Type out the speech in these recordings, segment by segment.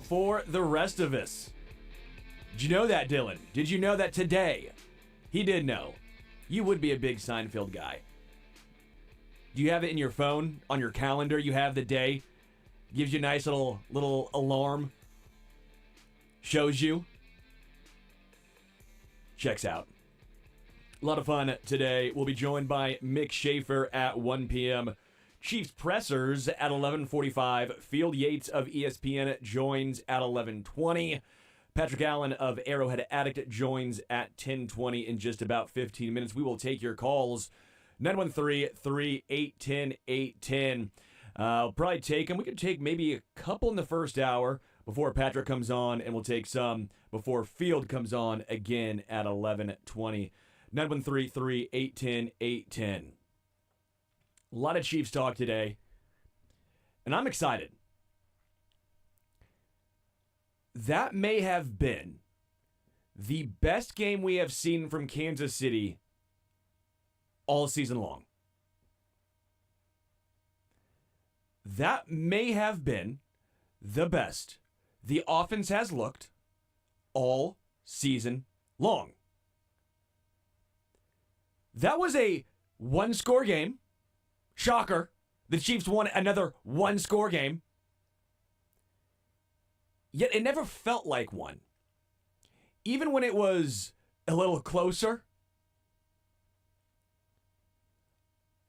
for the rest of us. Did you know that, Dylan? Did you know that today? He did know. You would be a big Seinfeld guy. Do you have it in your phone, on your calendar? You have the day. Gives you a nice little alarm. Shows you. Checks out. A lot of fun today. We'll be joined by Mick Schaefer at 1 p.m. Chiefs pressers at 11:45. Field Yates of ESPN joins at 11:20. Patrick Allen of Arrowhead Addict joins at 10:20 in just about 15 minutes. We will take your calls. 913-3-810-810. I'll probably take them. We could take maybe a couple in the first hour before Patrick comes on, and we'll take some before Field comes on again at 11:20. 913-3-810-810. A lot of Chiefs talk today, and I'm excited. That may have been the best game we have seen from Kansas City all season long. That may have been the best the offense has looked all season long. That was a one-score game. Shocker. The Chiefs won another one-score game. Yet it never felt like one. Even when it was a little closer.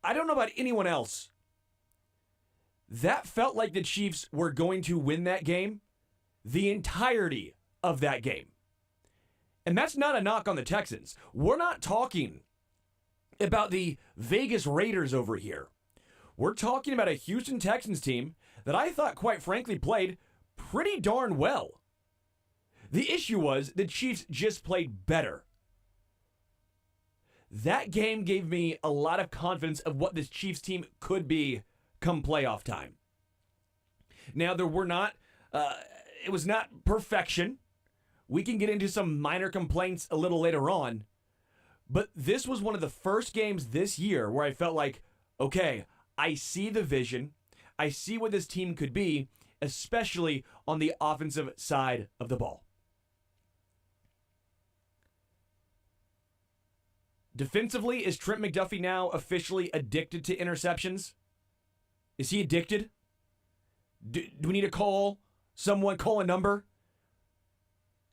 I don't know about anyone else. That felt like the Chiefs were going to win that game the entirety of that game. And that's not a knock on the Texans. We're not talking about the Vegas Raiders over here. We're talking about a Houston Texans team that I thought, quite frankly, played pretty darn well. The issue was the Chiefs just played better. That game gave me a lot of confidence of what this Chiefs team could be come playoff time. Now, it was not perfection. We can get into some minor complaints a little later on. But this was one of the first games this year where I felt like, okay, I see the vision. I see what this team could be, especially on the offensive side of the ball. Defensively, is Trent McDuffie now officially addicted to interceptions? Is he addicted? Do we need to call a number?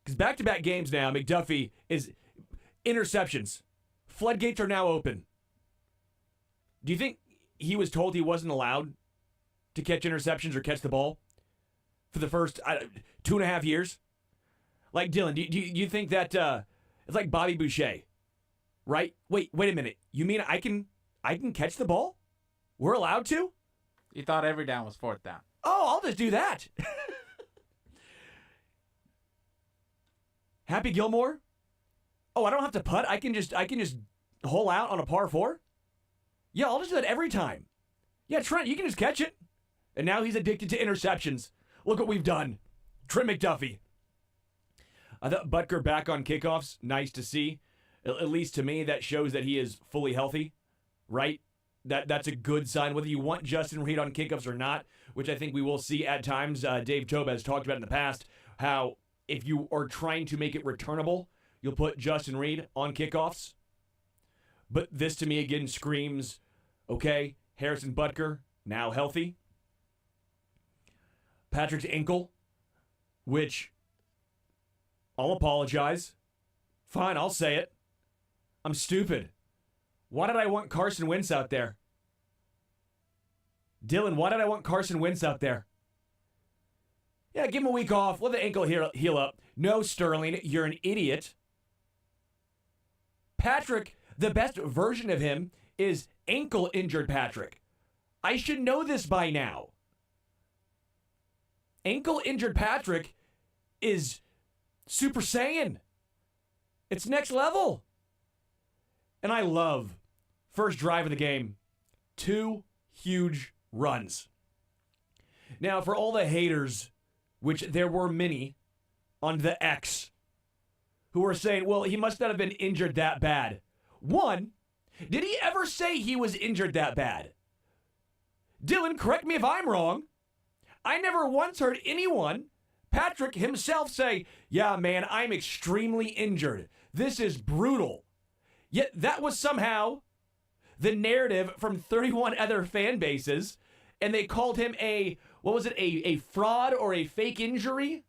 Because back-to-back games now, McDuffie is interceptions. Floodgates are now open. Do you think he was told he wasn't allowed to catch interceptions or catch the ball for the first 2.5 years? Like, Dylan, do you think that it's like Bobby Boucher, right? Wait a minute. You mean I can catch the ball? We're allowed to? He thought every down was fourth down. Oh, I'll just do that. Happy Gilmore? Oh, I don't have to putt. I can just hole out on a par 4? Yeah, I'll just do that every time. Yeah, Trent, you can just catch it. And now he's addicted to interceptions. Look what we've done. Trent McDuffie. I thought Butker back on kickoffs. Nice to see. At least to me, that shows that he is fully healthy, right? That's a good sign. Whether you want Justin Reed on kickoffs or not, which I think we will see at times. Dave Tobe has talked about in the past how if you are trying to make it returnable, you'll put Justin Reed on kickoffs. But this to me again screams, okay, Harrison Butker, now healthy. Patrick's ankle, which I'll apologize. Fine, I'll say it. I'm stupid. Why did I want Carson Wentz out there? Dylan, why did I want Carson Wentz out there? Yeah, give him a week off. Let the ankle heal up. No, Sterling, you're an idiot. Patrick, the best version of him is ankle-injured Patrick. I should know this by now. Ankle-injured Patrick is Super Saiyan. It's next level. And I love first drive of the game. 2 huge runs. Now, for all the haters, which there were many on the X, who were saying, well, he must not have been injured that bad. One, did he ever say he was injured that bad? Dylan, correct me if I'm wrong. I never once heard anyone Patrick himself say, yeah, man, I'm extremely injured. This is brutal. Yet that was somehow the narrative from 31 other fan bases, and they called him a fraud or a fake injury?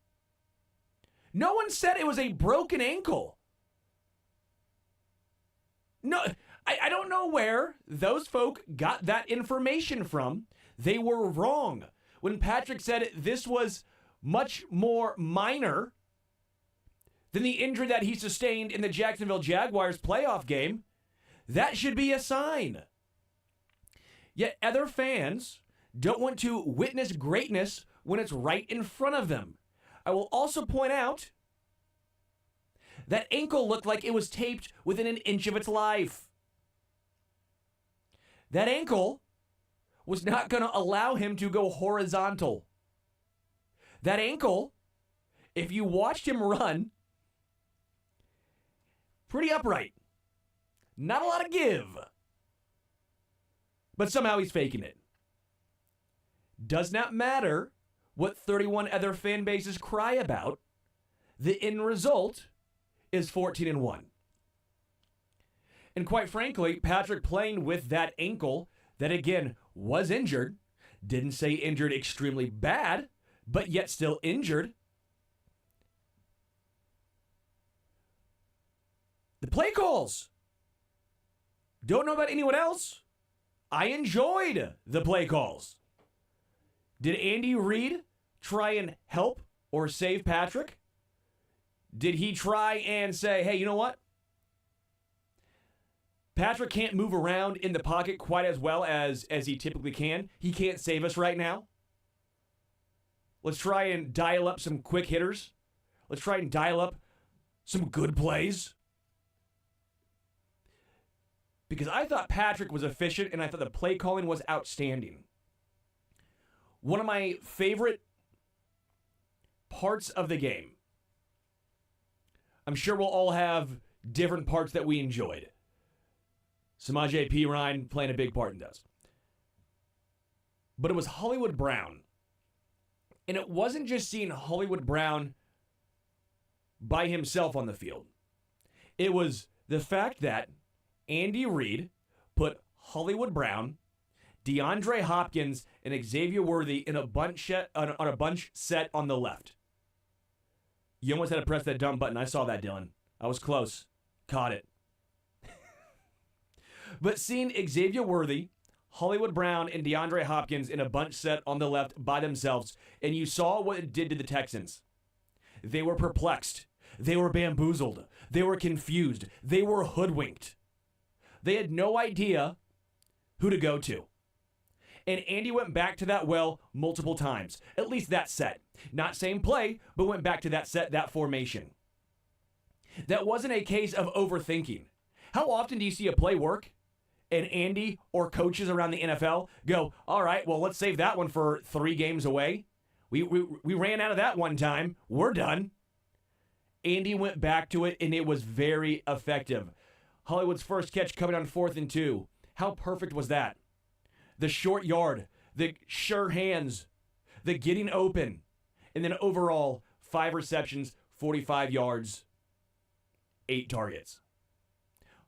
No one said it was a broken ankle. No, I don't know where those folk got that information from. They were wrong. When Patrick said this was much more minor than the injury that he sustained in the Jacksonville Jaguars playoff game, that should be a sign. Yet other fans don't want to witness greatness when it's right in front of them. I will also point out that ankle looked like it was taped within an inch of its life. That ankle was not going to allow him to go horizontal. That ankle, if you watched him run, pretty upright. Not a lot of give. But somehow he's faking it. Does not matter what 31 other fan bases cry about. The end result is 14-1. And quite frankly, Patrick playing with that ankle that, again, was injured, didn't say injured extremely bad, but yet still injured. The play calls. Don't know about anyone else. I enjoyed the play calls. Did Andy Reid try and help or save Patrick? Did he try and say, hey, you know what? Patrick can't move around in the pocket quite as well as he typically can. He can't save us right now. Let's try and dial up some quick hitters. Let's try and dial up some good plays. Because I thought Patrick was efficient and I thought the play calling was outstanding. One of my favorite parts of the game. I'm sure we'll all have different parts that we enjoyed. Samaje Perine playing a big part in this. But it was Hollywood Brown. And it wasn't just seeing Hollywood Brown by himself on the field. It was the fact that Andy Reid put Hollywood Brown, DeAndre Hopkins, and Xavier Worthy in a bunch on a bunch set on the left. You almost had to press that dumb button. I saw that, Dylan. I was close. Caught it. But seeing Xavier Worthy, Hollywood Brown, and DeAndre Hopkins in a bunch set on the left by themselves, and you saw what it did to the Texans. They were perplexed. They were bamboozled. They were confused. They were hoodwinked. They had no idea who to go to. And Andy went back to that well multiple times. At least that set. Not same play, but went back to that set, that formation. That wasn't a case of overthinking. How often do you see a play work and Andy or coaches around the NFL go, all right, well, let's save that one for 3 games away. We ran out of that one time. We're done. Andy went back to it, and it was very effective. Hollywood's first catch coming on 4th and 2. How perfect was that? The short yard, the sure hands, the getting open, and then overall 5 receptions, 45 yards, 8 targets.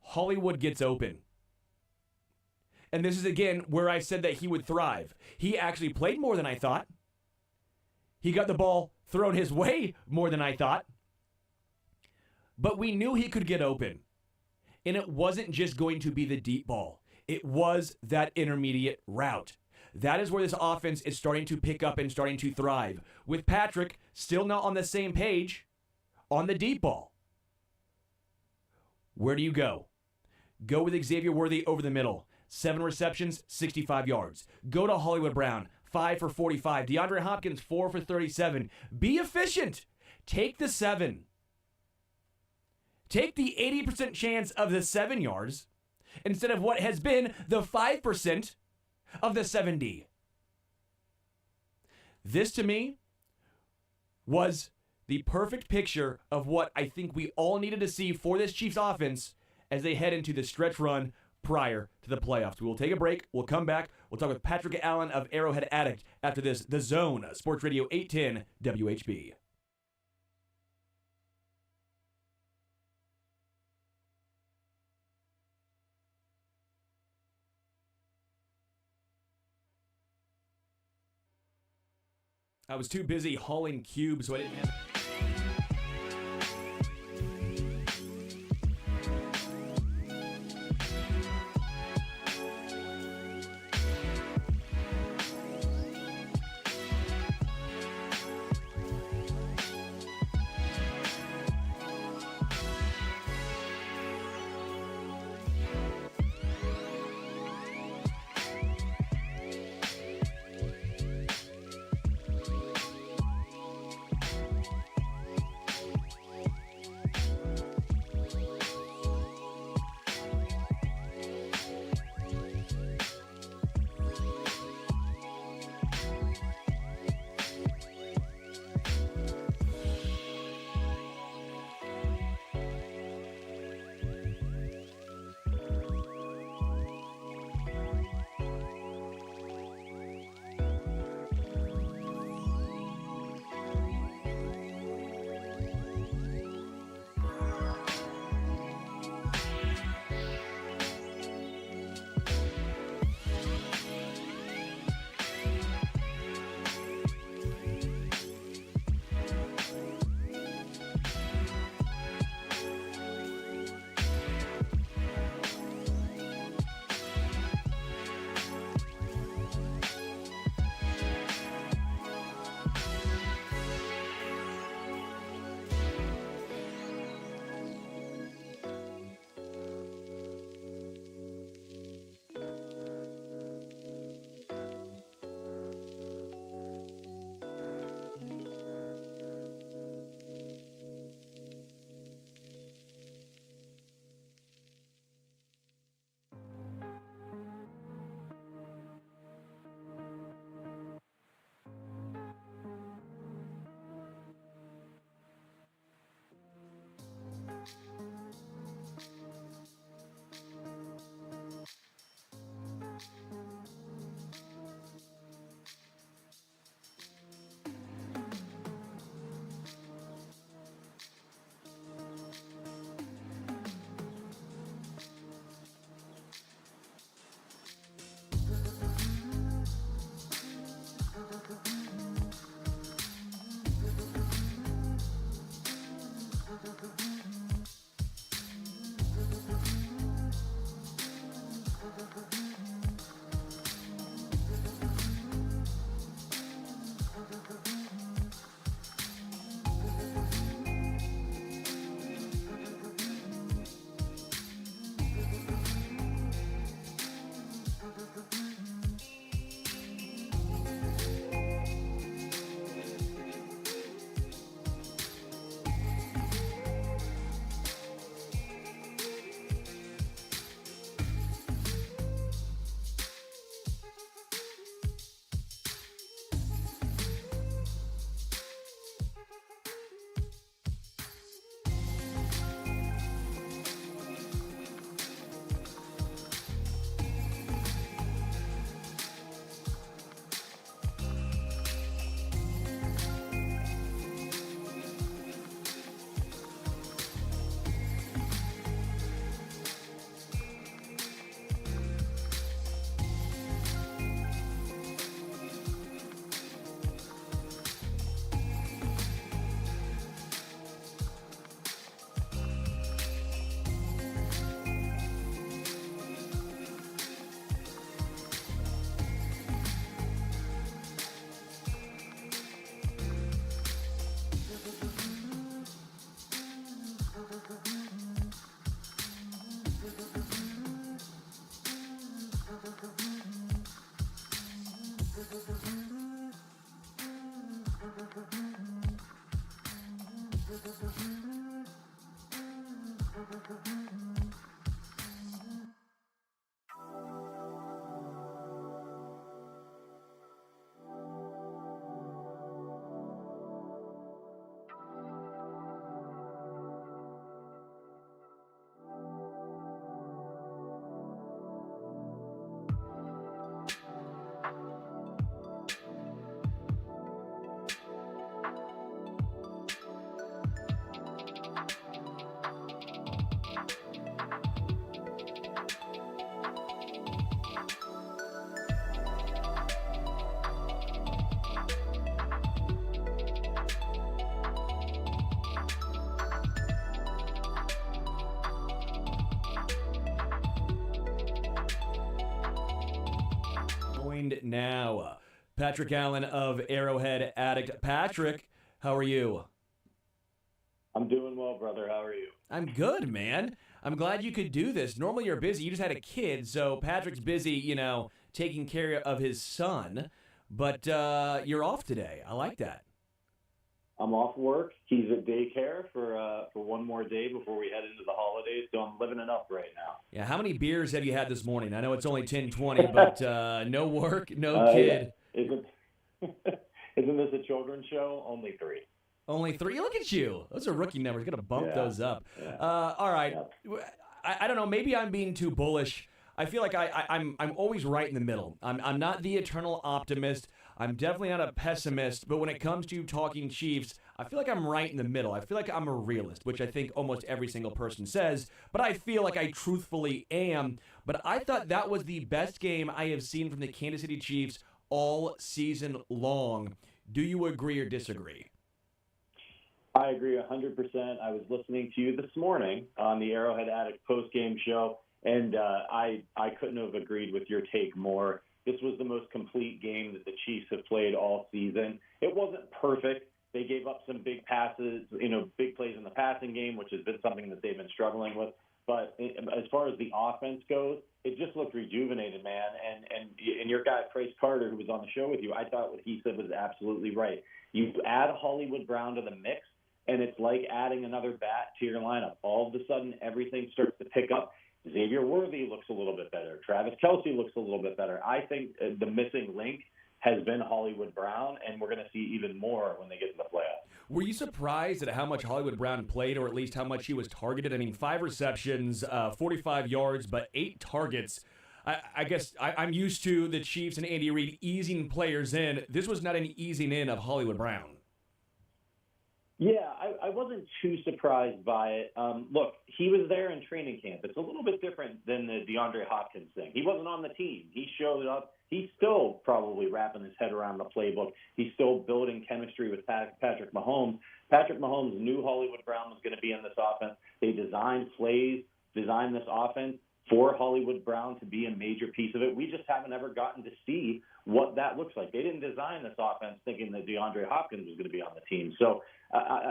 Hollywood gets open. And this is, again, where I said that he would thrive. He actually played more than I thought. He got the ball thrown his way more than I thought. But we knew he could get open. And it wasn't just going to be the deep ball. It was that intermediate route. That is where this offense is starting to pick up and starting to thrive. With Patrick still not on the same page on the deep ball. Where do you go? Go with Xavier Worthy over the middle. 7 receptions, 65 yards. Go to Hollywood Brown, 5 for 45. DeAndre Hopkins, 4 for 37. Be efficient. Take the 7. Take the 80% chance of the 7 yards instead of what has been the 5% of the 70. This, to me, was the perfect picture of what I think we all needed to see for this Chiefs offense as they head into the stretch run prior to the playoffs. We will take a break. We'll come back. We'll talk with Patrick Allen of Arrowhead Addict after this. The Zone, Sports Radio 810 WHB. I was too busy hauling cubes, so I didn't have. joined now. Patrick Allen of Arrowhead Addict. Patrick, how are you? I'm doing well, brother. How are you? I'm good, man. I'm glad you could do this. Normally you're busy. You just had a kid, so Patrick's busy, taking care of his son. But you're off today. I like that. I'm off work. He's at daycare for one more day before we head into the holidays, so I'm living it up right now. Yeah, how many beers have you had this morning? I know it's only 10:20, but no work, no kid. Isn't this a children's show? Only 3. Only 3? Look at you. Those are rookie numbers. Got to bump those up. Yeah. All right. Yeah. I don't know. Maybe I'm being too bullish. I feel like I'm always right in the middle. I'm not the eternal optimist. I'm definitely not a pessimist. But when it comes to talking Chiefs, I feel like I'm right in the middle. I feel like I'm a realist, which I think almost every single person says. But I feel like I truthfully am. But I thought that was the best game I have seen from the Kansas City Chiefs all season long. Do you agree or disagree? I agree 100%. I was listening to you this morning on the Arrowhead Addict post-game show, and I couldn't have agreed with your take more. This was the most complete game that the Chiefs have played all season. It wasn't perfect. They gave up some big passes, big plays in the passing game, which has been something that they've been struggling with. But as far as the offense goes, it just looked rejuvenated, man. And your guy, Price Carter, who was on the show with you, I thought what he said was absolutely right. You add Hollywood Brown to the mix, and it's like adding another bat to your lineup. All of a sudden, everything starts to pick up. Xavier Worthy looks a little bit better. Travis Kelce looks a little bit better. I think the missing link has been Hollywood Brown, and we're going to see even more when they get to the playoffs. Were you surprised at how much Hollywood Brown played, or at least how much he was targeted? I mean, 5 receptions, 45 yards, but 8 targets. I guess I'm used to the Chiefs and Andy Reid easing players in. This was not an easing in of Hollywood Brown. Yeah, I wasn't too surprised by it. Look, he was there in training camp. It's a little bit different than the DeAndre Hopkins thing. He wasn't on the team. He showed up. He's still probably wrapping his head around the playbook. He's still building chemistry with Patrick Mahomes. Patrick Mahomes knew Hollywood Brown was going to be in this offense. They designed plays, designed this offense for Hollywood Brown to be a major piece of it. We just haven't ever gotten to see what that looks like. They didn't design this offense thinking that DeAndre Hopkins was going to be on the team. So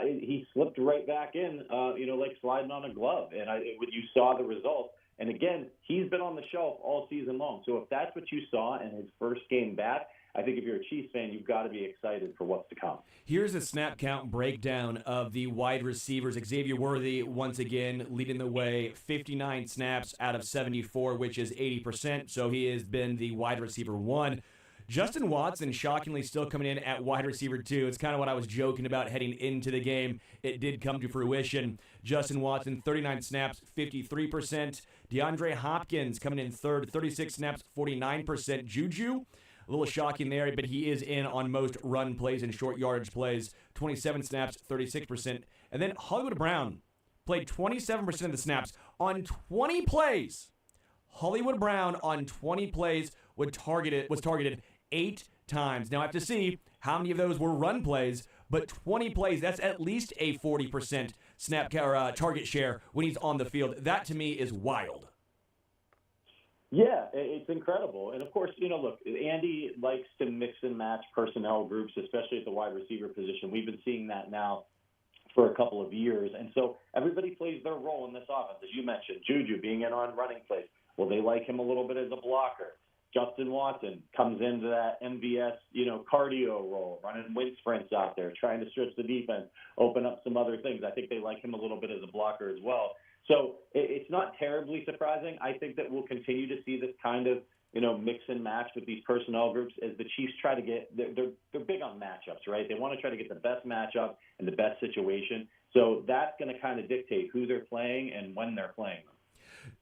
he slipped right back in, like sliding on a glove. And you saw the results. And again, he's been on the shelf all season long. So if that's what you saw in his first game back, I think if you're a Chiefs fan, you've got to be excited for what's to come. Here's a snap count breakdown of the wide receivers. Xavier Worthy, once again, leading the way, 59 snaps out of 74, which is 80%. So he has been the wide receiver 1. Justin Watson, shockingly, still coming in at wide receiver 2. It's kind of what I was joking about heading into the game. It did come to fruition. Justin Watson, 39 snaps, 53%. DeAndre Hopkins coming in third, 36 snaps, 49%. Juju, a little shocking there, but he is in on most run plays and short yardage plays. 27 snaps, 36%. And then Hollywood Brown played 27% of the snaps on 20 plays. Hollywood Brown on 20 plays was targeted 8 times. Now I have to see how many of those were run plays, but 20 plays, that's at least a 40% snap or target share when he's on the field. That to me is wild. Yeah, it's incredible. And, of course, look, Andy likes to mix and match personnel groups, especially at the wide receiver position. We've been seeing that now for a couple of years. And so everybody plays their role in this offense. As you mentioned, Juju being in on running plays. Well, they like him a little bit as a blocker. Justin Watson comes into that MVS, cardio role, running wind sprints out there, trying to stretch the defense, open up some other things. I think they like him a little bit as a blocker as well. So it's not terribly surprising. I think that we'll continue to see this kind of, mix and match with these personnel groups as the Chiefs try to get – they're big on matchups, right? They want to try to get the best matchup and the best situation. So that's going to kind of dictate who they're playing and when they're playing them.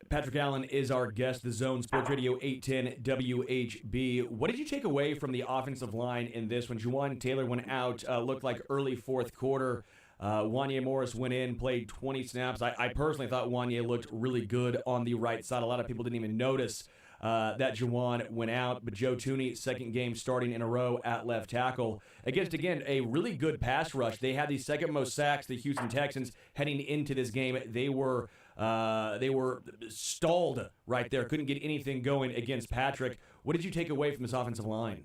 Patrick Allen is our guest, the Zone Sports Radio 810 WHB. What did you take away from the offensive line in this when Juwan Taylor went out, looked like early fourth quarter? Wanya Morris went in, played 20 snaps. I personally thought Wanya looked really good on the right side. A lot of people didn't even notice that Juwan went out. But Joe Tooney, second game starting in a row at left tackle. Against, again, a really good pass rush. They had the second most sacks, the Houston Texans, heading into this game. They were stalled right there. Couldn't get anything going against Patrick. What did you take away from this offensive line?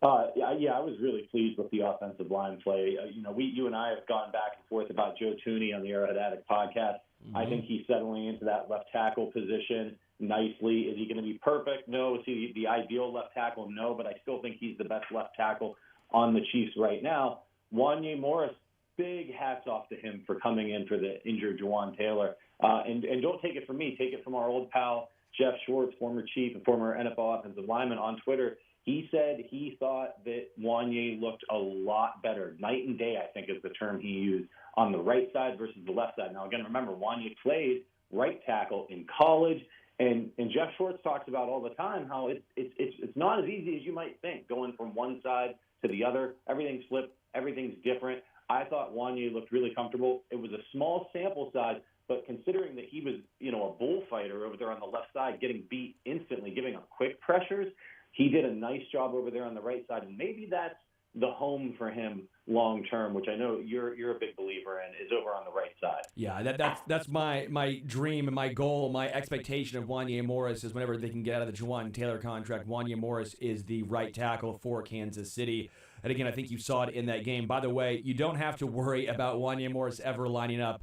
Yeah, I was really pleased with the offensive line play. You and I have gone back and forth about Joe Thuney on the Arrowhead Addict podcast. Mm-hmm. I think he's settling into that left tackle position nicely. Is he going to be perfect? No. Is he the ideal left tackle? No, but I still think he's the best left tackle on the Chiefs right now. Wanye Morris, big hats off to him for coming in for the injured Jawan Taylor. And don't take it from me. Take it from our old pal, Jeff Schwartz, former Chief and former NFL offensive lineman on Twitter. He said he thought that Wanye looked a lot better. Night and day, I think is the term he used, on the right side versus the left side. Now, again, remember, Wanye played right tackle in college. And Jeff Schwartz talks about all the time how it's not as easy as you might think, going from one side to the other. Everything's flipped. Everything's different. I thought Wanye looked really comfortable. It was a small sample size, but considering that he was, a bullfighter over there on the left side, getting beat instantly, giving up quick pressures, he did a nice job over there on the right side. And maybe that's the home for him long term, which I know you're a big believer in, is over on the right side. Yeah, that's my dream and my goal, my expectation of Wanye Morris is whenever they can get out of the Jawan Taylor contract, Wanye Morris is the right tackle for Kansas City. And again, I think you saw it in that game. By the way, you don't have to worry about Wanye Morris ever lining up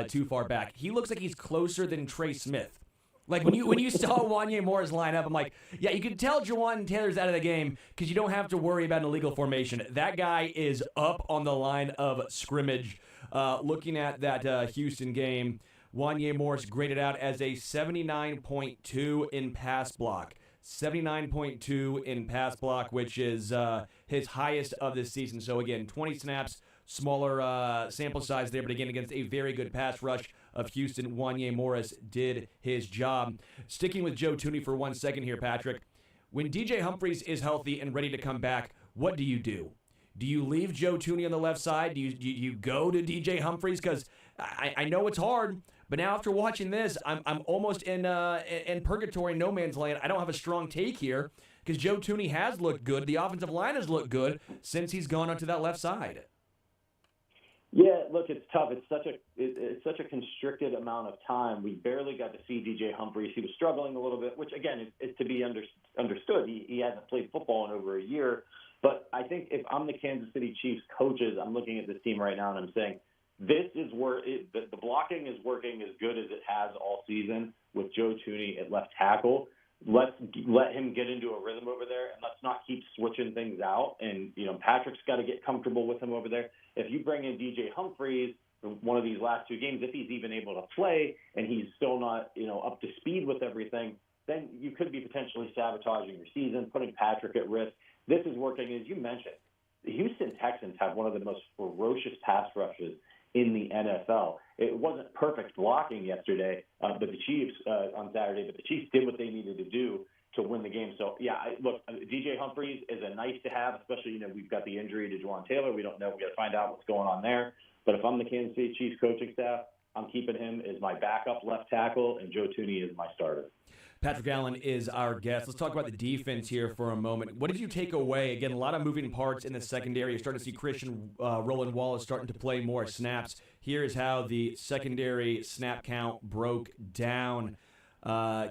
too far back. He looks like he's closer than Trey Smith. Like, when you saw Wanye Morris line up, I'm like, yeah, you can tell Jawan Taylor's out of the game because you don't have to worry about an illegal formation. That guy is up on the line of scrimmage. Looking at that Houston game, Wanye Morris graded out as a 79.2 in pass block. 79.2 in pass block, which is his highest of this season. So, again, 20 snaps, smaller sample size there, but again, against a very good pass rush of Houston, Wanye Morris did his job. Sticking with Joe Thuney for 1 second here, Patrick. When DJ Humphries is healthy and ready to come back, what do you do? Do you leave Joe Thuney on the left side? Do you go to DJ Humphries? Because I know it's hard, but now after watching this, I'm almost in purgatory, no man's land. I don't have a strong take here because Joe Thuney has looked good. The offensive line has looked good since he's gone onto that left side. Yeah, look, it's tough. It's such a constricted amount of time. We barely got to see DJ Humphries. He was struggling a little bit, which again is to be understood. He hasn't played football in over a year. But I think if I'm the Kansas City Chiefs coaches, I'm looking at this team right now and I'm saying this is where the blocking is working as good as it has all season with Joe Thuney at left tackle. Let's let him get into a rhythm over there, and let's not keep switching things out. And, Patrick's got to get comfortable with him over there. If you bring in DJ Humphries one of these last two games, if he's even able to play and he's still not, up to speed with everything, then you could be potentially sabotaging your season, putting Patrick at risk. This is working, as you mentioned. The Houston Texans have one of the most ferocious pass rushes in the NFL. It wasn't perfect blocking yesterday, but the Chiefs on Saturday, but the Chiefs did what they needed to do to win the game. So, yeah, look, DJ Humphries is a nice to have, especially, we've got the injury to Jawan Taylor. We don't know. We got to find out what's going on there. But if I'm the Kansas City Chiefs coaching staff, I'm keeping him as my backup left tackle, and Joe Thuney is my starter. Patrick Allen is our guest. Let's talk about the defense here for a moment. What did you take away? Again, a lot of moving parts in the secondary. You're starting to see Christian Roland Wallace starting to play more snaps. Here is how the secondary snap count broke down.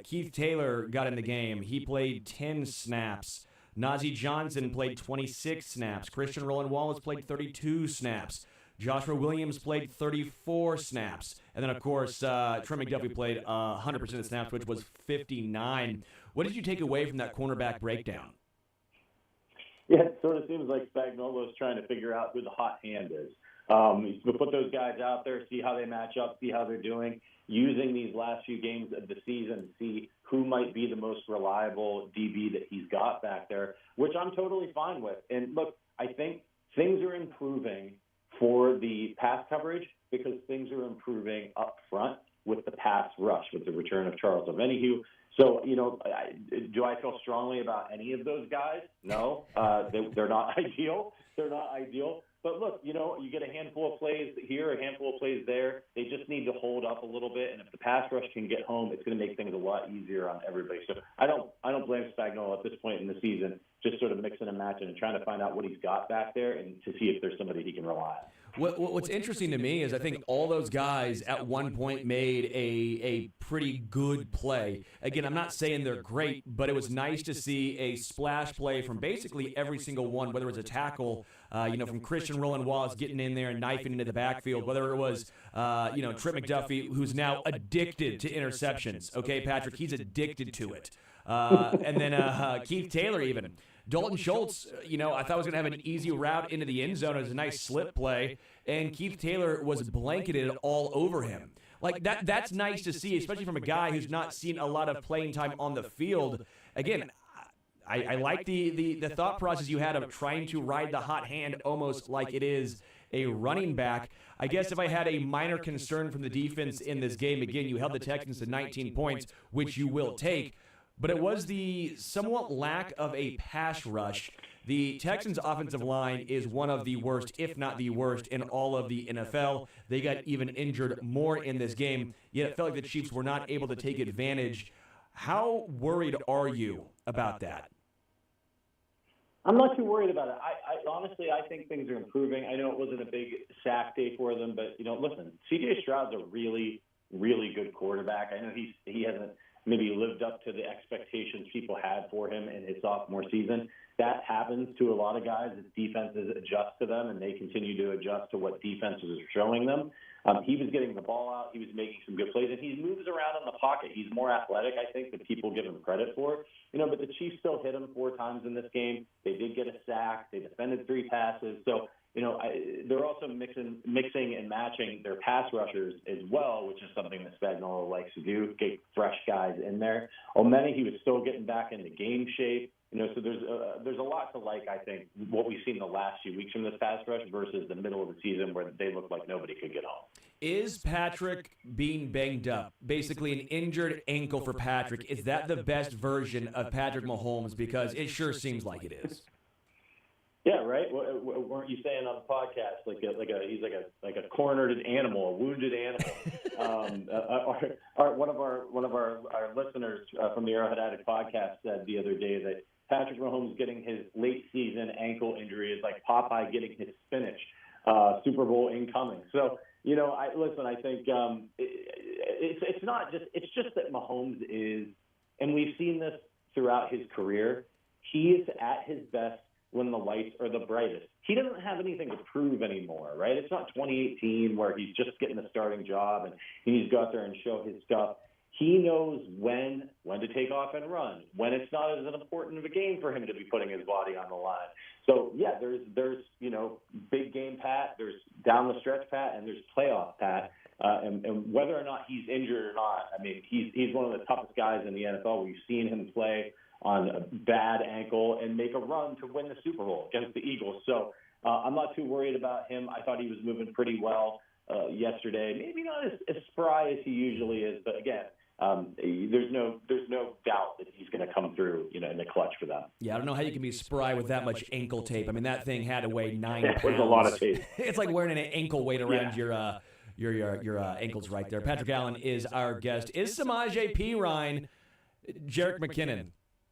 Keith Taylor got in the game. He played 10 snaps. Najee Johnson played 26 snaps. Christian Roland Wallace played 32 snaps. Joshua Williams played 34 snaps. And then, of course, Trent McDuffie played 100% of snaps, which was 59. What did you take away from that cornerback breakdown? Yeah, it sort of seems like Spagnuolo's trying to figure out who the hot hand is. He'll put those guys out there, see how they match up, see how they're doing, using these last few games of the season to see who might be the most reliable DB that he's got back there, which I'm totally fine with. And, look, I think things are improving for the pass coverage because things are improving up front with the pass rush, with the return of Charles Omenihu. So, do I feel strongly about any of those guys? No, they're not ideal. They're not ideal. But look, you get a handful of plays here, a handful of plays there. They just need to hold up a little bit. And if the pass rush can get home, it's going to make things a lot easier on everybody. So I don't blame Spagnuolo at this point in the season, just sort of mixing and matching and trying to find out what he's got back there and to see if there's somebody he can rely on. What's interesting to me is I think all those guys at one point made a pretty good play. Again, I'm not saying they're great, but it was nice to see a splash play from basically every single one, whether it was a tackle, from Christian Roland Wallace getting in there and knifing into the backfield, whether it was, Trip McDuffie, who's now addicted to interceptions. Okay, Patrick, he's addicted to it. And then Keith Taylor even. Dalton Schultz, I thought was going to have an easy route into the end zone. It was a nice slip play, and Keith Taylor was blanketed all over him. Like, that's nice to see, especially from a guy who's not seen a lot of playing time on the field. Again, I like the thought process you had of trying to ride the hot hand almost like it is a running back. I guess if I had a minor concern from the defense in this game, again, you held the Texans to 19 points, which you will take. But it was the somewhat lack of a pass rush. The Texans' offensive line is one of the worst, if not the worst, in all of the NFL. They got even injured more in this game, yet it felt like the Chiefs were not able to take advantage. How worried are you about that? I'm not too worried about it. Honestly, I think things are improving. I know it wasn't a big sack day for them, but, listen, C.J. Stroud's a really, really good quarterback. I know he hasn't maybe lived up to the expectations people had for him in his sophomore season. That happens to a lot of guys as defenses adjust to them, and they continue to adjust to what defenses are showing them. He was getting the ball out. He was making some good plays, and he moves around in the pocket. He's more athletic, I think, than people give him credit for. But the Chiefs still hit him 4 times in this game. They did get a sack. They defended 3 passes. So, they're also mixing and matching their pass rushers as well, which is something that Spagnuolo likes to do, get fresh guys in there. Omeni, he was still getting back into game shape. So there's a lot to like, I think, what we've seen the last few weeks from this pass rush versus the middle of the season where they looked like nobody could get home. Is Patrick being banged up? Basically an injured ankle for Patrick. Is that the best version of Patrick Mahomes? Because it sure seems like it is. Yeah, right. Weren't you saying on the podcast he's like a cornered animal, a wounded animal? One of our listeners from the Arrowhead Addict podcast said the other day that Patrick Mahomes getting his late season ankle injury is like Popeye getting his spinach. Super Bowl incoming. So I think it's just that Mahomes is, and we've seen this throughout his career. He is at his best when the lights are the brightest. He doesn't have anything to prove anymore, right? It's not 2018 where he's just getting a starting job and he needs to go out there and show his stuff. He knows when to take off and run, when it's not as important of a game for him to be putting his body on the line. So, yeah, there's big game Pat, there's down the stretch Pat, and there's playoff Pat. And whether or not he's injured or not, I mean, he's one of the toughest guys in the NFL. We've seen him play on a bad ankle and make a run to win the Super Bowl against the Eagles. So I'm not too worried about him. I thought he was moving pretty well yesterday. Maybe not as spry as he usually is, but again, there's no doubt that he's going to come through, in the clutch for them. Yeah, I don't know how you can be spry with that much ankle tape. I mean, that thing had to weigh 9 pounds. It was a lot of tape. It's like wearing an ankle weight around your ankles right there. Patrick Allen is our guest. Is Samaje Perine Jerick McKinnon?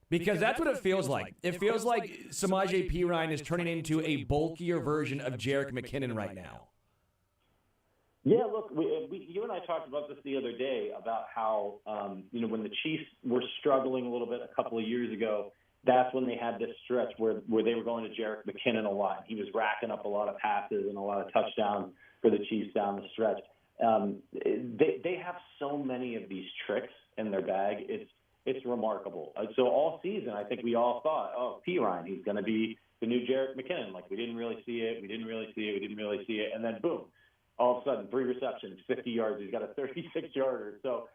Because that's what it feels like. It feels like Samaje Perine is turning into a bulkier version of Jerick McKinnon right now. Yeah, look, you and I talked about this the other day about how, when the Chiefs were struggling a little bit a couple of years ago, that's when they had this stretch where they were going to Jerick McKinnon a lot. He was racking up a lot of passes and a lot of touchdowns for the Chiefs down the stretch. They have so many of these tricks in their bag. It's remarkable. So all season, I think we all thought, Perine, he's going to be the new Jerick McKinnon. Like, we didn't really see it. And then, boom, all of a sudden, 3 receptions, 50 yards. He's got a 36-yarder. So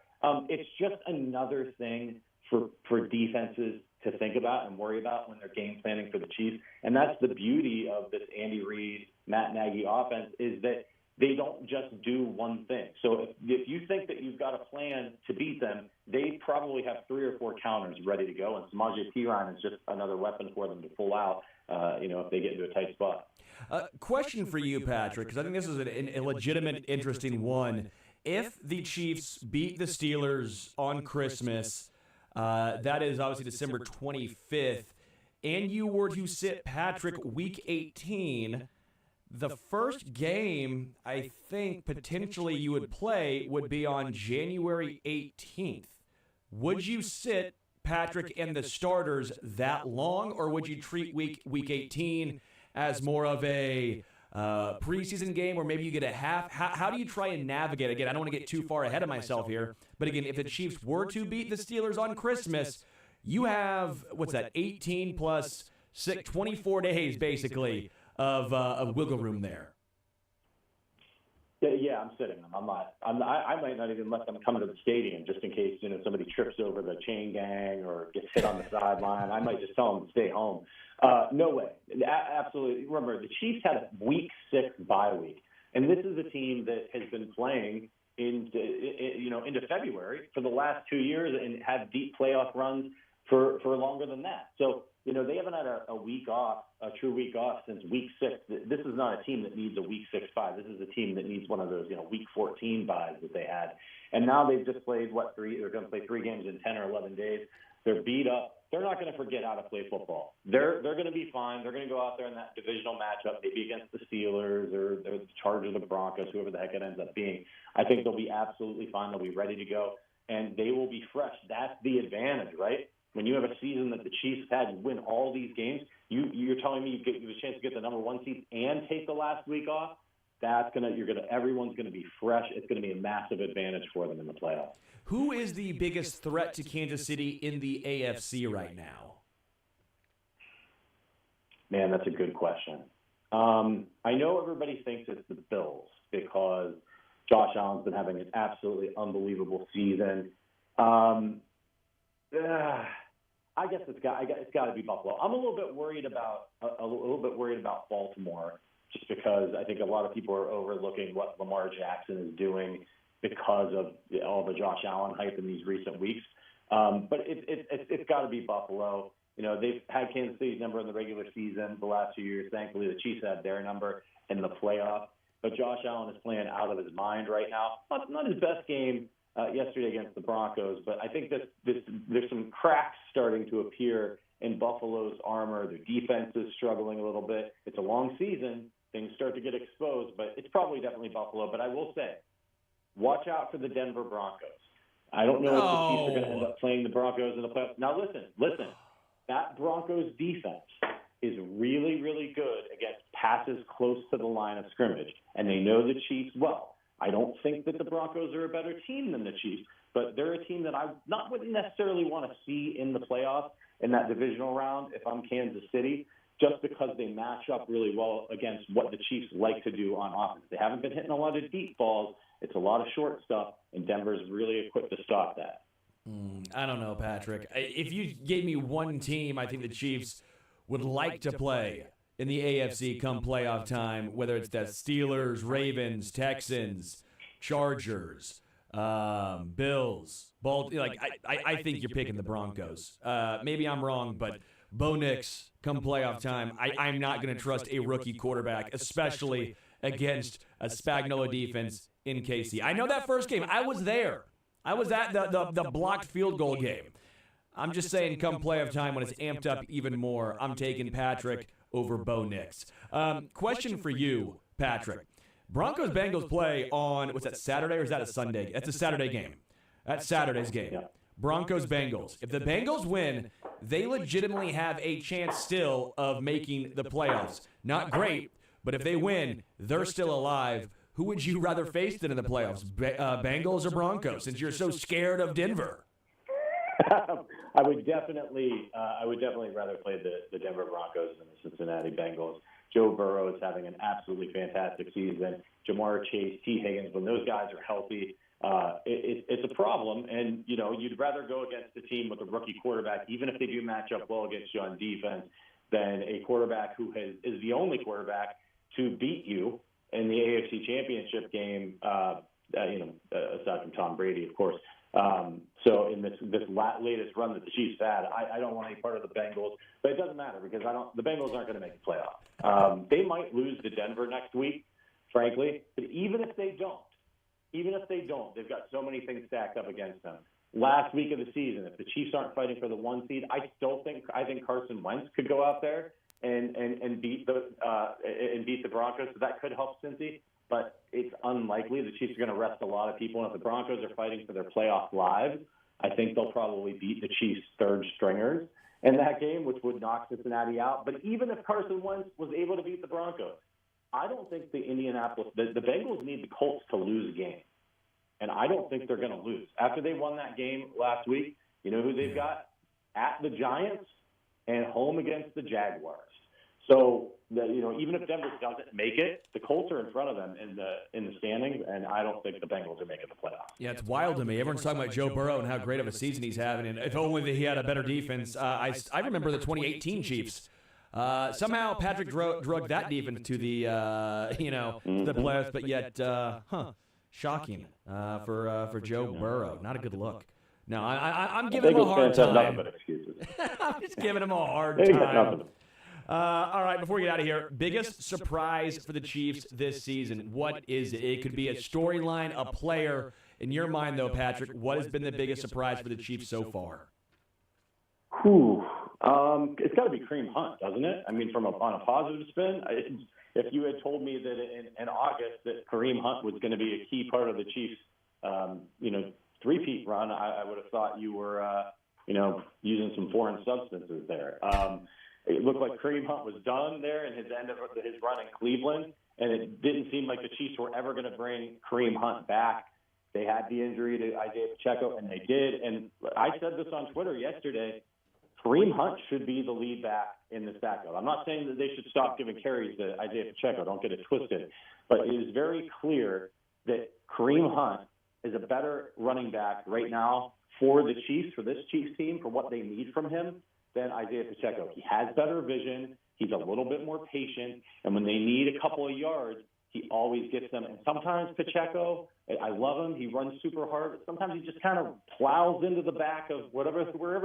it's just another thing for defenses to think about and worry about when they're game planning for the Chiefs. And that's the beauty of this Andy Reid, Matt Nagy offense, is that they don't just do one thing. So if you think that you've got a plan to beat them, they probably have 3 or 4 counters ready to go, and Samaje Perine is just another weapon for them to pull out, if they get into a tight spot. Question for you, Patrick, because I think this is a legitimate, interesting one. If the Chiefs beat the Steelers on Christmas, that is obviously December 25th, and you were to sit Patrick Week 18, The first game I think potentially you would play would be on January 18th. Would you sit Patrick and the starters that long, or would you treat week 18 as more of a preseason game, or maybe you get a half? How do you try and navigate? Again, I don't want to get too far ahead of myself here, but again, if the Chiefs were to beat the Steelers on Christmas, you have, 18 plus 6, 24 days basically of wiggle room there. Yeah, I'm sitting them. I might not even let them come to the stadium just in case somebody trips over the chain gang or gets hit on the sideline. I might just tell them to stay home. No way. Absolutely. Remember, the Chiefs had a week 6 bye week, and this is a team that has been playing into February for the last 2 years and had deep playoff runs for longer than that. So they haven't had a week off, a true week off since week 6. This is not a team that needs a week 6 bye. This is a team that needs one of those, week 14 byes that they had. And now they've just played, 3? They're going to play 3 games in 10 or 11 days. They're beat up. They're not going to forget how to play football. They're going to be fine. They're going to go out there in that divisional matchup, maybe against the Steelers or the Chargers or the Broncos, whoever the heck it ends up being. I think they'll be absolutely fine. They'll be ready to go, and they will be fresh. That's the advantage, right? When you have a season that the Chiefs had, you win all these games, you're telling me you have a chance to get the number 1 seed and take the last week off? Everyone's gonna be fresh. It's gonna be a massive advantage for them in the playoffs. Who is the biggest threat to Kansas City in the AFC right now? Man, that's a good question. I know everybody thinks it's the Bills because Josh Allen's been having an absolutely unbelievable season. I guess it's got to be Buffalo. I'm a little bit worried about Baltimore, just because I think a lot of people are overlooking what Lamar Jackson is doing because of all the Josh Allen hype in these recent weeks. But it's got to be Buffalo. They've had Kansas City's number in the regular season the last 2 years. Thankfully, the Chiefs had their number in the playoff. But Josh Allen is playing out of his mind right now. Not his best game yesterday against the Broncos, but I think that there's some cracks starting to appear in Buffalo's armor. Their defense is struggling a little bit. It's a long season. Things start to get exposed, but it's probably definitely Buffalo. But I will say, watch out for the Denver Broncos. I don't know if the Chiefs are going to end up playing the Broncos in the playoffs. Now, listen. That Broncos defense is really, really good against passes close to the line of scrimmage, and they know the Chiefs well. I don't think that the Broncos are a better team than the Chiefs, but they're a team that I wouldn't necessarily want to see in the playoffs in that divisional round if I'm Kansas City, just because they match up really well against what the Chiefs like to do on offense. They haven't been hitting a lot of deep balls. It's a lot of short stuff, and Denver's really equipped to stop that. I don't know, Patrick. If you gave me one team, I think the Chiefs would like to play in the AFC come playoff time, whether it's the Steelers, Ravens, Texans, Chargers, Bills, I think you're picking the Broncos. Maybe I'm wrong, but Bo Nix come playoff time, I'm not going to trust a rookie quarterback, especially against a Spagnuolo defense in KC. I know that first game. I was there. I was at the blocked field goal game. I'm just saying, come playoff time when it's amped up even more, I'm taking Patrick over Bo Nix. Question for you, Patrick. Broncos-Bengals play on, what's that, Saturday, or is that a Sunday? That's a Saturday game. That's Saturday's game. Broncos-Bengals. If the Bengals win, they legitimately have a chance still of making the playoffs. Not great, but if they win, they're still alive. Who would you rather face than in the playoffs, Bengals or Broncos, since you're so scared of Denver? I would definitely rather play the Denver Broncos than the Cincinnati Bengals. Joe Burrow is having an absolutely fantastic season. Jamar Chase, T. Higgins, when those guys are healthy, it's a problem. And, you'd rather go against a team with a rookie quarterback, even if they do match up well against you on defense, than a quarterback who is the only quarterback to beat you in the AFC Championship game, aside from Tom Brady, of course. So in this latest run that the Chiefs had, I don't want any part of the Bengals, but it doesn't matter because the Bengals aren't going to make the playoff. They might lose to Denver next week, frankly, but even if they don't, they've got so many things stacked up against them. Last week of the season, if the Chiefs aren't fighting for the 1 seed, I think Carson Wentz could go out there and beat the Broncos. So that could help Cincy, but it's unlikely. The Chiefs are going to rest a lot of people, and if the Broncos are fighting for their playoff lives, I think they'll probably beat the Chiefs' third stringers in that game, which would knock Cincinnati out. But even if Carson Wentz was able to beat the Broncos, I don't think the Bengals need the Colts to lose a game. And I don't think they're going to lose. After they won that game last week, you know who they've got? At the Giants and home against the Jaguars. So, even if Denver doesn't make it, the Colts are in front of them in the standings, and I don't think the Bengals are making the playoffs. Yeah, it's wild to me. Everyone's talking about Joe Burrow and how great of a season he's having, and if only he had a better defense. I remember the 2018 Chiefs. Somehow Patrick drugged that defense to the the playoffs, but yet, shocking for Joe Burrow. Not a good look. No, I'm giving him a hard time. Nothing but excuses. I'm just giving him a hard time. All right, before we get out of here, biggest surprise for the Chiefs this season. What is it? It could be a storyline, a player. In your mind, though, Patrick, what has been the biggest surprise for the Chiefs so far? It's got to be Kareem Hunt, doesn't it? I mean, on a positive spin, if you had told me that in August that Kareem Hunt was going to be a key part of the Chiefs, three-peat run, I would have thought you were, using some foreign substances there. It looked like Kareem Hunt was done there in his end of his run in Cleveland, and it didn't seem like the Chiefs were ever going to bring Kareem Hunt back. They had the injury to Isaiah Pacheco, and they did. And I said this on Twitter yesterday. Kareem Hunt should be the lead back in this backfield. I'm not saying that they should stop giving carries to Isaiah Pacheco. Don't get it twisted. But it is very clear that Kareem Hunt is a better running back right now for the Chiefs, for this Chiefs team, for what they need from him, than Isaiah Pacheco. He has better vision. He's a little bit more patient. And when they need a couple of yards, he always gets them. And sometimes Pacheco, I love him. He runs super hard. But sometimes he just kind of plows into the back of wherever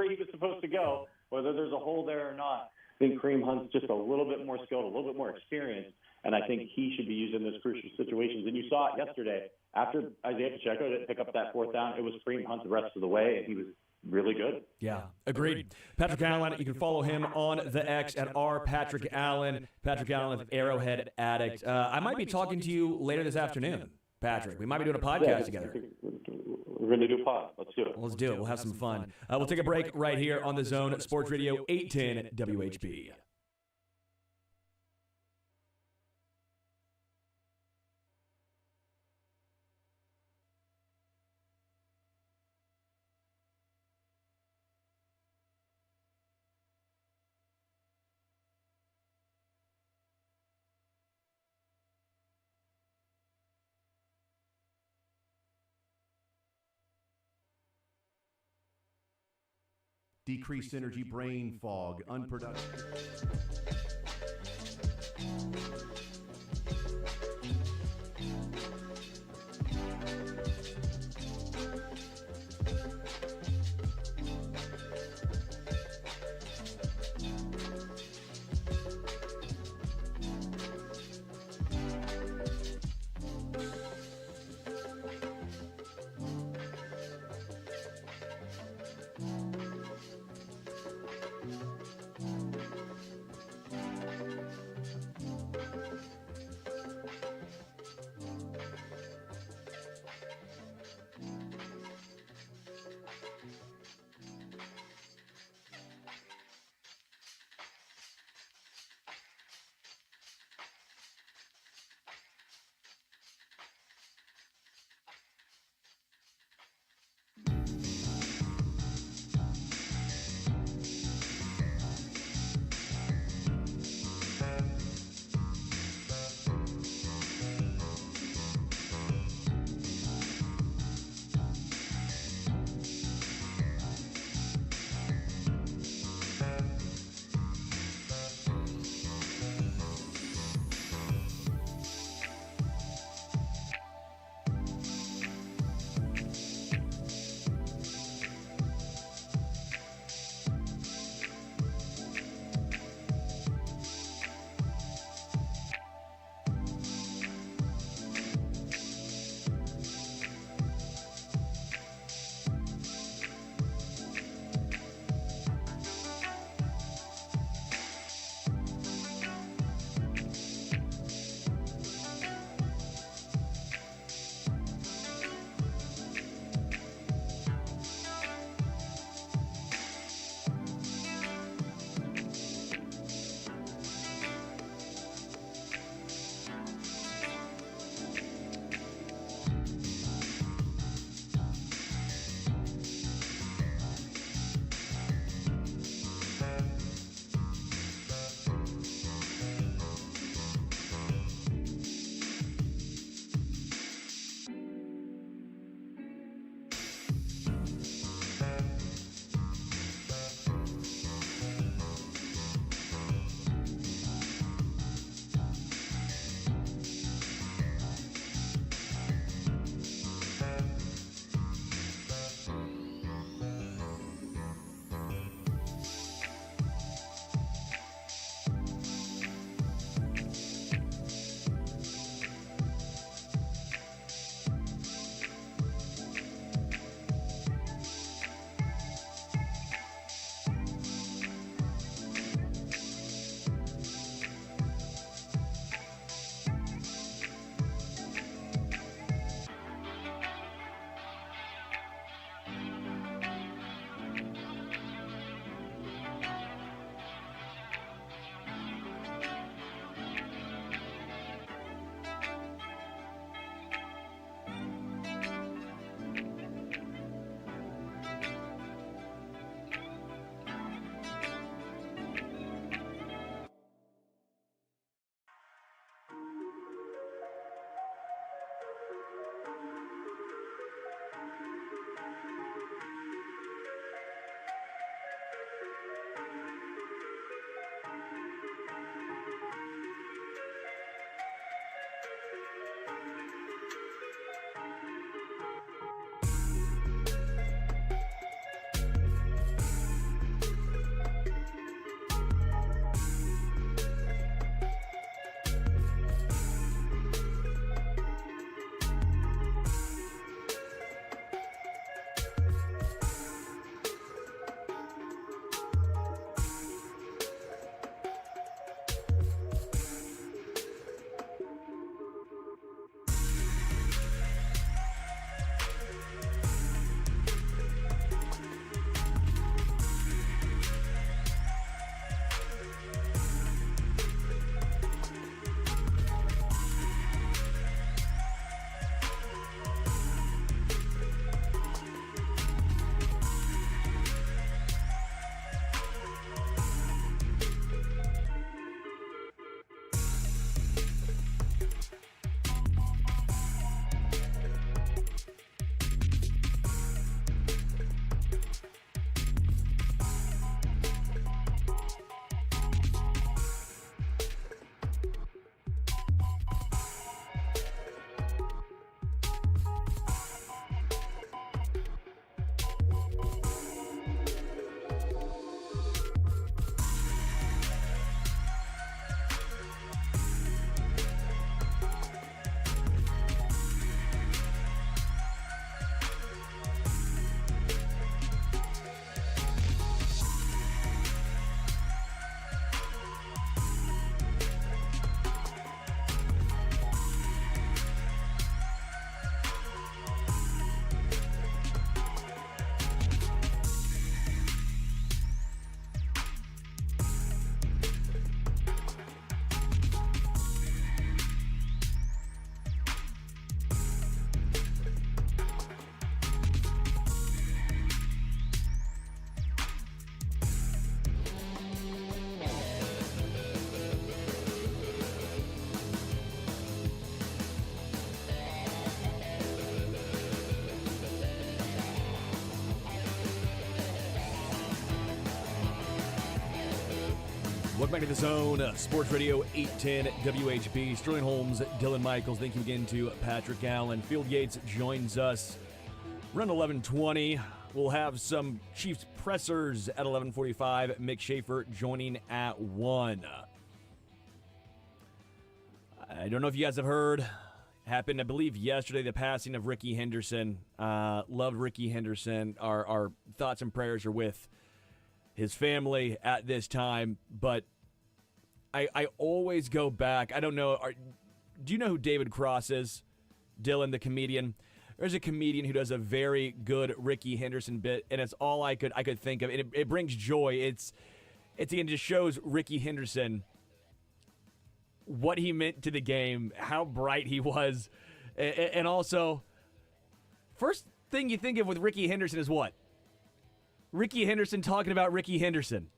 he was supposed to go, whether there's a hole there or not. I think Kareem Hunt's just a little bit more skilled, a little bit more experienced, and I think he should be used in those crucial situations. And you saw it yesterday. After Isaiah Pacheco didn't pick up that fourth down, it was Kareem Hunt the rest of the way, and he was really good. Yeah, agreed. Patrick Allen, you can follow him on the X at @RPatrickAllen. Patrick Allen of Arrowhead Addict. I might be talking to you later this afternoon, Patrick. We might be doing a podcast together. We're going to do a pod. Let's do it. Let's do it. We'll have some fun. We'll take a break right here on the Zone Sports Radio 810 WHB. Decreased energy, brain fog, unproductive. Welcome back to the Zone, Sports Radio 810 WHB. Sterling Holmes, Dylan Michaels. Thank you again to Patrick Allen. Field Yates joins us around 11:20. We'll have some Chiefs pressers at 11:45. Mick Schaefer joining at 1. I don't know if you guys have heard. Happened, I believe, yesterday, the passing of Ricky Henderson. Loved Ricky Henderson. Our thoughts and prayers are with his family at this time, but I always go back. I don't know. Do you know who David Cross is? Dylan, the comedian. There's a comedian who does a very good Ricky Henderson bit, and it's all I could think of. It brings joy. It just shows Ricky Henderson what he meant to the game, how bright he was, and also, first thing you think of with Ricky Henderson is what? Ricky Henderson talking about Ricky Henderson,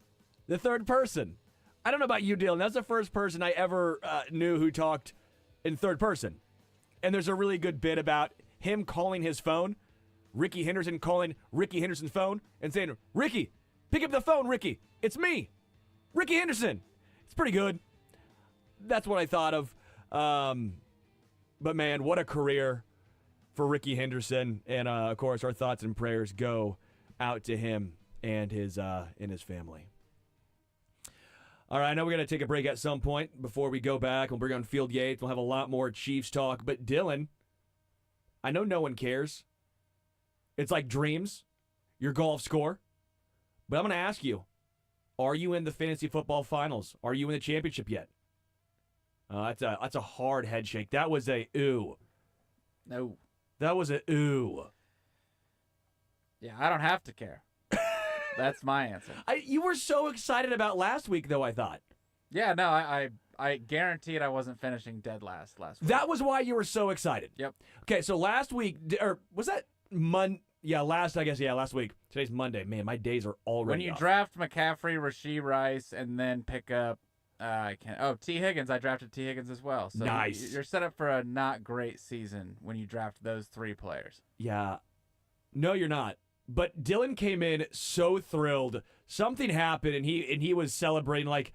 the third person. I don't know about you, Dylan. That's the first person I ever knew who talked in third person. And there's a really good bit about him calling his phone, Ricky Henderson calling Ricky Henderson's phone and saying, "Ricky, pick up the phone, Ricky. It's me, Ricky Henderson." It's pretty good. That's what I thought of. But, man, what a career for Ricky Henderson. And, of course, our thoughts and prayers go out to him and his family. All right, I know we're going to take a break at some point before we go back. We'll bring on Field Yates. We'll have a lot more Chiefs talk. But, Dylan, I know no one cares. It's like dreams, your golf score. But I'm going to ask you, are you in the fantasy football finals? Are you in the championship yet? That's a hard head shake. That was a ooh. No. That was a ooh. Yeah, I don't have to care. That's my answer. You were so excited about last week, though, I thought. Yeah, no, I guaranteed I wasn't finishing dead last week. That was why you were so excited. Yep. Okay, so last week, or was that last week. Today's Monday. Man, my days are already When you off. draft McCaffrey, Rashee Rice, and then pick up T. Higgins. I drafted T. Higgins as well. So nice. You're set up for a not great season when you draft those three players. Yeah. No, you're not. But Dylan came in so thrilled. Something happened, and he was celebrating like,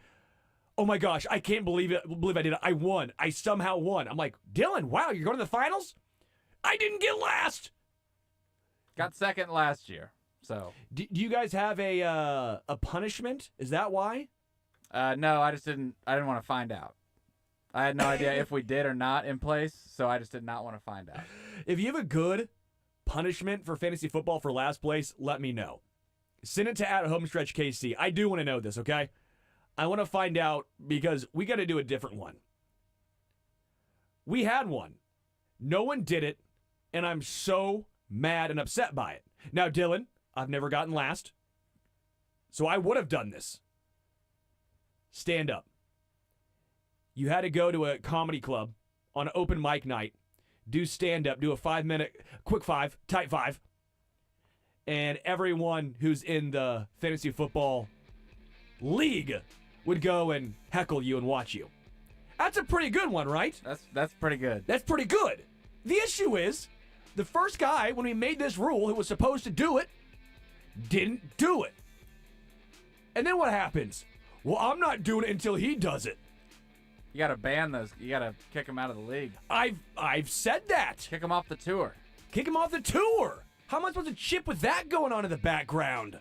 "Oh my gosh, I can't believe I did it. I won. I somehow won." I'm like, "Dylan, wow, you're going to the finals? I didn't get last." Got second last year. So Do you guys have a punishment? Is that why? no, I didn't want to find out. I had no idea if we did or not in place, so I just did not want to find out. If you have a good punishment for fantasy football for last place, let me know. Send it to @HomestretchKC. I do want to know this, okay? I want to find out because we got to do a different one. We had one. No one did it, and I'm so mad and upset by it. Now, Dylan, I've never gotten last, so I would have done this. Stand up. You had to go to a comedy club on open mic night, do stand-up, do a 5-minute quick five, tight five, and everyone who's in the fantasy football league would go and heckle you and watch you. That's a pretty good one, right? That's pretty good. That's pretty good. The issue is, the first guy, when we made this rule, who was supposed to do it, didn't do it. And then what happens? Well, I'm not doing it until he does it. You got to ban those. You got to kick them out of the league. I've said that. Kick them off the tour. Kick him off the tour. How am I supposed to chip with that going on in the background?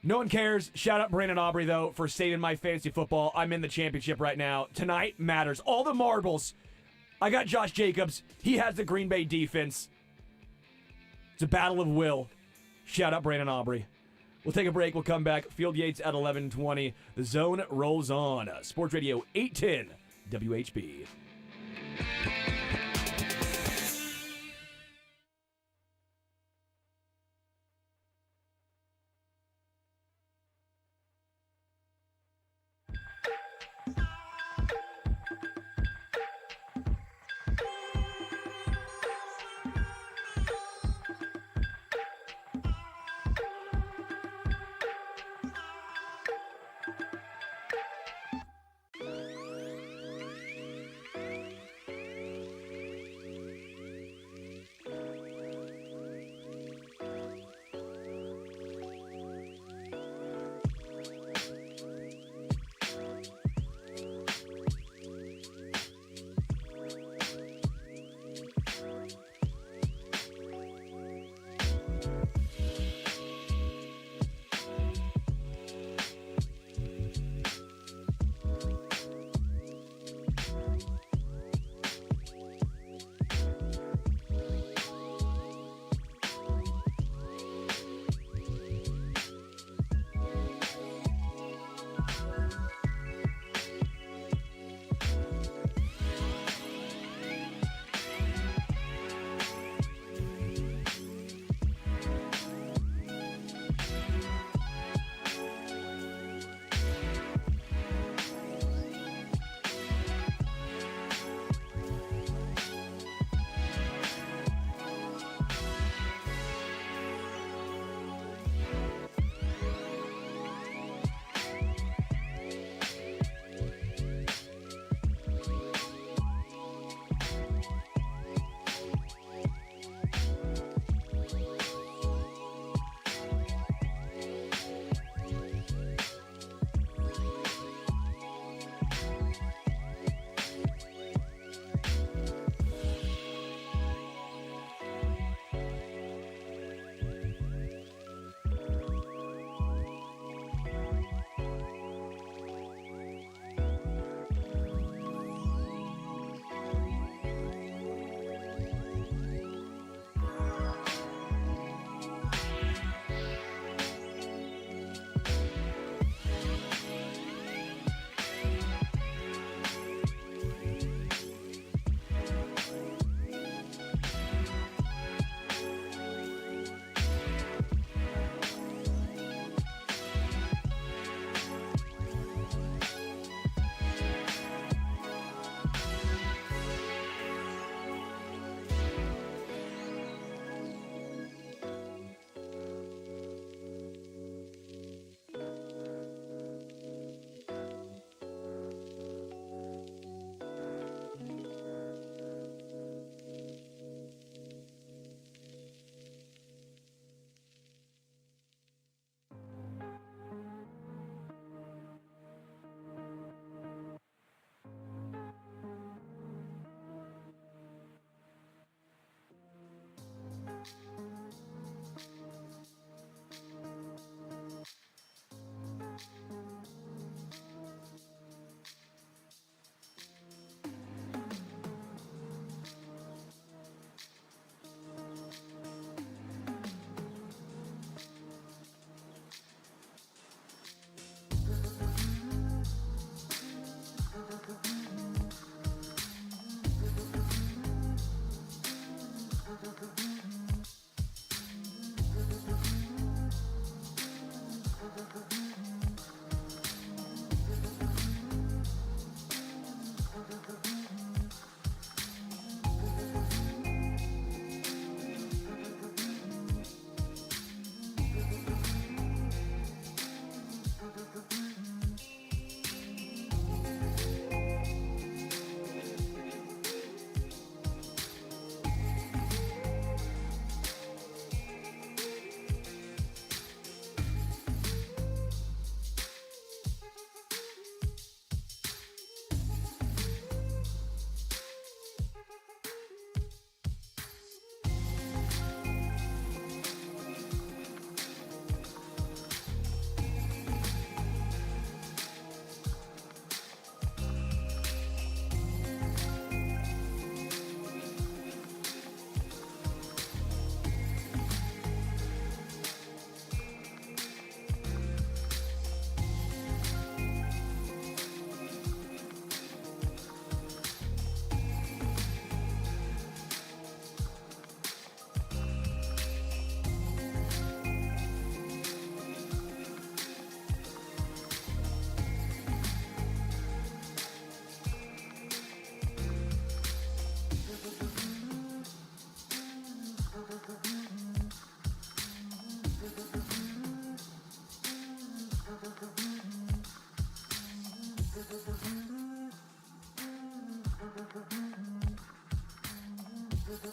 No one cares. Shout out Brandon Aubrey, though, for saving my fantasy football. I'm in the championship right now. Tonight matters. All the marbles. I got Josh Jacobs. He has the Green Bay defense. It's a battle of will. Shout out Brandon Aubrey. We'll take a break. We'll come back. Field Yates at 11:20. The Zone rolls on. Sports Radio 810 WHB.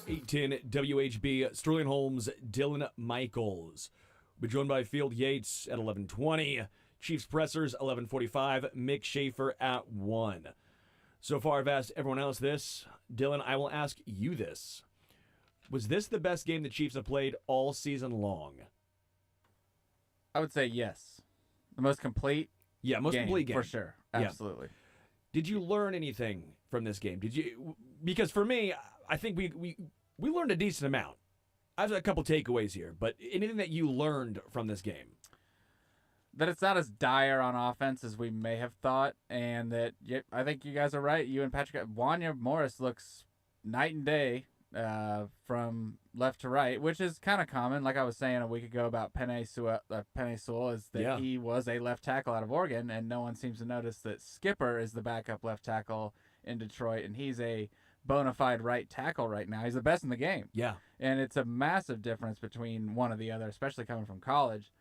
810 WHB, Sterling Holmes, Dylan Michaels. We're joined by Field Yates at 11:20, Chiefs Pressers 11:45, Mick Schaefer at 1. So far, I've asked everyone else this. Dylan, I will ask you this. Was this the best game the Chiefs have played all season long? I would say yes. The most complete Yeah, most complete game. For sure. Absolutely. Yeah. Did you learn anything from this game? Did you? Because for me, I think we learned a decent amount. I have a couple takeaways here, but anything that you learned from this game? That it's not as dire on offense as we may have thought, and that I think you guys are right. You and Patrick, Wanya Morris looks night and day from left to right, which is kind of common. Like I was saying a week ago about Penei Sewell, is that he was a left tackle out of Oregon, and no one seems to notice that Skipper is the backup left tackle in Detroit, and he's a bona fide right tackle right now. He's the best in the game. Yeah. And it's a massive difference between one or the other, especially coming from college.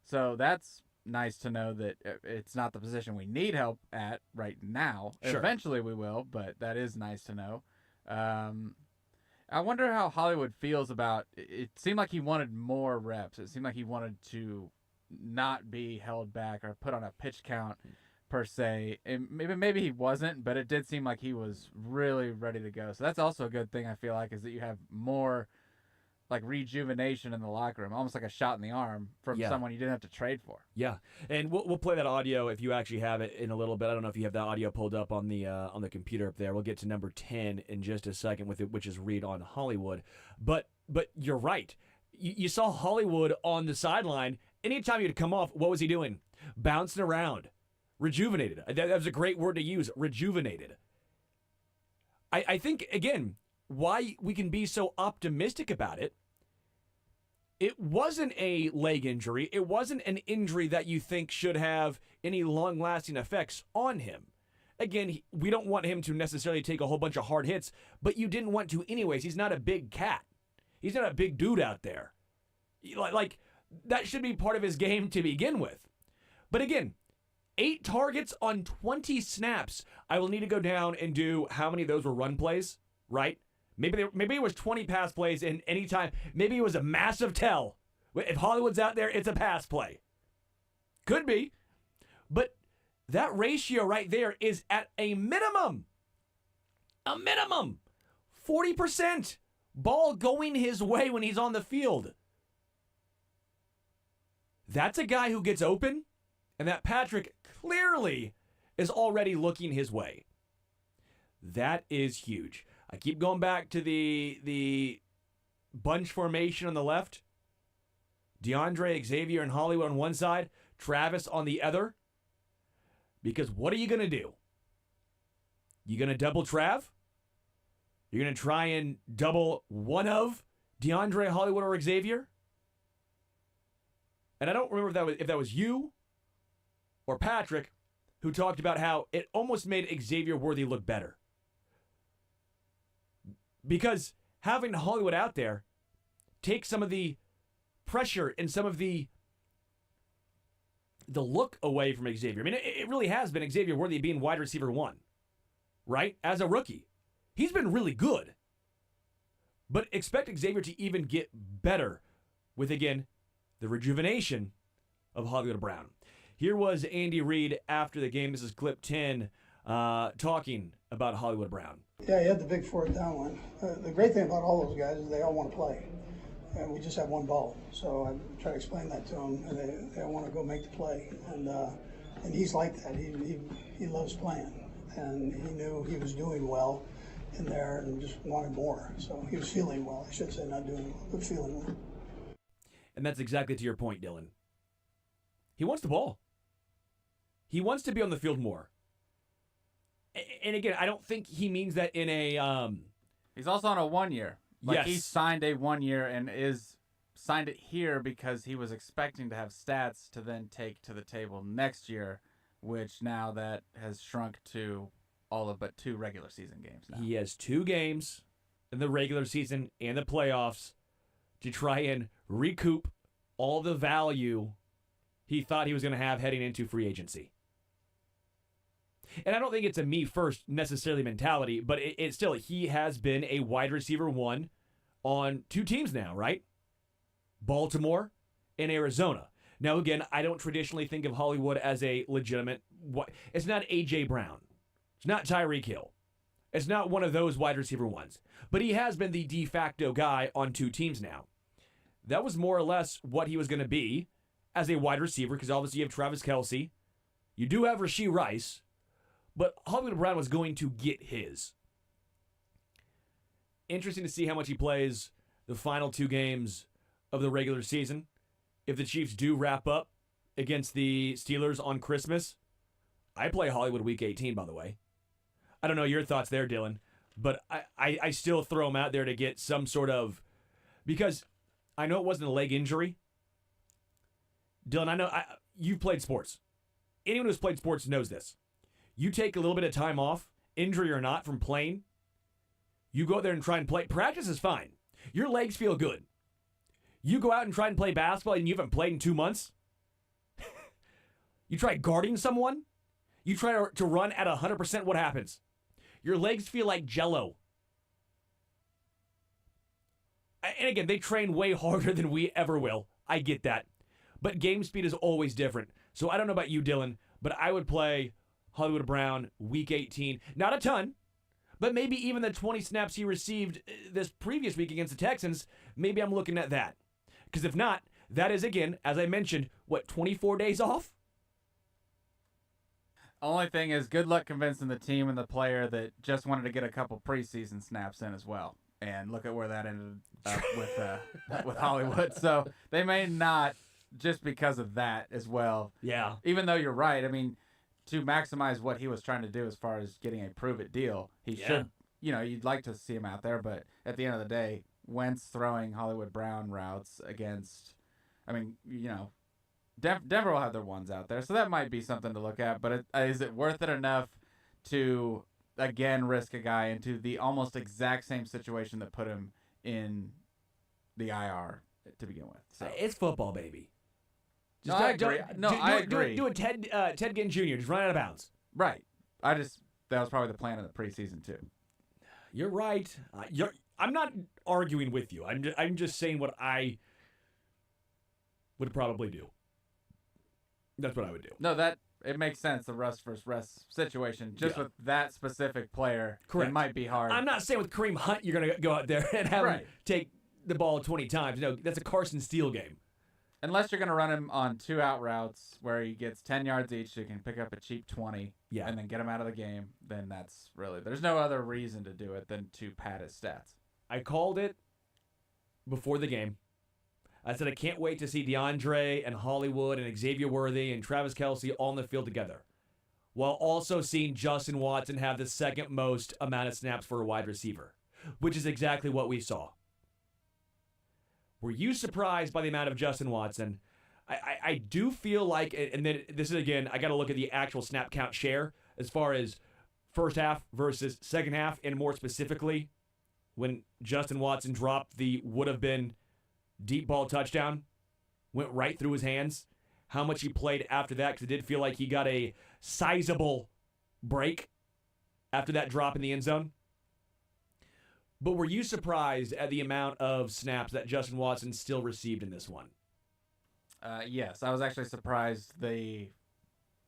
So that's nice to know that it's not the position we need help at right now. Sure. Eventually we will, but that is nice to know. I wonder how Hollywood feels about it. Seemed like he wanted more reps. It seemed like he wanted to not be held back or put on a pitch count per se. And maybe he wasn't, but it did seem like he was really ready to go. So that's also a good thing, I feel like, is that you have more like rejuvenation in the locker room, almost like a shot in the arm from someone you didn't have to trade for. Yeah, and we'll play that audio if you actually have it in a little bit. I don't know if you have that audio pulled up on the computer up there. We'll get to number 10 in just a second with it, which is Reed on Hollywood. But you're right. You saw Hollywood on the sideline. Anytime he'd come off, what was he doing? Bouncing around, rejuvenated. That was a great word to use. Rejuvenated. I think again, why we can be so optimistic about it. It wasn't a leg injury. It wasn't an injury that you think should have any long-lasting effects on him. Again, we don't want him to necessarily take a whole bunch of hard hits, but you didn't want to anyways. He's not a big cat. He's not a big dude out there. Like, that should be part of his game to begin with. But again, 8 targets on 20 snaps. I will need to go down and do how many of those were run plays, right? Maybe it was 20 pass plays in any time. Maybe it was a massive tell. If Hollywood's out there, it's a pass play. Could be. But that ratio right there is at a minimum. A minimum. 40% ball going his way when he's on the field. That's a guy who gets open, and that Patrick clearly is already looking his way. That is huge. I keep going back to the bunch formation on the left. DeAndre, Xavier, and Hollywood on one side. Travis on the other. Because what are you going to do? You going to double Trav? You're going to try and double one of DeAndre, Hollywood, or Xavier? And I don't remember if that was you or Patrick who talked about how it almost made Xavier Worthy look better. Because having Hollywood out there takes some of the pressure and some of the look away from Xavier. I mean, it really has been Xavier Worthy being wide receiver 1, right? As a rookie. He's been really good. But expect Xavier to even get better with, again, the rejuvenation of Hollywood Brown. Here was Andy Reid after the game. This is clip 10, talking about Hollywood Brown. Yeah, he had the big 4th down one. The great thing about all those guys is they all want to play. And we just have one ball. So I try to explain that to them, and they want to go make the play. And he's like that. He loves playing. And he knew he was doing well in there and just wanted more. So he was feeling well. I should say not doing well, but feeling well. And that's exactly to your point, Dylan. He wants the ball. He wants to be on the field more. And again, I don't think he means that in a... He's also on a 1 year. Like, yes. He signed a 1 year and signed it here because he was expecting to have stats to then take to the table next year, which now that has shrunk to all of but 2 regular season games now. He has 2 games in the regular season and the playoffs to try and recoup all the value he thought he was going to have heading into free agency. And I don't think it's a me first necessarily mentality, but it's still, he has been a wide receiver 1 on 2 teams now, right? Baltimore and Arizona. Now, again, I don't traditionally think of Hollywood as a legitimate. It's not A.J. Brown. It's not Tyreek Hill. It's not one of those wide receiver ones. But he has been the de facto guy on 2 teams now. That was more or less what he was going to be as a wide receiver, because obviously you have Travis Kelce. You do have Rashee Rice. But Hollywood Brown was going to get his. Interesting to see how much he plays the final 2 games of the regular season. If the Chiefs do wrap up against the Steelers on Christmas, I play Hollywood Week 18, by the way. I don't know your thoughts there, Dylan, but I still throw him out there to get some sort of, because I know it wasn't a leg injury. Dylan, I know you've played sports. Anyone who's played sports knows this. You take a little bit of time off, injury or not, from playing. You go out there and try and play. Practice is fine. Your legs feel good. You go out and try and play basketball and you haven't played in 2 months. You try guarding someone. You try to run at 100%. What happens? Your legs feel like jello. And again, they train way harder than we ever will. I get that. But game speed is always different. So I don't know about you, Dylan, but I would play Hollywood Brown Week 18. Not a ton, but maybe even the 20 snaps he received this previous week against the Texans, maybe I'm looking at that. Because if not, that is, again, as I mentioned, 24 days off? Only thing is, good luck convincing the team and the player that just wanted to get a couple preseason snaps in as well. And look at where that ended up with Hollywood. So they may not, just because of that as well. Yeah. Even though you're right. I mean, to maximize what he was trying to do as far as getting a prove-it deal, he should, you'd like to see him out there. But at the end of the day, Wentz throwing Hollywood Brown routes against, Denver will have their ones out there, so that might be something to look at. But is it worth it enough to, again, risk a guy into the almost exact same situation that put him in the IR to begin with? So it's football, baby. No, I agree. I agree. Do a Ted Ginn Jr. Just run out of bounds. Right. That was probably the plan of the preseason too. You're right. I'm not arguing with you. I'm just saying what I would probably do. That's what I would do. No, it makes sense, the rust versus rest situation. Just with that specific player, correct. It might be hard. I'm not saying with Kareem Hunt you're going to go out there and have him take the ball 20 times. No, that's a Carson Steele game. Unless you're going to run him on 2 out routes where he gets 10 yards each, so you can pick up a cheap 20 and then get him out of the game, then that's really, there's no other reason to do it than to pad his stats. I called it before the game. I said I can't wait to see DeAndre and Hollywood and Xavier Worthy and Travis Kelce all on the field together, while also seeing Justin Watson have the second most amount of snaps for a wide receiver, which is exactly what we saw. Were you surprised by the amount of Justin Watson? I do feel like, and then this is, again, I got to look at the actual snap count share as far as first half versus second half, and more specifically, when Justin Watson dropped the would-have-been deep ball touchdown, went right through his hands, how much he played after that, because it did feel like he got a sizable break after that drop in the end zone. But were you surprised at the amount of snaps that Justin Watson still received in this one? Yes, I was actually surprised the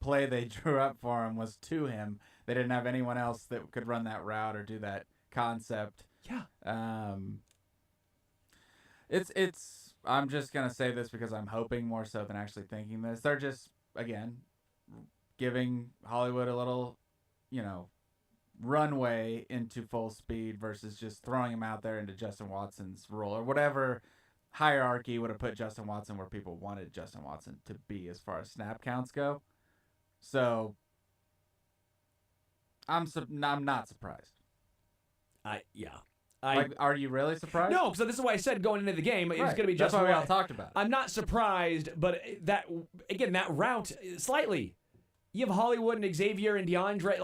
play they drew up for him was to him. They didn't have anyone else that could run that route or do that concept. Yeah. It's. I'm just gonna say this because I'm hoping more so than actually thinking this. They're just, again, giving Hollywood a little, runway into full speed versus just throwing him out there into Justin Watson's role or whatever hierarchy would have put Justin Watson where people wanted Justin Watson to be as far as snap counts go. So I'm not surprised. Are you really surprised? No, because this is why I said going into the game it was going to be That's Justin why we all Watson. talked about it. I'm not surprised, but that route, slightly. You have Hollywood and Xavier and DeAndre,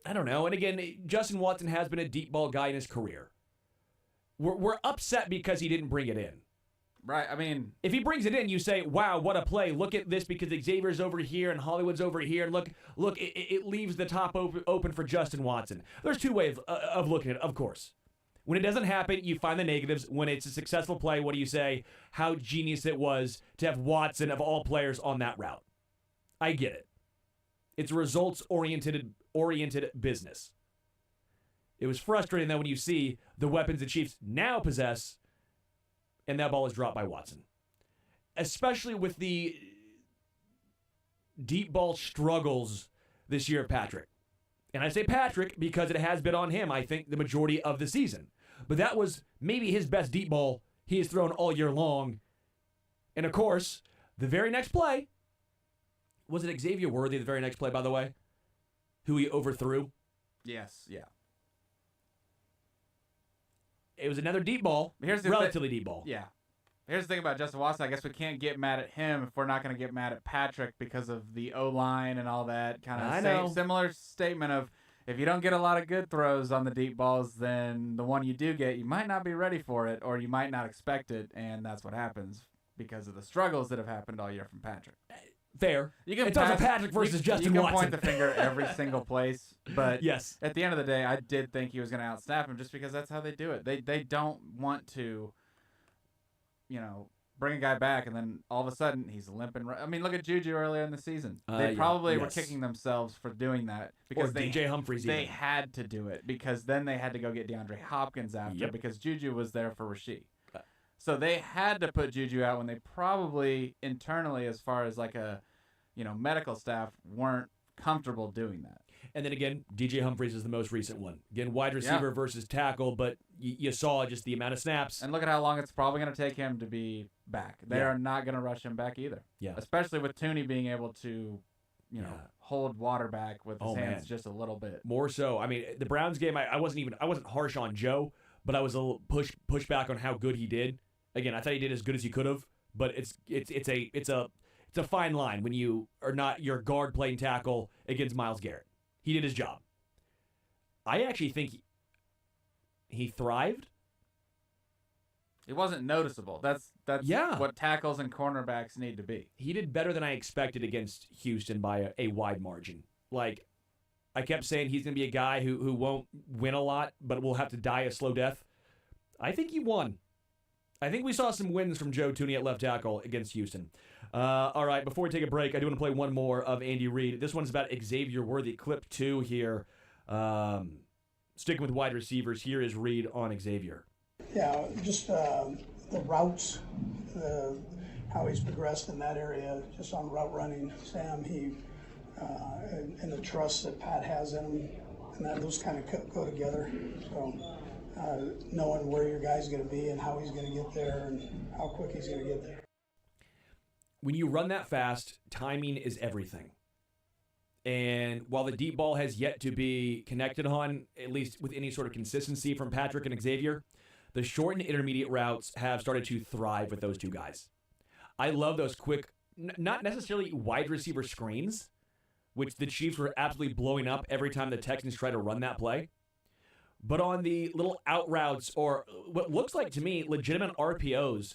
I don't know. And again, Justin Watson has been a deep ball guy in his career. We're upset because he didn't bring it in. Right, I mean, if he brings it in, you say, wow, what a play. Look at this because Xavier's over here and Hollywood's over here. And look, it leaves the top open for Justin Watson. There's 2 ways of looking at it, of course. When it doesn't happen, you find the negatives. When it's a successful play, what do you say? How genius it was to have Watson, of all players, on that route. I get it. It's a results-oriented business. It was frustrating, though, when you see the weapons the Chiefs now possess, and that ball is dropped by Watson. Especially with the deep ball struggles this year of Patrick. And I say Patrick because it has been on him, I think, the majority of the season. But that was maybe his best deep ball he has thrown all year long. And, of course, the very next play, was it Xavier Worthy, the very next play, by the way, who he overthrew? Yes, yeah. It was another deep ball, relatively deep ball. Yeah. Here's the thing about Justin Watson. I guess we can't get mad at him if we're not going to get mad at Patrick because of the O-line and all that. Kind of similar statement of, if you don't get a lot of good throws on the deep balls, then the one you do get, you might not be ready for it, or you might not expect it, and that's what happens because of the struggles that have happened all year from Patrick. Fair. It's also Patrick versus Justin Watson. You can point the finger every single place, but yes, at the end of the day, I did think he was going to outsnap him just because that's how they do it. They don't want to, bring a guy back and then all of a sudden he's limping. I mean, look at Juju earlier in the season. They probably were kicking themselves for doing that because DJ Humphries. They had to do it because then they had to go get DeAndre Hopkins after because Juju was there for Rasheed. So they had to put Juju out when they probably internally, as far as like a, medical staff, weren't comfortable doing that. And then again, DJ Humphries is the most recent one. Again, wide receiver versus tackle, but you saw just the amount of snaps. And look at how long it's probably going to take him to be back. They are not going to rush him back either. Yeah. Especially with Tooney being able to, hold water back with his hands just a little bit. More so. I mean, the Browns game, I wasn't harsh on Joe, but I was a little push back on how good he did. Again, I thought he did as good as he could have, but it's a fine line when you are not your guard playing tackle against Myles Garrett. He did his job. I actually think he thrived. It wasn't noticeable. That's what tackles and cornerbacks need to be. He did better than I expected against Houston by a wide margin. Like, I kept saying he's going to be a guy who won't win a lot, but will have to die a slow death. I think he won. I think we saw some wins from Joe Tooney at left tackle against Houston. All right, before we take a break, I do want to play one more of Andy Reid. This one's about Xavier Worthy, clip 2 here. Sticking with wide receivers, here is Reid on Xavier. Yeah, just the routes, how he's progressed in that area, just on route running. Sam, and the trust that Pat has in him, and that those kind of go together. So knowing where your guy's going to be and how he's going to get there and how quick he's going to get there. When you run that fast, timing is everything. And while the deep ball has yet to be connected on, at least with any sort of consistency from Patrick and Xavier, the short and intermediate routes have started to thrive with those two guys. I love those quick, not necessarily wide receiver screens, which the Chiefs were absolutely blowing up every time the Texans tried to run that play. But on the little out routes, or what looks like to me legitimate RPOs,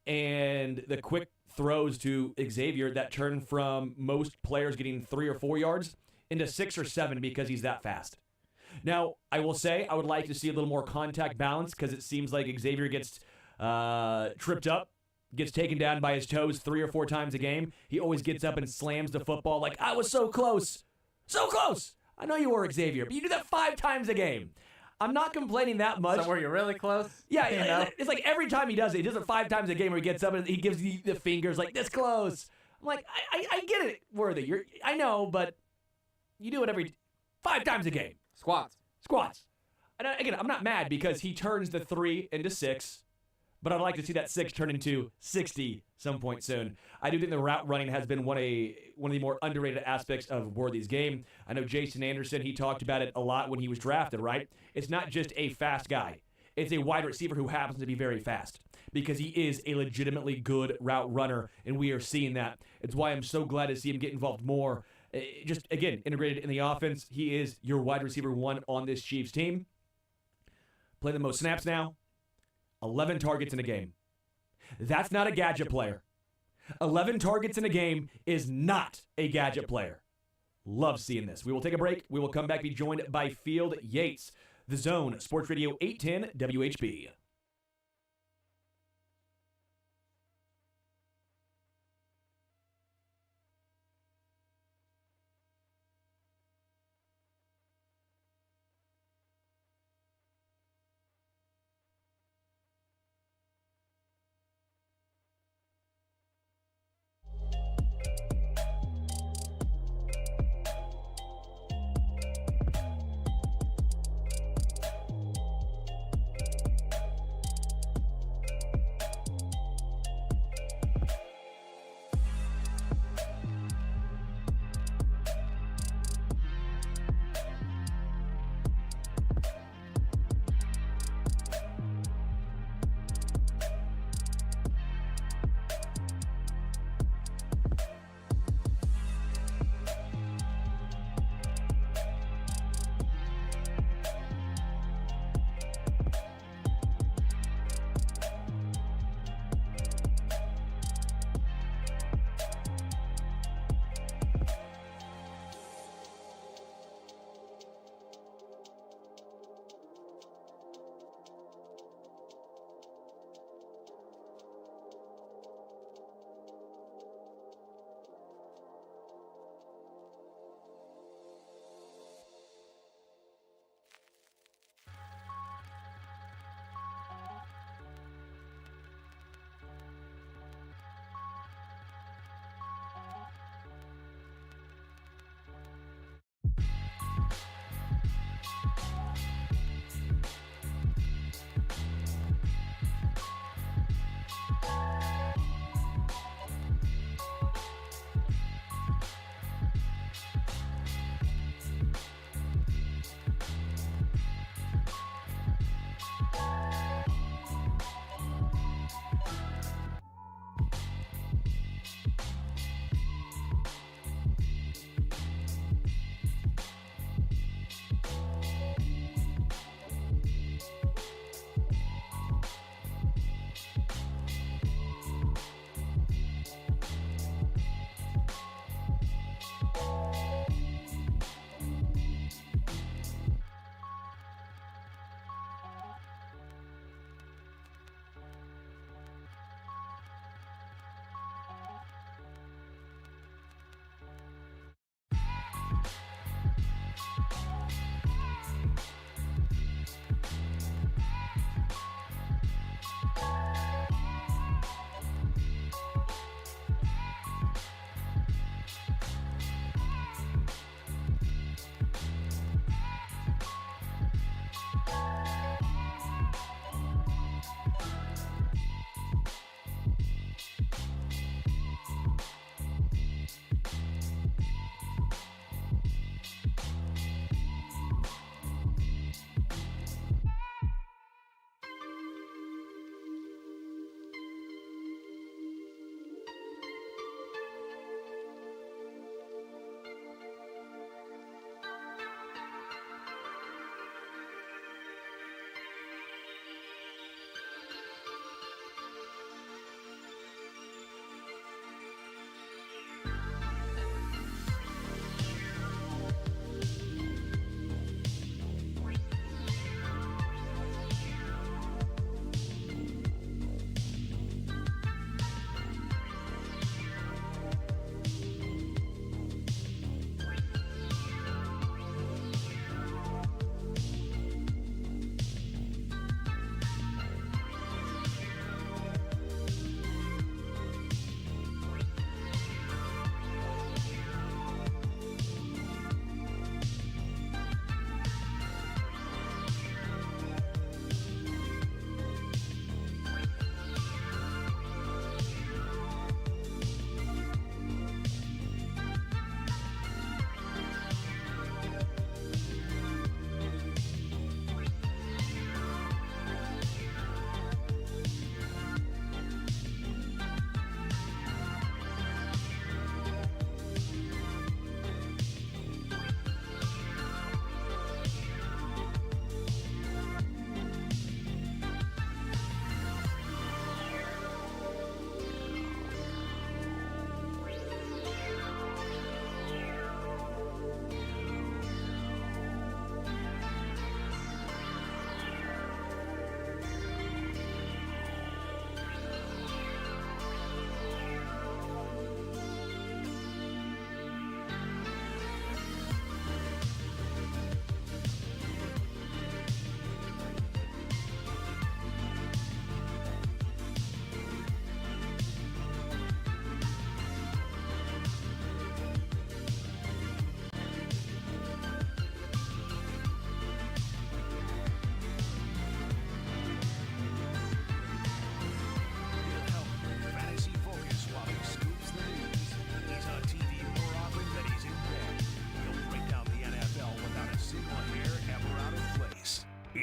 and the quick throws to Xavier that turn from most players getting 3 or 4 yards into 6 or 7 because he's that fast. Now, I will say I would like to see a little more contact balance because it seems like Xavier gets tripped up, gets taken down by his toes 3 or 4 times a game. He always gets up and slams the football like, I was so close. So close. I know you were, Xavier, but you do that 5 times a game. I'm not complaining that much. So were you really close? Yeah, it's like every time he does it 5 times a game where he gets up and he gives the fingers like, this close. I'm like, I get it, Worthy. I know, but you do it every 5 times a game. Squats. And again, I'm not mad because he turns the 3 into 6, but I'd like to see that 6 turn into 60 some point soon. I do think the route running has been one of the more underrated aspects of Worthy's game. I know Jason Anderson, he talked about it a lot when he was drafted, right? It's not just a fast guy. It's a wide receiver who happens to be very fast because he is a legitimately good route runner, and we are seeing that. It's why I'm so glad to see him get involved more. Just, again, integrated in the offense. He is your wide receiver 1 on this Chiefs team. Playing the most snaps now. 11 targets in a game. That's not a gadget player. 11 targets in a game is not a gadget player. Love seeing this. We will take a break. We will come back, be joined by Field Yates, The Zone, Sports Radio 810 WHB.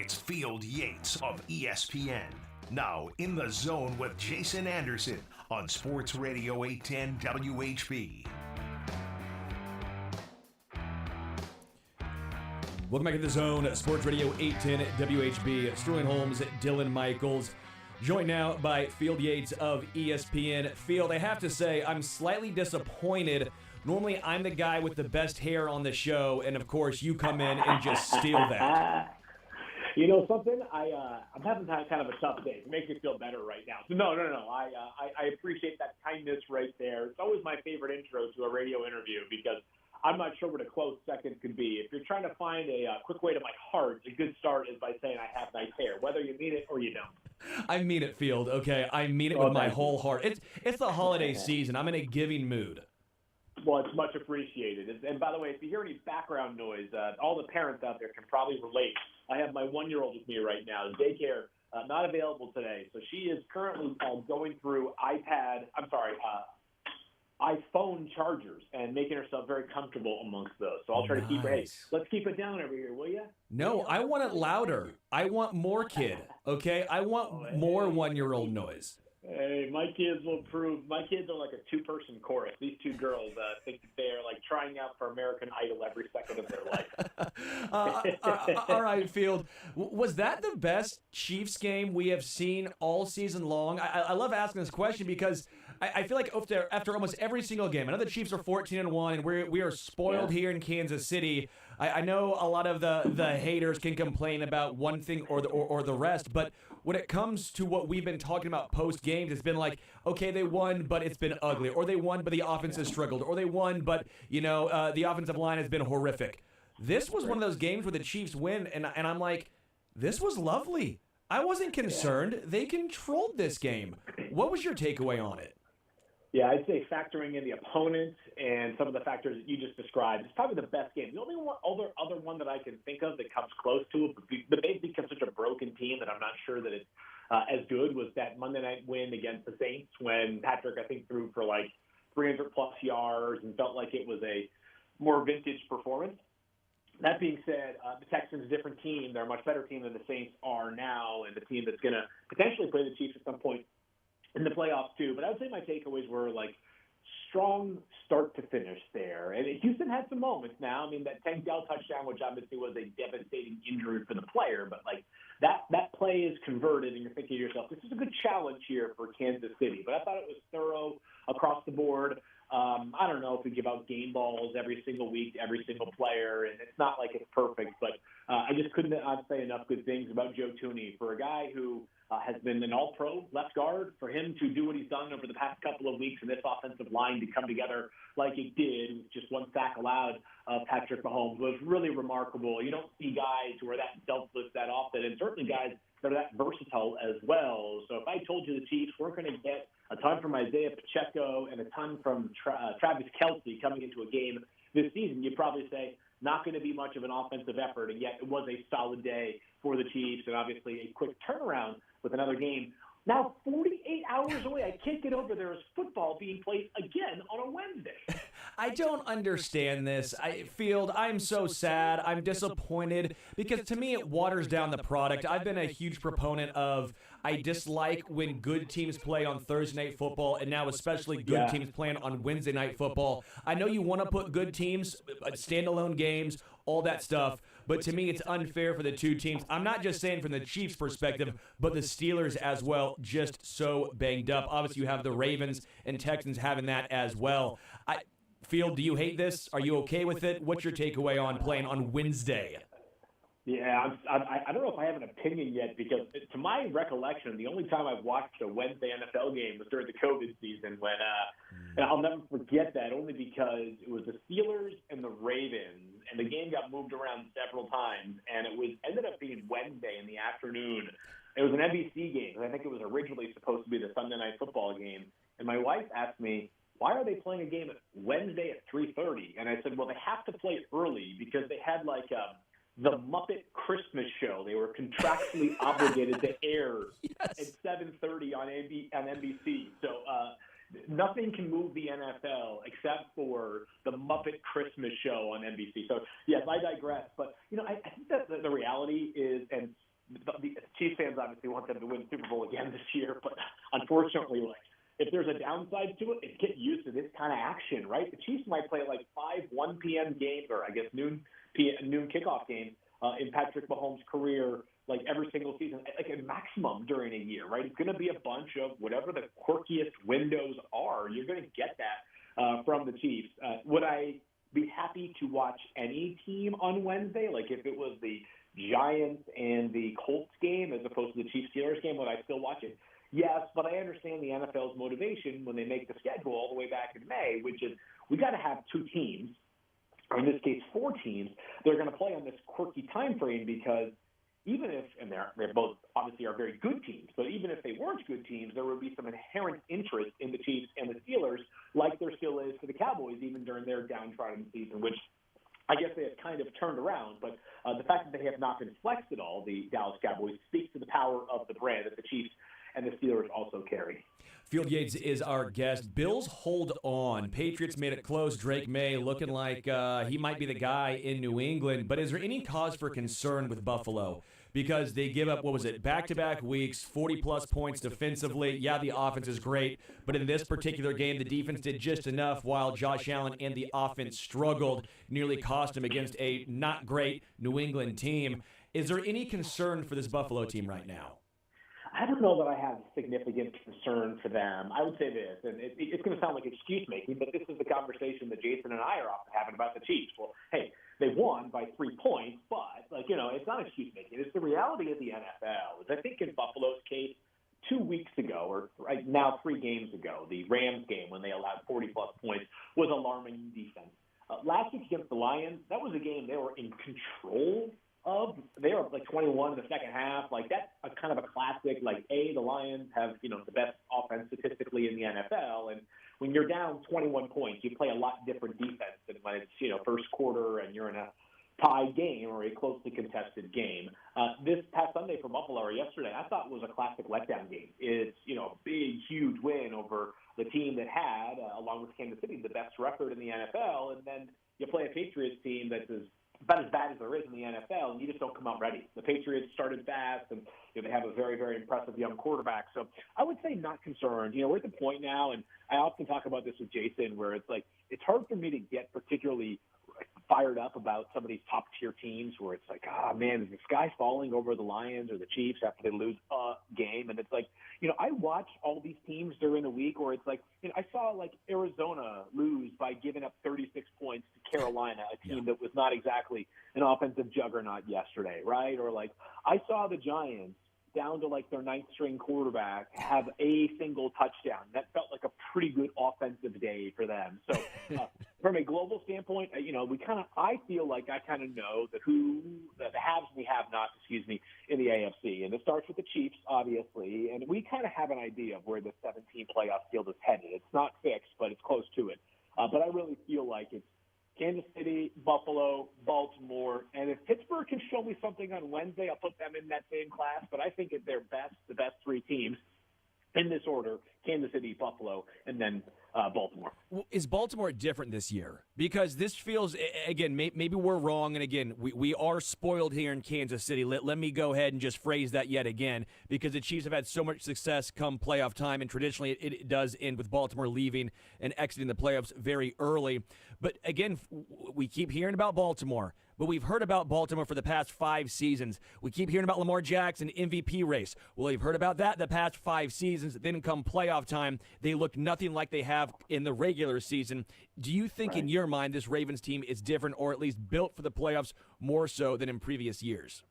It's Field Yates of ESPN. Now in the zone with Jason Anderson on Sports Radio 810 WHB. Welcome back to the zone, Sports Radio 810 WHB. Sterling Holmes, Dylan Michaels, joined now by Field Yates of ESPN. Field, I have to say, I'm slightly disappointed. Normally, I'm the guy with the best hair on the show, and of course, you come in and just steal that. You know something? I'm having kind of a tough day. It makes me feel better right now. So no. I appreciate that kindness right there. It's always my favorite intro to a radio interview because I'm not sure what a close second could be. If you're trying to find a quick way to my heart, a good start is by saying I have nice hair, whether you mean it or you don't. I mean it, Field, okay? I mean it with my whole heart. It's the holiday season. I'm in a giving mood. Well, it's much appreciated. And by the way, if you hear any background noise, all the parents out there can probably relate. I have my 1-year-old with me right now. Daycare not available today, so she is currently going through iPhone chargers and making herself very comfortable amongst those. So I'll try to keep her. Hey, let's keep it down over here, will you? No, I want it louder. I want more kid. Okay, I want more 1-year-old noise. Hey, my kids will prove. My kids are like a 2-person chorus. These 2 girls think that they are like trying out for American Idol every second of their life. All right, Field. Was that the best Chiefs game we have seen all season long? I love asking this question because I feel like after almost every single game, I know the Chiefs are 14-1, and we are spoiled here in Kansas City. I know a lot of the haters can complain about one thing or the rest, but when it comes to what we've been talking about post-games, it's been like, okay, they won, but it's been ugly, or they won, but the offense has struggled, or they won, but the offensive line has been horrific. This was one of those games where the Chiefs win, and I'm like, this was lovely. I wasn't concerned. They controlled this game. What was your takeaway on it? Yeah, I'd say factoring in the opponent and some of the factors that you just described, it's probably the best game. The only other one that I can think of that comes close to it, but they've become such a broken team that I'm not sure that it's as good, was that Monday night win against the Saints when Patrick, I think, threw for like 300-plus yards and felt like it was a more vintage performance. That being said, the Texans, a different team. They're a much better team than the Saints are now, and the team that's going to potentially play the Chiefs at some point in the playoffs too. But I would say my takeaways were like strong start to finish there. And Houston had some moments now. I mean, that Tank Dell touchdown, which obviously was a devastating injury for the player, but like that play is converted, and you're thinking to yourself, this is a good challenge here for Kansas City. But I thought it was thorough across the board. I don't know if we give out game balls every single week to every single player, and it's not like it's perfect, but I just couldn't say enough good things about Joe Thuney. For a guy who has been an all-pro left guard, for him to do what he's done over the past couple of weeks and this offensive line to come together like it did, with just one sack allowed of Patrick Mahomes, was really remarkable. You don't see guys who are that selfless that often, and certainly guys that are that versatile as well. So if I told you the Chiefs weren't going to get a ton from Isaiah Pacheco and a ton from Travis Kelce coming into a game this season, you'd probably say not going to be much of an offensive effort, and yet it was a solid day for the Chiefs, and obviously a quick turnaround with another game. Now 48 hours away. I can't get over there is football being played again on a Wednesday. I don't understand this. I'm so sad. I'm disappointed because to me it waters down the product. I've been a huge proponent of I dislike when good teams play on Thursday Night Football, and now especially good teams playing on Wednesday Night Football. I know you want to put good teams, standalone games, all that stuff, but to me it's unfair for the two teams. I'm not just saying from the Chiefs' perspective, but the Steelers as well, just so banged up. Obviously you have the Ravens and Texans having that as well. Field, do you hate this? Are you okay with it? What's your takeaway on playing on Wednesday? Yeah, I don't know if I have an opinion yet, because to my recollection, the only time I've watched a Wednesday NFL game was during the COVID season when, and I'll never forget that, only because it was the Steelers and the Ravens, and the game got moved around several times, and it ended up being Wednesday in the afternoon. It was an NBC game, and I think it was originally supposed to be the Sunday Night Football game, and my wife asked me, why are they playing a game at Wednesday at 3:30? And I said, well, they have to play early because they had like the Muppet Christmas show. They were contractually obligated to air at 7:30 on NBC. So nothing can move the NFL except for the Muppet Christmas show on NBC. So, yes, I digress. But, I think that the reality is, and the Chiefs fans obviously want them to win the Super Bowl again this year, but unfortunately, like, if there's a downside to it, it's get used to this kind of action, right? The Chiefs might play like 1 p.m. games, or I guess noon kickoff games in Patrick Mahomes' career, like every single season, like a maximum during a year, right? It's going to be a bunch of whatever the quirkiest windows are. You're going to get that from the Chiefs. Would I be happy to watch any team on Wednesday? Like if it was the Giants and the Colts game as opposed to the Chiefs-Steelers game, would I still watch it? Yes, but I understand the NFL's motivation when they make the schedule all the way back in May, which is we got to have 2 teams, or in this case 4 teams, they're going to play on this quirky time frame because even if, and they're both obviously are very good teams, but even if they weren't good teams, there would be some inherent interest in the Chiefs and the Steelers, like there still is for the Cowboys, even during their downtrodden season, which I guess they have kind of turned around. But the fact that they have not been flexed at all, the Dallas Cowboys, speaks to the power of the brand that the Chiefs and the Steelers also carry. Field Yates is our guest. Bills hold on. Patriots made it close. Drake May looking like he might be the guy in New England. But is there any cause for concern with Buffalo? Because they give up, back-to-back weeks, 40-plus points defensively. Yeah, the offense is great. But in this particular game, the defense did just enough while Josh Allen and the offense struggled, nearly cost him against a not great New England team. Is there any concern for this Buffalo team right now? I don't know that I have significant concern for them. I would say this, and it's going to sound like excuse making, but this is the conversation that Jason and I are often having about the Chiefs. Well, hey, they won by 3 points, but it's not excuse making. It's the reality of the NFL. I think in Buffalo's case, 2 weeks ago, or right now 3 games ago, the Rams game when they allowed 40-plus points was alarming defense. Last week against the Lions, that was a game they were in control of. They were like 21 in the second half. Like that's a kind of a classic. Like the Lions have the best offense statistically in the NFL, and when you're down 21 points, you play a lot different defense than when it's first quarter and you're in a tied game or a closely contested game. This past Sunday for Buffalo, or yesterday, I thought was a classic letdown game. It's a big, huge win over the team that had, along with Kansas City, the best record in the NFL, and then you play a Patriots team that's about as bad as there is in the NFL, and you just don't come out ready. The Patriots started fast, and they have a very, very impressive young quarterback. So I would say not concerned. We're at the point now, and I often talk about this with Jason, where it's like it's hard for me to get particularly fired up about some of these top-tier teams where it's like, man, is the sky falling over the Lions or the Chiefs after they lose a game? And it's like, I watch all these teams during the week where it's like, I saw like Arizona lose by giving up 36 points to Carolina, a team that was not exactly an offensive juggernaut yesterday, right? Or like I saw the Giants down to like their 9th string quarterback have a single touchdown. That felt like a pretty good offensive day for them. So from a global standpoint, I feel like I kind of know the haves and the have-nots, in the AFC. And it starts with the Chiefs, obviously, and we kind of have an idea of where the 17 playoff field is headed. It's not fixed, but it's close to it. But I really feel like it's Kansas City, Buffalo, Baltimore, and if Pittsburgh can show me something on Wednesday, I'll put them in that same class. But I think at their best, the best 3 teams in this order: Kansas City, Buffalo, and then Baltimore. Is Baltimore different this year? Because this feels, again, maybe we're wrong, and again, we are spoiled here in Kansas City. Let me go ahead and just phrase that yet again, because the Chiefs have had so much success come playoff time, and traditionally it does end with Baltimore leaving and exiting the playoffs very early. But again, we keep hearing about Baltimore, but we've heard about Baltimore for the past 5 seasons. We keep hearing about Lamar Jackson MVP race. Well, we've heard about that the past 5 seasons. Then come playoff time, they look nothing like they have in the regular season. Do you think in your mind this Ravens team is different, or at least built for the playoffs more so than in previous years?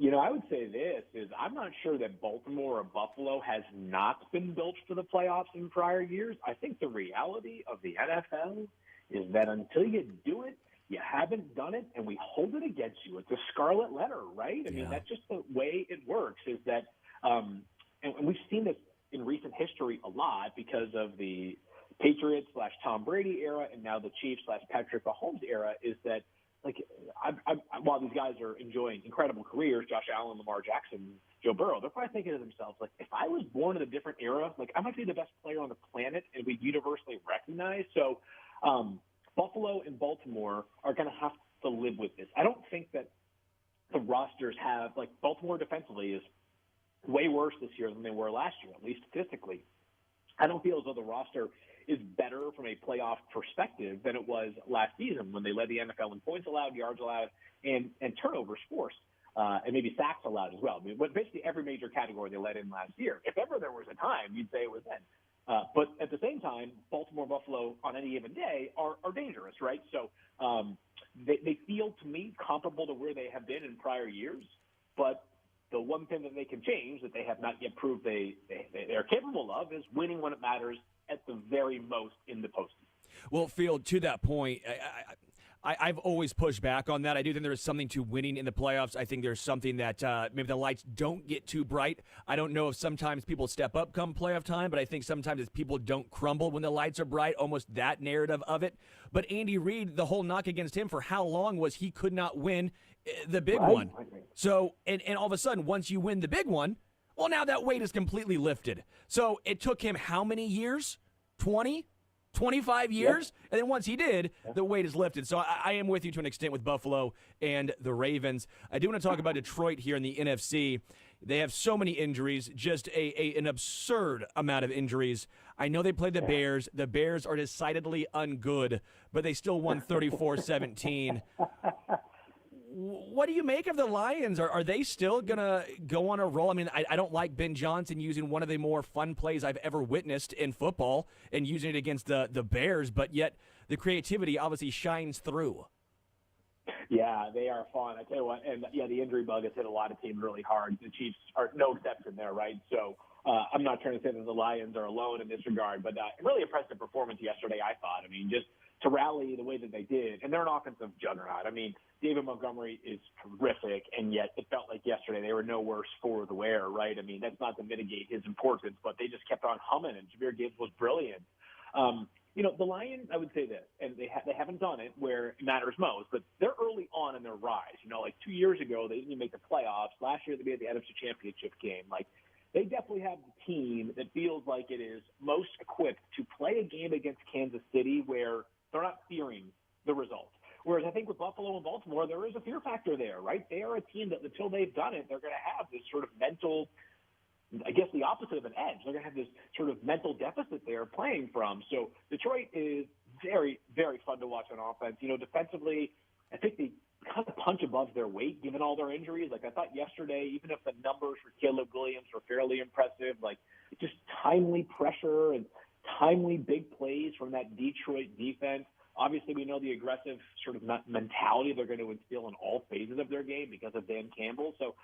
I would say this is I'm not sure that Baltimore or Buffalo has not been built for the playoffs in prior years. I think the reality of the NFL is that until you do it, you haven't done it, and we hold it against you. It's a scarlet letter, right? I mean, that's just the way it works, is that and we've seen this in recent history a lot because of the Patriots/Tom Brady era and now the Chiefs/Patrick Mahomes era, is that, like, while these guys are enjoying incredible careers, Josh Allen, Lamar Jackson, Joe Burrow, they're probably thinking to themselves, like, if I was born in a different era, like, I might be the best player on the planet and be universally recognized. So Buffalo and Baltimore are going to have to live with this. I don't think that the rosters have, like Baltimore defensively is way worse this year than they were last year, at least statistically. I don't feel as though the roster is better from a playoff perspective than it was last season when they led the NFL in points allowed, yards allowed, and turnovers forced, and maybe sacks allowed as well. I mean, but basically every major category they led in last year. If ever there was a time, you'd say it was then. But at the same time, Baltimore, Buffalo on any given day are dangerous, right? So they feel to me comparable to where they have been in prior years, but the one thing that they can change that they have not yet proved they're capable of is winning when it matters at the very most in the postseason. Well, Field, to that point, I've always pushed back on that. I do think there is something to winning in the playoffs. I think there's something that maybe the lights don't get too bright. I don't know if sometimes people step up come playoff time, but I think sometimes it's people don't crumble when the lights are bright, almost that narrative of it. But Andy Reid, the whole knock against him for how long was he could not win the big one. So, and all of a sudden, once you win the big one, well, now that weight is completely lifted. So it took him how many years? 20? 25 years? Yep. And then once he did, the weight is lifted. So I am with you to an extent with Buffalo and the Ravens. I do want to talk about Detroit here in the NFC. They have so many injuries, just an absurd amount of injuries. I know they played the Bears. The Bears are decidedly ungood, but they still won 34-17. What do you make of the Lions? Are they still going to go on a roll? I mean, I don't like Ben Johnson using one of the more fun plays I've ever witnessed in football and using it against the Bears, but yet the creativity obviously shines through. Yeah, they are fun. I tell you what, and yeah, the injury bug has hit a lot of teams really hard. The Chiefs are no exception there, right? So I'm not trying to say that the Lions are alone in this regard, but really impressive performance yesterday, I thought. I mean, just to rally the way that they did, and they're an offensive juggernaut. I mean, David Montgomery is terrific, and yet it felt like yesterday they were no worse for the wear, right? I mean, that's not to mitigate his importance, but they just kept on humming, and Jahmyr Gibbs was brilliant. The Lions, I would say this, and they haven't done it where it matters most, but they're early on in their rise. Like 2 years ago, they didn't even make the playoffs. Last year, they made the NFC Championship game. Like, they definitely have the team that feels like it is most equipped to play a game against Kansas City where they're not fearing the result. Whereas I think with Buffalo and Baltimore, there is a fear factor there, right? They are a team that until they've done it, they're going to have this sort of mental, I guess the opposite of an edge. They're going to have this sort of mental deficit they're playing from. So Detroit is very, very fun to watch on offense. Defensively, I think they kind of punch above their weight given all their injuries. Like I thought yesterday, even if the numbers for Caleb Williams were fairly impressive, like just timely pressure and timely big plays from that Detroit defense. Obviously, we know the aggressive sort of mentality they're going to instill in all phases of their game because of Dan Campbell. So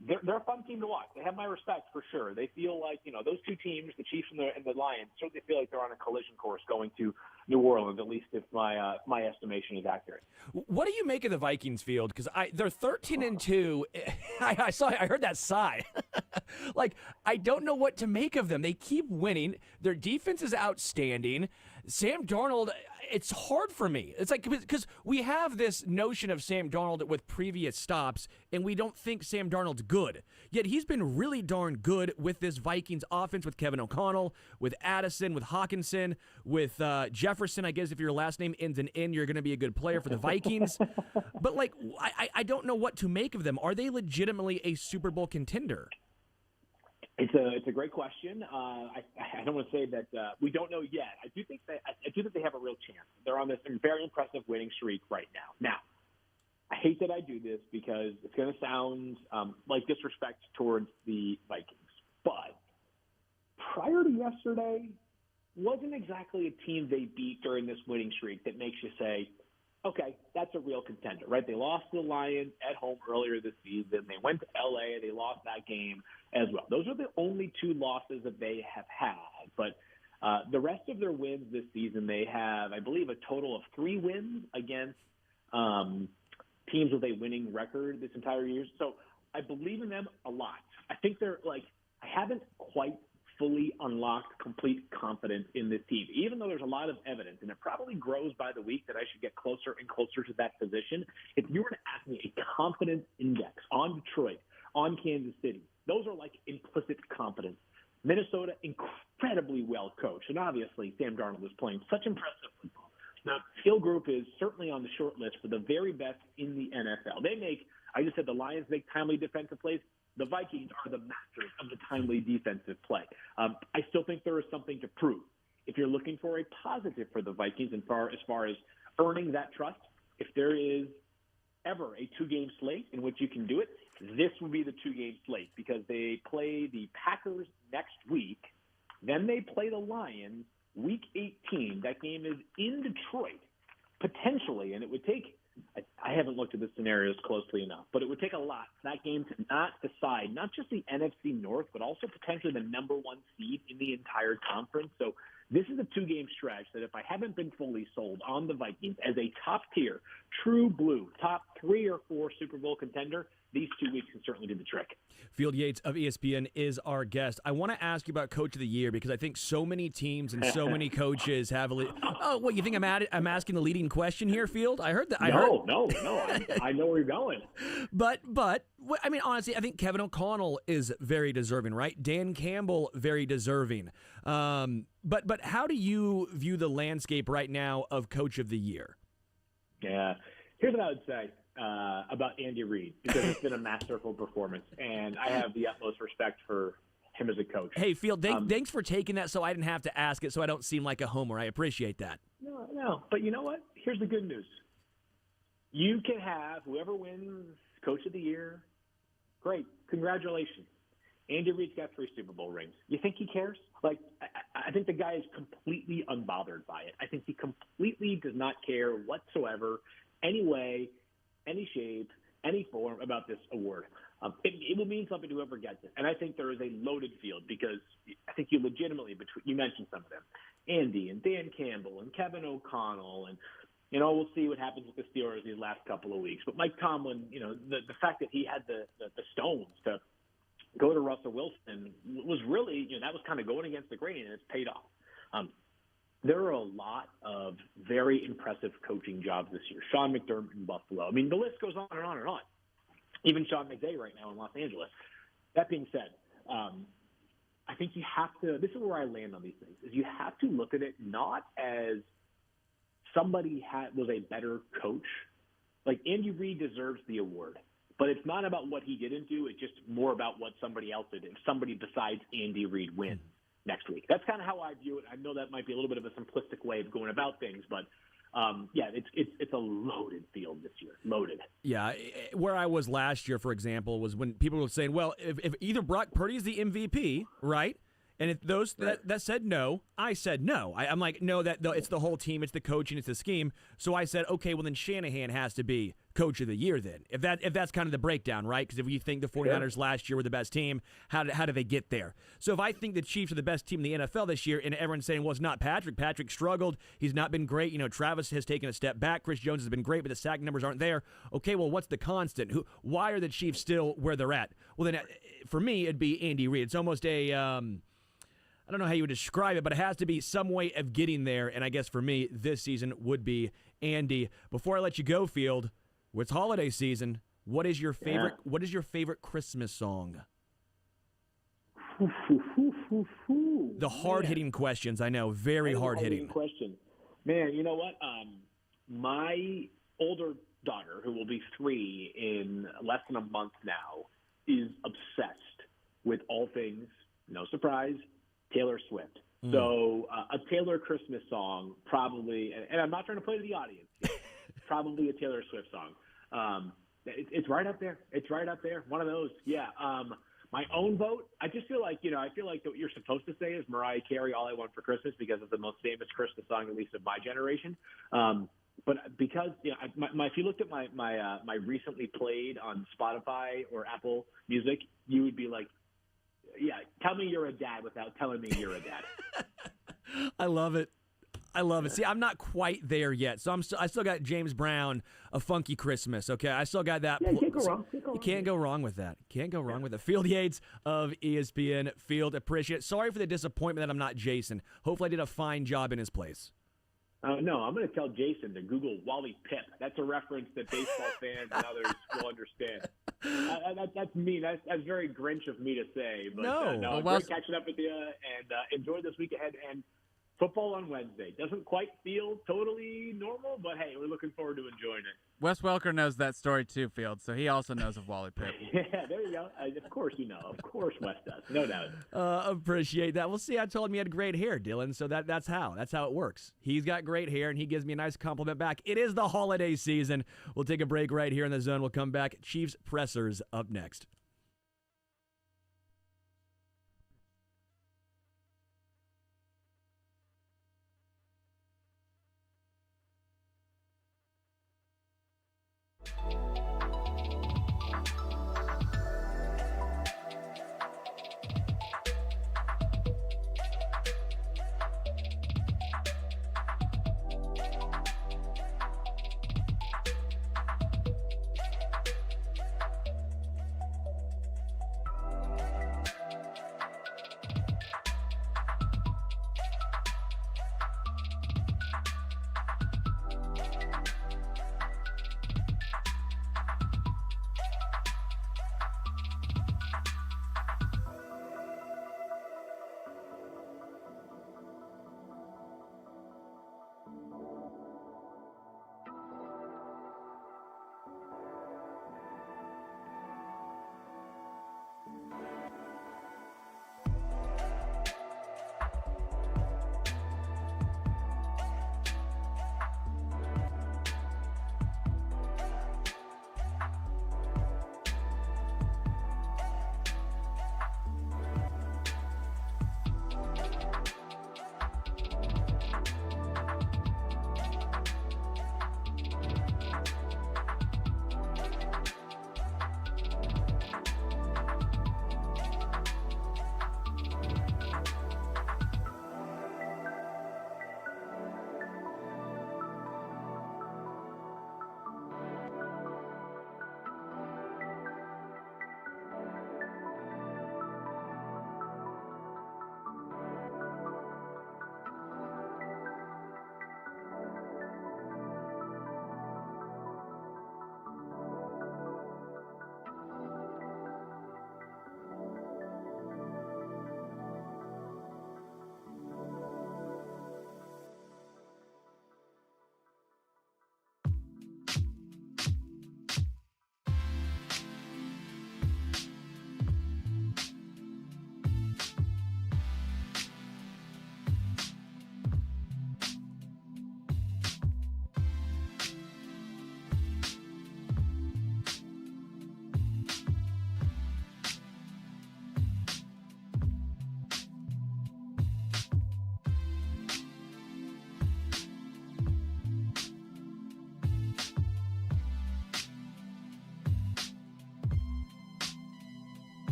they're a fun team to watch. They have my respect for sure. They feel like, those two teams, the Chiefs and the Lions, certainly feel like they're on a collision course going to New Orleans, at least if my estimation is accurate. What do you make of the Vikings, Field? Because they're 13-2. I heard that sigh. Like, I don't know what to make of them. They keep winning. Their defense is outstanding. Sam Darnold, it's hard for me. It's like, because we have this notion of Sam Darnold with previous stops, and we don't think Sam Darnold's good. Yet he's been really darn good with this Vikings offense, with Kevin O'Connell, with Addison, with Hawkinson, with Jefferson. I guess if your last name ends in N, you're going to be a good player for the Vikings. But, like, I don't know what to make of them. Are they legitimately a Super Bowl contender? It's a great question. I don't want to say that we don't know yet. I do think they have a real chance. They're on this very impressive winning streak right now. Now, I hate that I do this because it's going to sound like disrespect towards the Vikings. But prior to yesterday, wasn't exactly a team they beat during this winning streak that makes you say, okay, that's a real contender, right? They lost to the Lions at home earlier this season. They went to L.A. They lost that game as well. Those are the only two losses that they have had. But the rest of their wins this season, they have, I believe, a total of 3 wins against teams with a winning record this entire year. So I believe in them a lot. I think they're like, I haven't quite fully unlocked complete confidence in this team, even though there's a lot of evidence, and it probably grows by the week that I should get closer and closer to that position. If you were to ask me a confidence index on Detroit, on Kansas City, those are like implicit confidence. Minnesota, incredibly well coached, and obviously Sam Darnold is playing such impressive football. Now, skill group is certainly on the short list for the very best in the NFL. They make I just said the Lions make timely defensive plays. The Vikings are the masters of the timely defensive play. I still think there is something to prove. If you're looking for a positive for the Vikings as far as earning that trust, if there is ever a 2-game slate in which you can do it, this will be the 2-game slate because they play the Packers next week. Then they play the Lions week 18. That game is in Detroit, potentially, and it would take – I haven't looked at the scenarios closely enough, but it would take a lot for that game to not decide not just the NFC North, but also potentially the number 1 seed in the entire conference. So this is a 2-game stretch that if I haven't been fully sold on the Vikings as a top-tier, true blue, top 3 or 4 Super Bowl contender, these 2 weeks can certainly do the trick. Field Yates of ESPN is our guest. I want to ask you about Coach of the Year because I think so many teams and so many coaches have Oh, what, you think I'm asking the leading question here, Field? I heard that. No. I know where you're going. But I mean, honestly, I think Kevin O'Connell is very deserving, right? Dan Campbell, very deserving. But how do you view the landscape right now of Coach of the Year? Yeah. Here's what I would say about Andy Reid, because it's been a masterful performance, and I have the utmost respect for him as a coach. Hey, Field, thanks for taking that so I didn't have to ask it so I don't seem like a homer. I appreciate that. No. But you know what? Here's the good news. You can have whoever wins Coach of the Year. Great. Congratulations. Andy Reid's got 3 Super Bowl rings. You think he cares? Like, I think the guy is completely unbothered by it. I think he completely does not care whatsoever, any way, any shape, any form about this award. It will mean something to whoever gets it. And I think there is a loaded field because I think you legitimately, you mentioned some of them, Andy and Dan Campbell and Kevin O'Connell and, we'll see what happens with the Steelers these last couple of weeks. But Mike Tomlin, the fact that he had the stones to go to Russell Wilson was really, that was kind of going against the grain, and it's paid off. There are a lot of very impressive coaching jobs this year. Sean McDermott in Buffalo. I mean, the list goes on and on and on. Even Sean McVay right now in Los Angeles. That being said, I think you have to – this is where I land on these things, is you have to look at it not as somebody was a better coach. Like, Andy Reid deserves the award. But it's not about what he didn't do. It's just more about what somebody else did. If somebody besides Andy Reid wins next week. That's kind of how I view it. I know that might be a little bit of a simplistic way of going about things, but it's a loaded field this year. Loaded. Yeah, where I was last year, for example, was when people were saying, well, if either Brock Purdy is the MVP, right? And if those that said no, I said no. I'm like, no, it's the whole team, it's the coaching, it's the scheme. So I said, okay, well then Shanahan has to be Coach of the Year then. If that's kind of the breakdown, right? Because if you think the 49ers last year were the best team, how do they get there? So if I think the Chiefs are the best team in the NFL this year, and everyone's saying, well, it's not Patrick. Patrick struggled. He's not been great. Travis has taken a step back. Chris Jones has been great, but the sack numbers aren't there. Okay, well, what's the constant? Why are the Chiefs still where they're at? Well, then for me, it'd be Andy Reid. It's almost a I don't know how you would describe it, but it has to be some way of getting there. And I guess for me, this season would be Andy. Before I let you go, Field, it's holiday season. What is your favorite? Yeah. What is your favorite Christmas song? The hard-hitting questions, I know, very hard-hitting question. Man, you know what? My older daughter, who will be 3 in less than a month now, is obsessed with all things, no surprise, Taylor Swift. So a Taylor Christmas song, probably, and I'm not trying to play to the audience, probably a Taylor Swift song. It's right up there. It's right up there. One of those. Yeah. My own vote, I just feel like, I feel like what you're supposed to say is Mariah Carey, All I Want for Christmas, because it's the most famous Christmas song, at least of my generation. But because, if you looked at my recently played on Spotify or Apple Music, you would be like, yeah, tell me you're a dad without telling me you're a dad. I love it. See, I'm not quite there yet, so I still got James Brown, A Funky Christmas. Okay, I still got that. Yeah, you can't go wrong. You can't go wrong with that. Can't go wrong with it. Field Yates of ESPN. Field, appreciate it. Sorry for the disappointment that I'm not Jason. Hopefully, I did a fine job in his place. No, I'm going to tell Jason to Google Wally Pip. That's a reference that baseball fans and others will understand. That's me. That's very Grinch of me to say. But, no. Great catching up with you, and enjoy this week ahead. And football on Wednesday. Doesn't quite feel totally normal, but hey, we're looking forward to enjoying it. Wes Welker knows that story too, Field, so he also knows of Wally Pipp. Yeah, there you go. Of course you know. Of course Wes does. No doubt. Appreciate that. Well, see, I told him he had great hair, Dylan, so that's how it works. He's got great hair, and he gives me a nice compliment back. It is the holiday season. We'll take a break right here in the Zone. We'll come back. Chiefs pressers up next.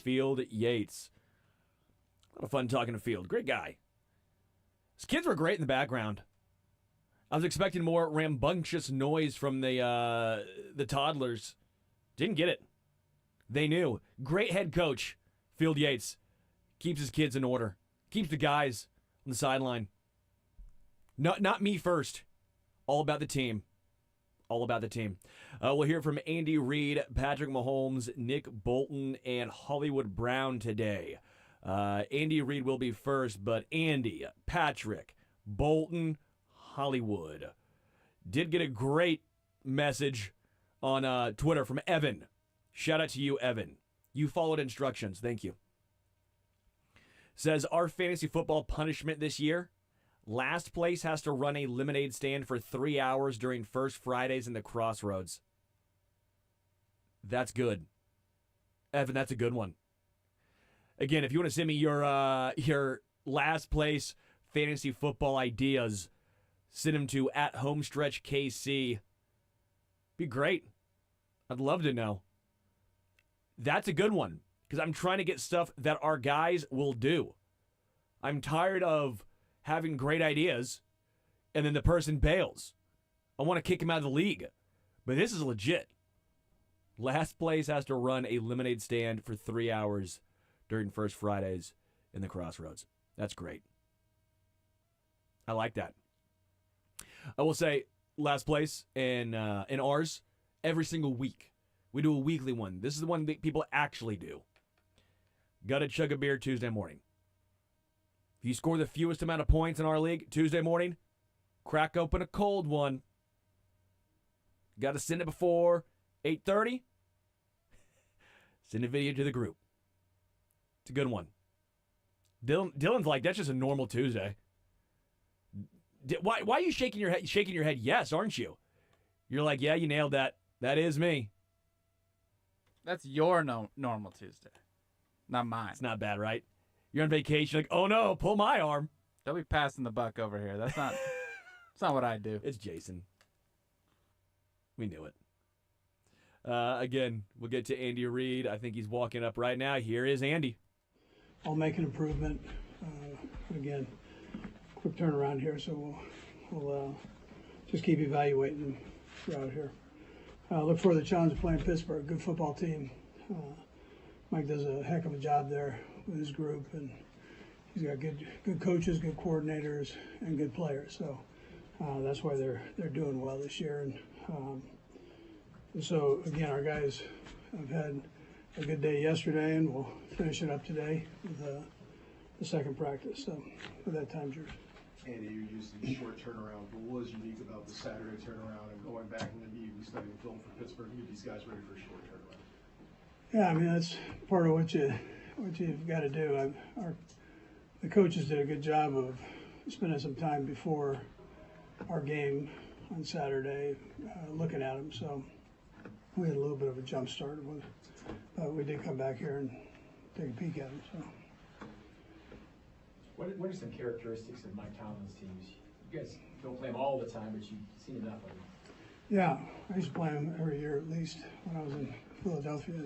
Field Yates. A lot of fun talking to Field. Great guy. His kids were great in the background. I was expecting more rambunctious noise from the toddlers. Didn't get it. They knew. Great head coach, Field Yates. Keeps his kids in order. Keeps the guys on the sideline. Not me first. All about the team. All about the team. We'll hear from Andy Reid, Patrick Mahomes, Nick Bolton, and Hollywood Brown today. Andy Reid will be first, but Andy, Patrick, Bolton, Hollywood. Did get a great message on Twitter from Evan. Shout out to you, Evan. You followed instructions. Thank you. Says, our fantasy football punishment this year, last place has to run a lemonade stand for 3 hours during First Fridays in the Crossroads. That's good. Evan, that's a good one. Again, if you want to send me your last place fantasy football ideas, send them to @HomestretchKC. Be great. I'd love to know. That's a good one, because I'm trying to get stuff that our guys will do. I'm tired of having great ideas, and then the person bails. I want to kick him out of the league. But this is legit. Last place has to run a lemonade stand for 3 hours during First Fridays in the Crossroads. That's great. I like that. I will say, last place in ours, every single week. We do a weekly one. This is the one that people actually do. Gotta chug a beer Tuesday morning. If you score the fewest amount of points in our league Tuesday morning, crack open a cold one. Gotta send it before 8:30. Send a video to the group. It's a good one. Dylan's like, that's just a normal Tuesday. Why are you shaking your head? Shaking your head, yes, aren't you? You're like, yeah, you nailed that. That is me. That's your normal Tuesday, not mine. It's not bad, right? You're on vacation, like, oh no, pull my arm. Don't be passing the buck over here. That's not. That's not what I do. It's Jason. We knew it. Again, we'll get to Andy Reid. I think he's walking up right now. Here is Andy. I'll make an improvement. Again, quick turnaround here, so we'll just keep evaluating throughout here. Look for the challenge of playing Pittsburgh. Good football team. Mike does a heck of a job there with his group, and he's got good coaches, good coordinators, and good players. So that's why they're doing well this year. And so again, our guys have had a good day yesterday, and we'll finish it up today with the second practice. So with that time, yours. Andy, you're used to the short turnaround, but what was unique about the Saturday turnaround and going back and then be studying film for Pittsburgh to get these guys ready for a short turnaround? Yeah, I mean, that's part of what you've got to do. The coaches did a good job of spending some time before our game on Saturday, looking at them. So we had a little bit of a jump start, but we did come back here and take a peek at them. So. What are some characteristics of Mike Tomlin's teams? You guys don't play them all the time, but you've seen enough of them. Yeah, I used to play him every year at least when I was in Philadelphia.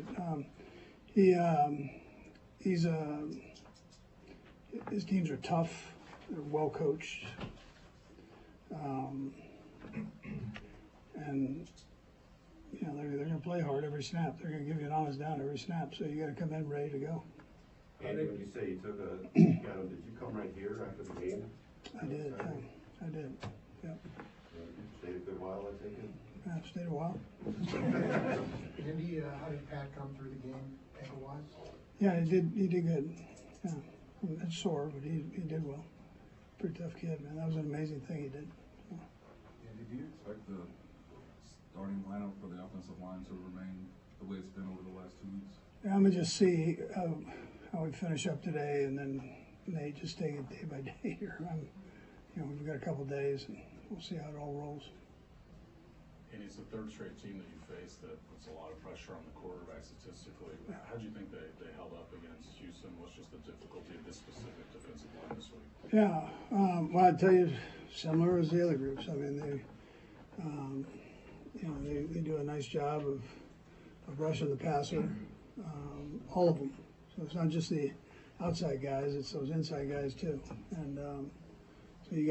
His teams are tough. They're well coached, and you know they're going to play hard every snap. They're going to give you an honest down every snap. So you got to come in ready to go. Andy, when you say you took a peek at him, did you come right here after the game? I did. I did. Yep. Stayed a good while, I take it? Yeah, stayed a while. Andy, how did Pat come through the game ankle-wise? Yeah, he did good. Yeah, it's sore, but he did well. Pretty tough kid, man. That was an amazing thing he did. So. Andy, do you expect the starting lineup for the offensive line to remain the way it's been over the last 2 weeks? Yeah, I'm gonna just see how we finish up today, and then they just take it day by day here. We've got a couple days, and we'll see how it all rolls. And it's the third straight team that you faced that puts a lot of pressure on the quarterback statistically. How do you think they held up against Houston? What's just the difficulty of this specific defensive line this week? Yeah, well, I'd tell you, similar as the other groups. I mean, they do a nice job of rushing the passer, all of them. So it's not just the outside guys; it's those inside guys too. And so the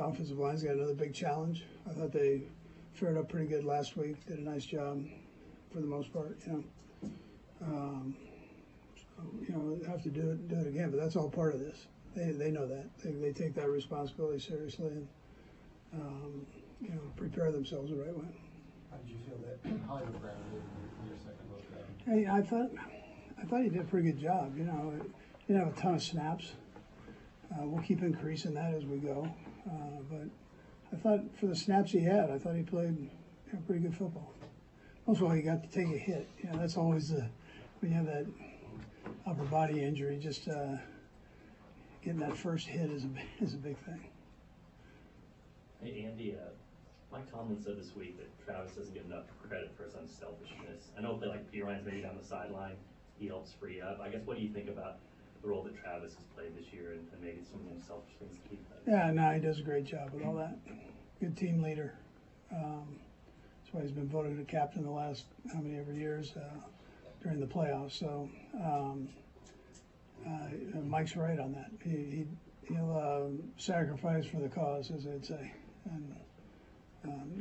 offensive line's got another big challenge. I thought they fared up pretty good last week. Did a nice job for the most part. Have to do it again. But that's all part of this. They know that. They take that responsibility seriously and prepare themselves the right way. How did you feel that Hollywood Brown did in your second look at him? Hey, I thought he did a pretty good job. He didn't have a ton of snaps. We'll keep increasing that as we go. But I thought for the snaps he had, I thought he played pretty good football. Most of all, he got to take a hit. That's always when you have that upper body injury, just getting that first hit is a big thing. Hey, Andy, Mike Tomlin said this week that Travis doesn't get enough credit for his unselfishness. I know if P. Ryan's maybe down the sideline, he helps free up. I guess, what do you think about the role that Travis has played this year and maybe some of the unselfish things to keep that? Yeah, no, he does a great job with all that. Good team leader. That's why he's been voted a captain the last every years during the playoffs. So Mike's right on that. He'll sacrifice for the cause, as they'd say. And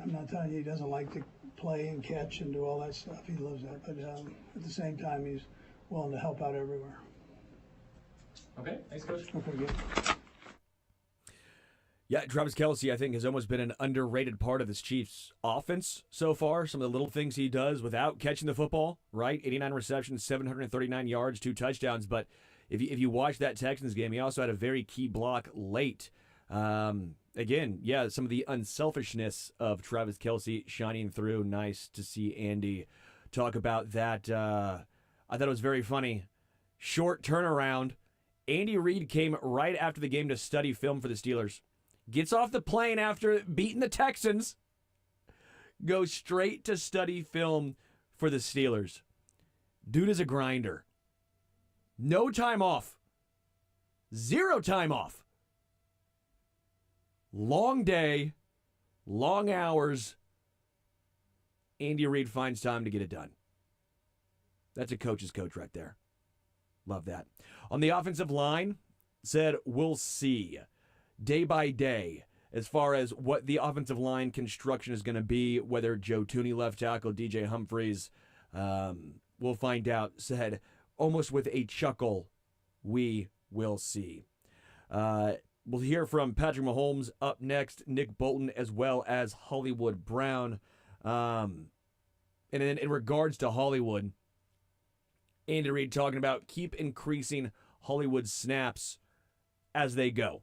I'm not telling you he doesn't like to play and catch and do all that stuff. He loves that. But at the same time, he's willing to help out everywhere. Okay, thanks, Coach. Okay, good. Yeah, Travis Kelce, I think, has almost been an underrated part of this Chiefs offense so far. Some of the little things he does without catching the football, right? 89 receptions, 739 yards, 2 touchdowns. But if you watch that Texans game, he also had a very key block late. Again, yeah, some of the unselfishness of Travis Kelce shining through. Nice to see Andy talk about that. I thought it was very funny. Short turnaround. Andy Reid came right after the game to study film for the Steelers. Gets off the plane after beating the Texans. Goes straight to study film for the Steelers. Dude is a grinder. No time off. 0 time off. Long day, long hours. Andy Reid finds time to get it done. That's a coach's coach right there. Love that. On the offensive line, said we'll see day by day as far as what the offensive line construction is going to be, whether Joe Tooney left tackle, DJ Humphries, we'll find out, said almost with a chuckle, we will see. We'll hear from Patrick Mahomes up next, Nick Bolton, as well as Hollywood Brown. And then in regards to Hollywood, Andy Reid talking about keep increasing Hollywood snaps as they go.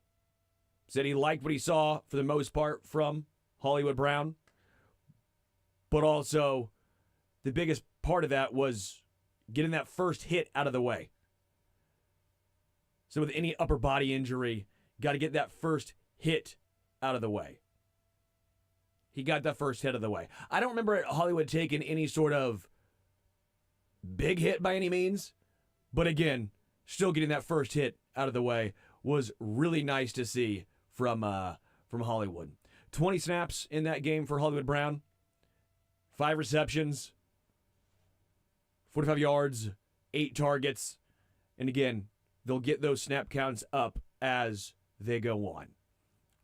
Said he liked what he saw for the most part from Hollywood Brown. But also, the biggest part of that was getting that first hit out of the way. So with any upper body injury, got to get that first hit out of the way. He got that first hit out of the way. I don't remember Hollywood taking any sort of big hit by any means. But again, still getting that first hit out of the way was really nice to see from Hollywood. 20 snaps in that game for Hollywood Brown. 5 receptions. 45 yards. 8 targets. And again, they'll get those snap counts up as they go on.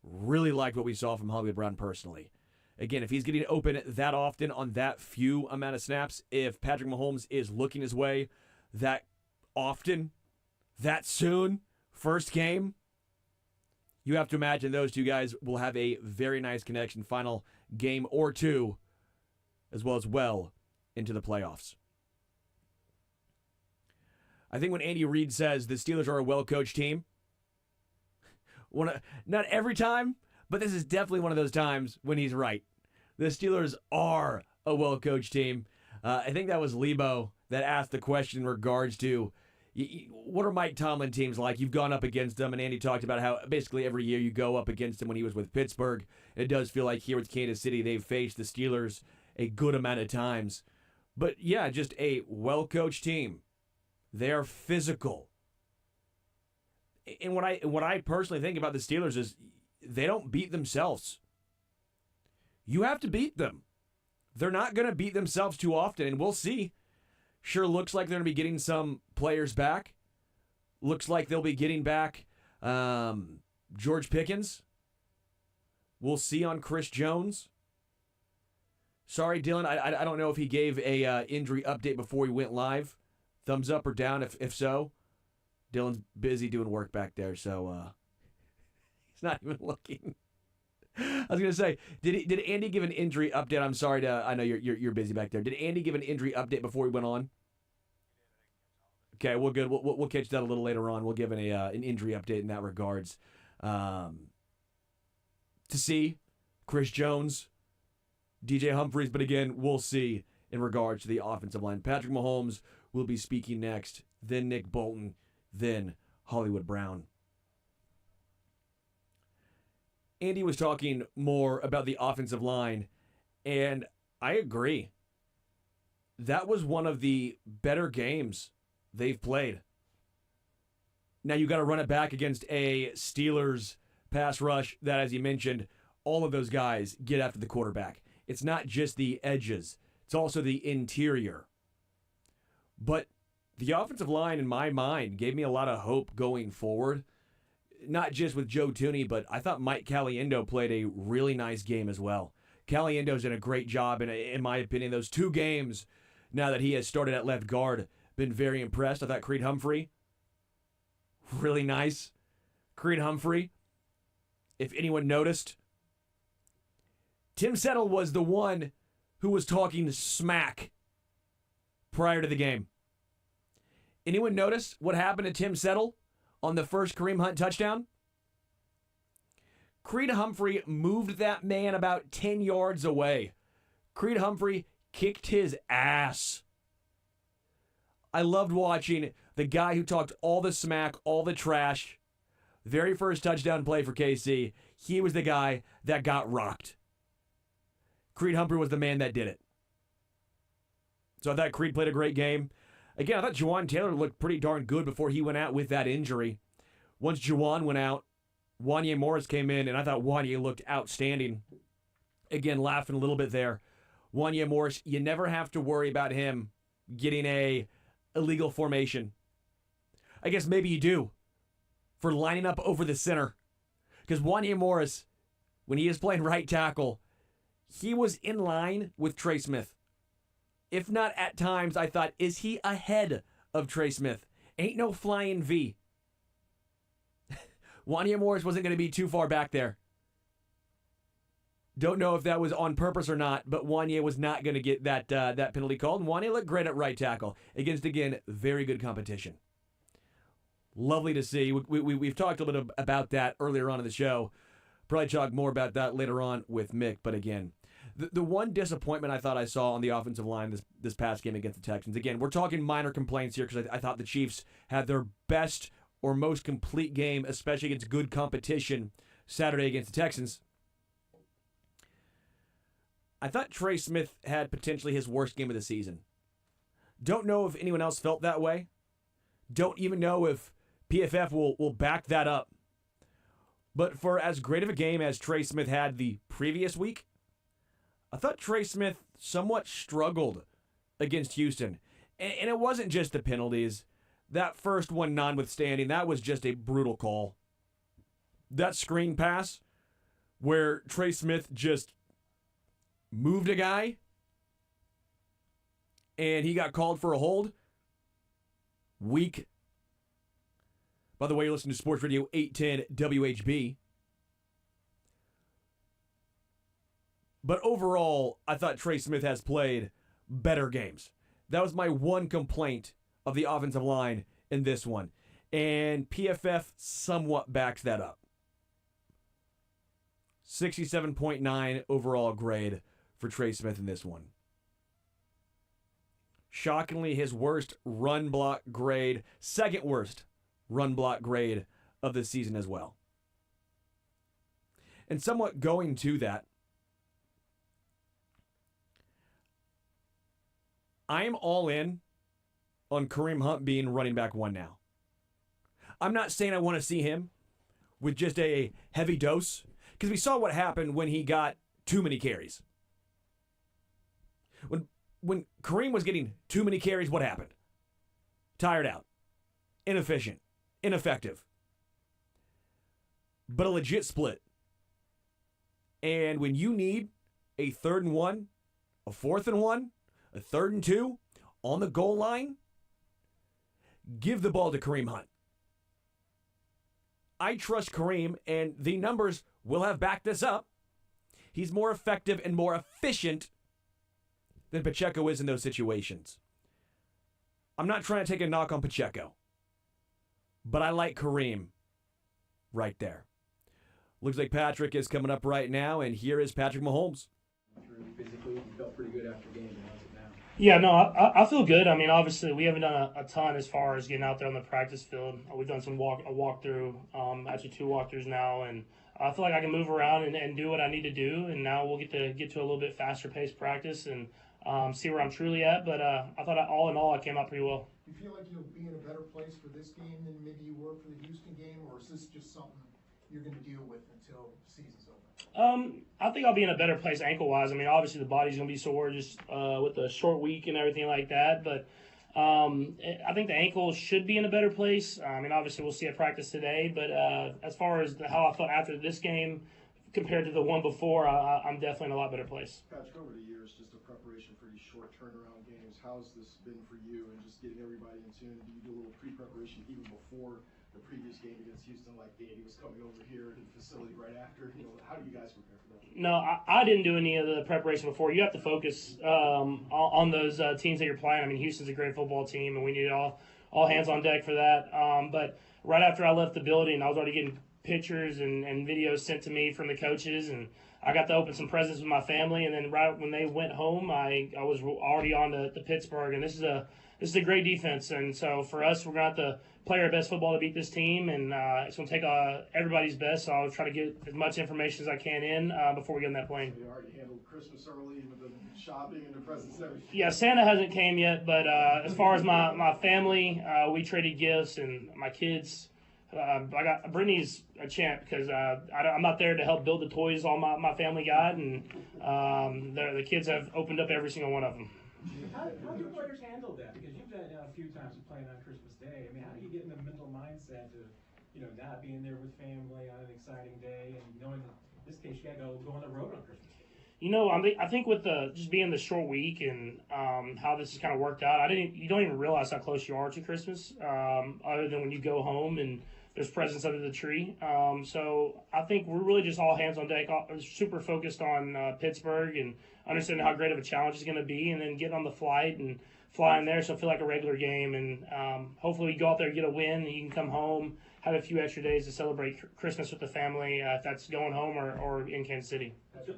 Really liked what we saw from Hollywood Brown personally. Again, if he's getting open that often on that few amount of snaps, if Patrick Mahomes is looking his way that often, that soon, first game, you have to imagine those two guys will have a very nice connection final game or two, as well into the playoffs. I think when Andy Reid says the Steelers are a well-coached team, not every time, but this is definitely one of those times when he's right. The Steelers are a well-coached team. I think that was Lebo that asked the question in regards to what are Mike Tomlin teams like? You've gone up against them, and Andy talked about how basically every year you go up against them when he was with Pittsburgh. It does feel like here with Kansas City, they've faced the Steelers a good amount of times. But yeah, just a well-coached team. They are physical. And what I personally think about the Steelers is they don't beat themselves. You have to beat them. They're not going to beat themselves too often, and we'll see. Sure looks like they're going to be getting some players back Looks like they'll be getting back George Pickens. We'll see on Chris Jones. Sorry, Dylan, I don't know if he gave a injury update before he went live. Thumbs up or down if so. Dylan's busy doing work back there, so he's not even looking. I was gonna say, did Andy give an injury update? I'm sorry I know you're busy back there. Did Andy give an injury update before he went on? Okay, well, good. We'll catch that a little later on. We'll give an injury update in that regards. To see Chris Jones, DJ Humphries, but again, we'll see in regards to the offensive line. Patrick Mahomes will be speaking next, then Nick Bolton, then Hollywood Brown. Andy was talking more about the offensive line, and I agree. That was one of the better games they've played. Now you got to run it back against a Steelers pass rush that, as you mentioned, all of those guys get after the quarterback. It's not just the edges. It's also the interior. But the offensive line, in my mind, gave me a lot of hope going forward. Not just with Joe Tooney, but I thought Mike Caliendo played a really nice game as well. Caliendo's done a great job, and in my opinion, those 2 games, now that he has started at left guard, been very impressed. I thought Creed Humphrey, really nice. Creed Humphrey, if anyone noticed, Tim Settle was the one who was talking smack prior to the game. Anyone notice what happened to Tim Settle on the first Kareem Hunt touchdown? Creed Humphrey moved that man about 10 yards away. Creed Humphrey kicked his ass. I loved watching the guy who talked all the smack, all the trash. Very first touchdown play for KC, he was the guy that got rocked. Creed Humphrey was the man that did it. So I thought Creed played a great game. Again, I thought Juwan Taylor looked pretty darn good before he went out with that injury. Once Juwan went out, Wanya Morris came in, and I thought Wanya looked outstanding. Again, laughing a little bit there. Wanya Morris, you never have to worry about him getting a illegal formation. I guess maybe you do for lining up over the center. Because Wanya Morris, when he is playing right tackle, he was in line with Trey Smith. If not at times, I thought, is he ahead of Trey Smith? Ain't no flying V. Wanya Morris wasn't going to be too far back there. Don't know if that was on purpose or not, but Wanya was not going to get that penalty called. And Wanya looked great at right tackle against, again, very good competition. Lovely to see. We've talked a little bit about that earlier on in the show. Probably talk more about that later on with Mick. But again, the one disappointment I thought I saw on the offensive line this past game against the Texans, again, we're talking minor complaints here because I thought the Chiefs had their best or most complete game, especially against good competition, Saturday against the Texans. I thought Trey Smith had potentially his worst game of the season. Don't know if anyone else felt that way. Don't even know if PFF will back that up. But for as great of a game as Trey Smith had the previous week, I thought Trey Smith somewhat struggled against Houston. And it wasn't just the penalties. That first one notwithstanding, that was just a brutal call. That screen pass where Trey Smith just moved a guy and he got called for a hold. Weak. By the way, you're listening to Sports Radio 810 WHB. But overall, I thought Trey Smith has played better games. That was my one complaint of the offensive line in this one. And PFF somewhat backs that up. 67.9 overall grade for Trey Smith in this one. Shockingly, his worst run block grade, second worst run block grade of the season as well. And somewhat going to that, I am all in on Kareem Hunt being running back one now. I'm not saying I want to see him with just a heavy dose, because we saw what happened when he got too many carries. When Kareem was getting too many carries, what happened? Tired out. Inefficient. ineffective. But a legit split. And when you need a 3rd and 1, a 4th and 1, a 3rd and 2 on the goal line, give the ball to Kareem Hunt. I trust Kareem, and the numbers will have backed this up. He's more effective and more efficient than Pacheco is in those situations. I'm not trying to take a knock on Pacheco, but I like Kareem right there. Looks like Patrick is coming up right now, and here is Patrick Mahomes. Physically, you felt pretty good after the game. How's it now? Yeah, no, I feel good. I mean, obviously, we haven't done a ton as far as getting out there on the practice field. We've done a walkthrough, actually 2 walkthroughs now, and I feel like I can move around and do what I need to do. And now we'll get to a little bit faster paced practice and see where I'm truly at. But I thought all in all, I came out pretty well. Do you feel like you'll be in a better place for this game than maybe you were for the Houston game, or is this just something you're going to deal with until the season's over? I think I'll be in a better place ankle-wise. I mean, obviously the body's going to be sore just with the short week and everything like that. But I think the ankle should be in a better place. I mean, obviously we'll see at practice today. But as far as how I felt after this game compared to the one before, I'm definitely in a lot better place. Patrick, over the years, just a preparation for these short turnaround games, how's this been for you and just getting everybody in tune? Do you do a little pre-preparation even before the previous game against Houston, like Danny was coming over here to the facility right after? You know, how do you guys prepare for that? No, I didn't do any of the preparation before. You have to focus on those teams that you're playing. I mean, Houston's a great football team, and we need all hands on deck for that. But right after I left the building, I was already getting pictures and videos sent to me from the coaches, and I got to open some presents with my family. And then right when they went home, I was already on to Pittsburgh, and this is a great defense. And so for us, we're going to have to play our best football to beat this team, and it's going to take everybody's best. So I'll try to get as much information as I can in before we get on that plane. So you already handled Christmas early with the shopping and the presents and everything? Yeah, Santa hasn't came yet, but as far as my family, we traded gifts, and my kids. I got Brittany's a champ because I'm not there to help build the toys all my family got, and the kids have opened up every single one of them. How do players handle that? Because you've done it now a few times of playing on Christmas Day. I mean, how do you get in the mental mindset of, not being there with family on an exciting day and knowing that in this case you got to go on the road on Christmas Day? I think with just being the short week and how this has kind of worked out, you don't even realize how close you are to Christmas, other than when you go home and there's presents under the tree. So I think we're really just all hands on deck, super focused on Pittsburgh and understanding how great of a challenge it's going to be, and then getting on the flight and flying there so it'll feel like a regular game. And hopefully we go out there, get a win, and you can come home, have a few extra days to celebrate Christmas with the family, if that's going home or in Kansas City. Coach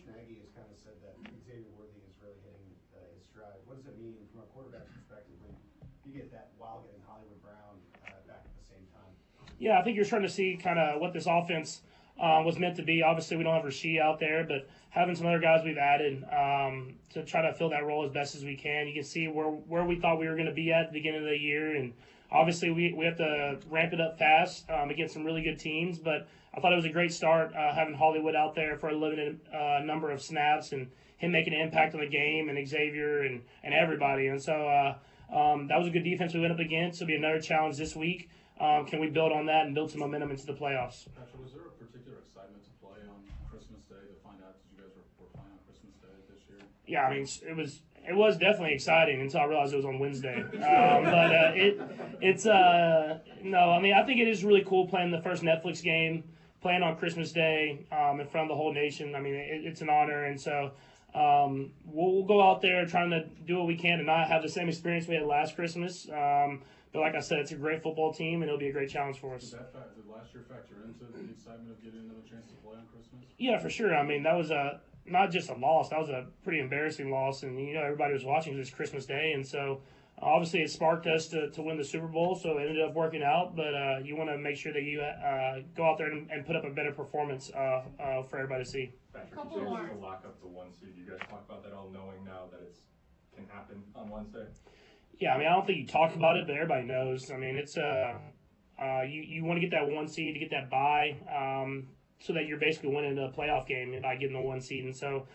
Nagy has kind of said that Xavier Worthy is really hitting his stride. What does it mean from a quarterback perspective when you get that while getting Hollywood Brown back at the same time? Yeah, I think you're starting to see kind of what this offense was meant to be. Obviously, we don't have Rasheed out there, but having some other guys we've added to try to fill that role as best as we can. You can see where we thought we were going to be at the beginning of the year, and obviously we have to ramp it up fast against some really good teams. But I thought it was a great start having Hollywood out there for a limited number of snaps and him making an impact on the game, and Xavier and everybody. And so that was a good defense we went up against. It'll be another challenge this week. Can we build on that and build some momentum into the playoffs? Patrick, was there a particular excitement to play on Christmas Day, to find out that you guys were playing on Christmas Day this year? Yeah, I mean, it was definitely exciting until I realized it was on Wednesday. No, I mean, I think it is really cool playing the first Netflix game, playing on Christmas Day in front of the whole nation. I mean, it's an honor, and so we'll go out there trying to do what we can to not have the same experience we had last Christmas. But like I said, it's a great football team, and it'll be a great challenge for us. Did last year factor into the excitement of getting another chance to play on Christmas? Yeah, for sure. I mean, that was not just a loss. That was a pretty embarrassing loss, and everybody was watching this Christmas Day, and so obviously it sparked us to win the Super Bowl. So it ended up working out. But you want to make sure that you go out there and put up a better performance for everybody to see. Patrick, you changed the lock up to 1 seed. You guys talk about that all knowing now that it can happen on Wednesday. Yeah, I mean, I don't think you talk about it, but everybody knows. I mean, it's you want to get that 1 seed to get that bye, so that you're basically winning a playoff game by getting the 1 seed. And so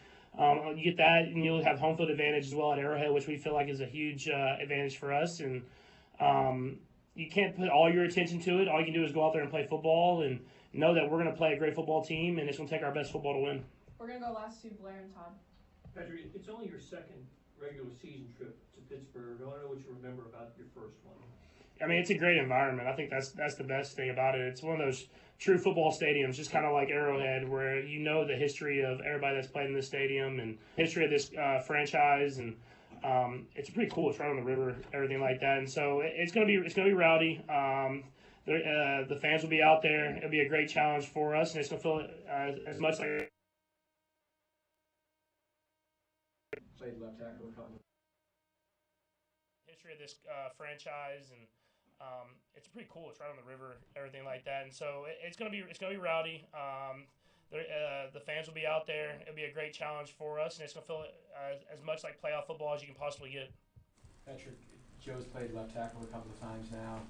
you get that, and you'll have home field advantage as well at Arrowhead, which we feel like is a huge advantage for us. And you can't put all your attention to it. All you can do is go out there and play football and know that we're going to play a great football team, and it's going to take our best football to win. We're going to go last to Blair and Todd. Patrick, it's only your second regular season trip to Pittsburgh. I want to know what you remember about your first one. I mean, it's a great environment. I think that's the best thing about it. It's one of those true football stadiums, just kind of like Arrowhead, where you know the history of everybody that's played in this stadium and history of this franchise, and it's pretty cool. It's right on the river, everything like that, and so it's gonna be rowdy. The fans will be out there. It'll be a great challenge for us, and it's gonna feel as much like. Played left tackle a couple. History of this franchise, and it's pretty cool. It's right on the river, everything like that, and so it's gonna be rowdy. The fans will be out there. It'll be a great challenge for us, and it's gonna feel as much like playoff football as you can possibly get. Patrick, Joe's played left tackle a couple of times now.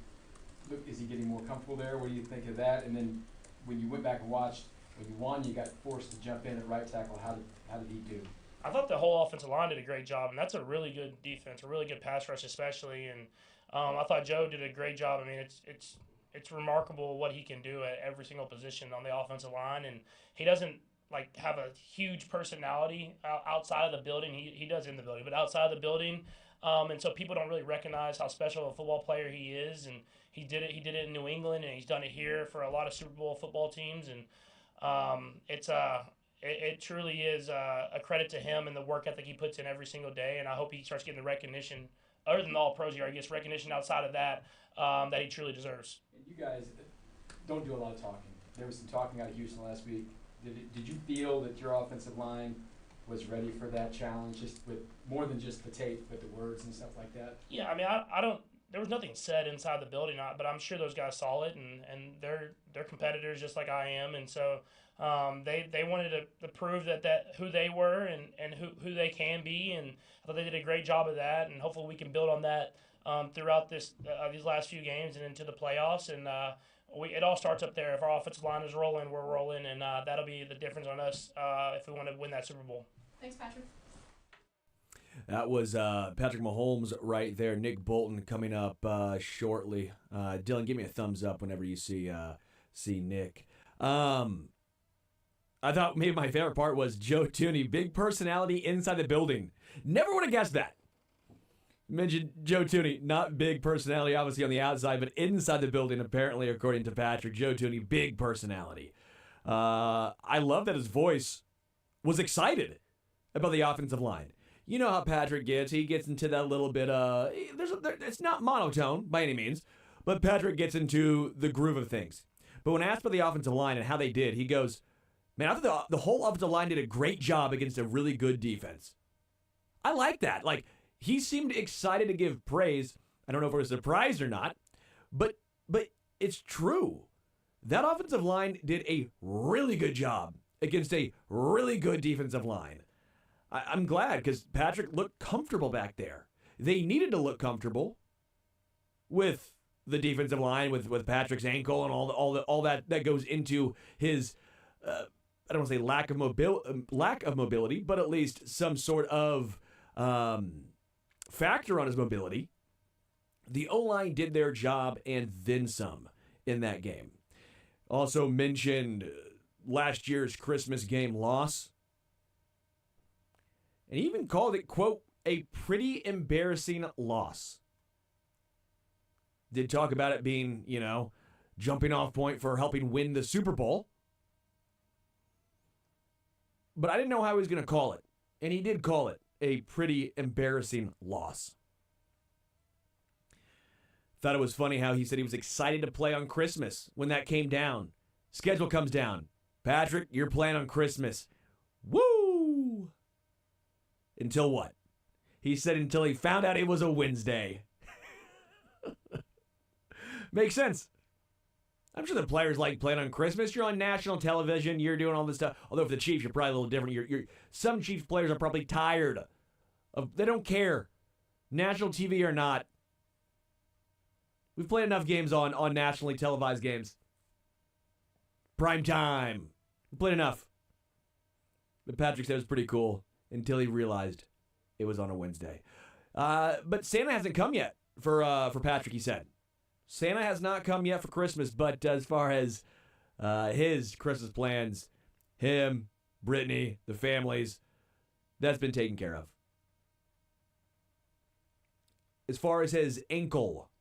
Look, is he getting more comfortable there? What do you think of that? And then when you went back and watched, when you won, you got forced to jump in at right tackle. How did he do? I thought the whole offensive line did a great job, and that's a really good defense, a really good pass rush especially. And I thought Joe did a great job. I mean, it's remarkable what he can do at every single position on the offensive line, and he doesn't like have a huge personality outside of the building. He does in the building, but outside of the building, and so people don't really recognize how special a football player he is. And he did it in New England, and he's done it here for a lot of Super Bowl football teams, and It truly is a credit to him and the work ethic he puts in every single day, and I hope he starts getting the recognition, other than the All-Pros here, he gets recognition outside of that that he truly deserves. And you guys don't do a lot of talking. There was some talking out of Houston last week. Did you feel that your offensive line was ready for that challenge, just with more than just the tape, but the words and stuff like that? Yeah, I mean, I don't. There was nothing said inside the building, but I'm sure those guys saw it, and they're competitors just like I am, and so they wanted to prove that who they were and who they can be, and I thought they did a great job of that, and hopefully we can build on that throughout these last few games and into the playoffs, and it all starts up there. If our offensive line is rolling, we're rolling, and that'll be the difference on us if we want to win that Super Bowl. Thanks, Patrick. That was Patrick Mahomes right there. Nick Bolton coming up shortly. Dylan, give me a thumbs up whenever you see Nick. I thought maybe my favorite part was Joe Thuney, big personality inside the building. Never would have guessed that. Mentioned Joe Thuney, not big personality, obviously on the outside, but inside the building, apparently, according to Patrick, Joe Thuney, big personality. I love that his voice was excited about the offensive line. You know how Patrick gets. He gets into that little bit it's not monotone by any means, but Patrick gets into the groove of things. But when asked about the offensive line and how they did, he goes, man, I thought the whole offensive line did a great job against a really good defense. I like that. Like, he seemed excited to give praise. I don't know if it was surprised or not, but it's true. That offensive line did a really good job against a really good defensive line. I'm glad because Patrick looked comfortable back there. They needed to look comfortable with the defensive line, with Patrick's ankle and all that goes into his I don't want to say lack of mobility, but at least some sort of factor on his mobility. The O-line did their job and then some in that game. Also mentioned last year's Christmas game loss. And he even called it, quote, a pretty embarrassing loss. Did talk about it being, jumping off point for helping win the Super Bowl. But I didn't know how he was going to call it. And he did call it a pretty embarrassing loss. Thought it was funny how he said he was excited to play on Christmas when that came down. Schedule comes down. Patrick, you're playing on Christmas. Woo! Until what? He said until he found out it was a Wednesday. Makes sense. I'm sure the players like playing on Christmas. You're on national television. You're doing all this stuff. Although for the Chiefs, you're probably a little different. Some Chiefs players are probably tired of. They don't care, national TV or not. We've played enough games on nationally televised games. Prime time. We played enough. But Patrick said it was pretty cool until he realized it was on a Wednesday. But Santa hasn't come yet for Patrick, he said. Santa has not come yet for Christmas, but as far as his Christmas plans, him, Brittany, the families, that's been taken care of. As far as his ankle,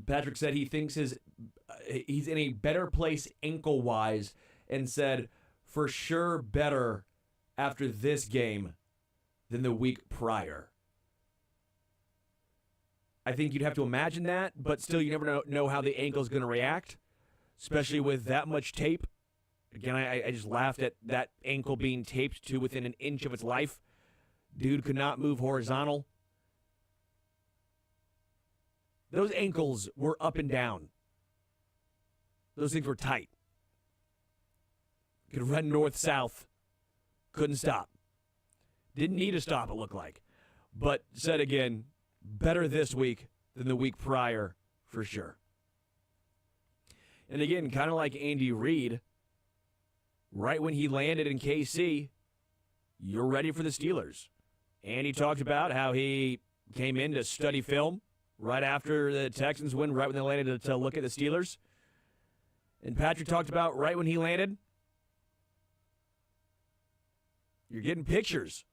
Patrick said he thinks he's in a better place ankle-wise, and said for sure better after this game than the week prior. I think you'd have to imagine that, but still you never know how the ankle's going to react, especially with that much tape. Again, I just laughed at that ankle being taped to within an inch of its life. Dude could not move horizontal. Those ankles were up and down. Those things were tight. Could run north-south. Couldn't stop. Didn't need to stop, it looked like. But said again, better this week than the week prior, for sure. And again, kind of like Andy Reid, right when he landed in KC, you're ready for the Steelers. Andy talked about how he came in to study film right after the Texans win, right when they landed to look at the Steelers. And Patrick talked about right when he landed, you're getting pictures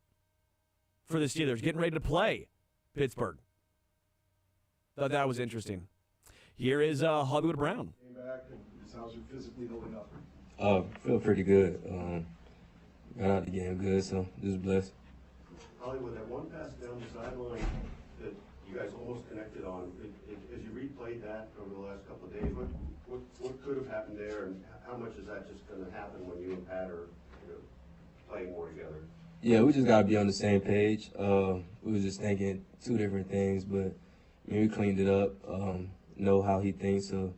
for the Steelers, getting ready to play Pittsburgh. Thought that was interesting. Here is Hollywood Brown. Came back, and how's you physically holding up? Feel pretty good. Got out the game good, so just blessed. Hollywood, that one pass down the sideline that you guys almost connected on, as you replayed that over the last couple of days, what could have happened there, and how much is that just going to happen when you and Pat are playing more together? Yeah, we just got to be on the same page. We was just thinking two different things, but I mean, we cleaned it up, know how he thinks, so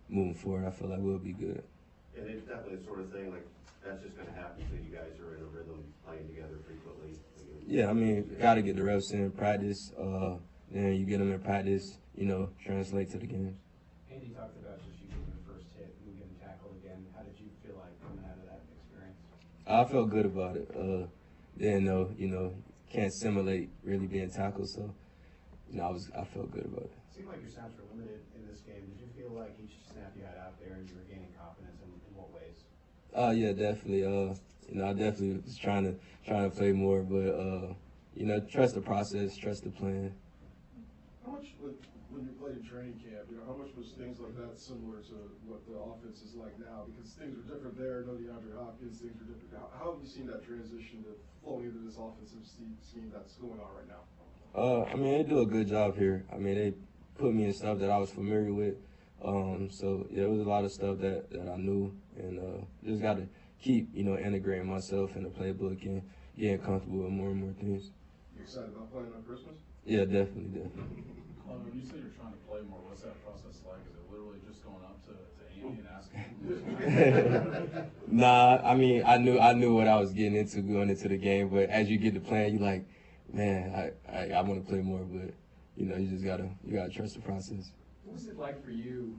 moving forward, I feel like we'll be good. And it's definitely the sort of thing, like, that's just going to happen until you guys are in a rhythm playing together frequently. Yeah, I mean, got to get the reps in practice. Then you get them in practice, translate to the games. Andy talked about just you getting the first hit and getting tackled again. How did you feel like coming out of that experience? I felt good about it. Didn't know, can't simulate really being tackled, so I felt good about it. It seemed like your snaps were limited in this game. Did you feel like each snap you had out there, you were gaining confidence in what ways? Yeah, definitely. I definitely was trying to play more, but trust the process, trust the plan. How much, when you played in training camp, how much was things like that similar to what the offense is like now? Because things are different there. No DeAndre Hopkins, things are different now. How have you seen that transition to flowing into this offensive scheme that's going on right now? I mean, they do a good job here. I mean, they put me in stuff that I was familiar with. So yeah, it was a lot of stuff that I knew, and just got to keep integrating myself in the playbook and getting comfortable with more and more things. You excited about playing on Christmas? Yeah, definitely. When you say you're trying to play more, what's that process like? Is it literally just going up to Andy and asking? Nah, I mean, I knew what I was getting into going into the game, but as you get to playing, you're like, man, I want to play more, but you just gotta trust the process. What was it like for you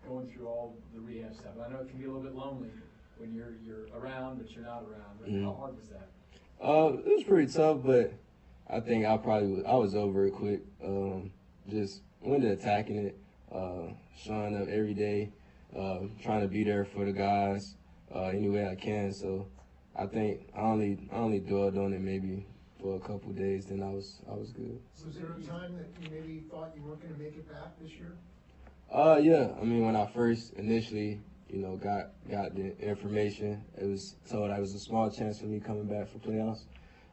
going through all the rehab stuff? I know it can be a little bit lonely when you're around, but you're not around. But how hard was that? It was pretty tough, but I think I was over it quick. Just went to attacking it, showing up every day, trying to be there for the guys any way I can. So I think I only dwelled on it maybe for a couple days, then I was good. Was there a time that you maybe thought you weren't going to make it back this year? Yeah. I mean, when I first initially, got the information, it was told I was a small chance for me coming back for playoffs.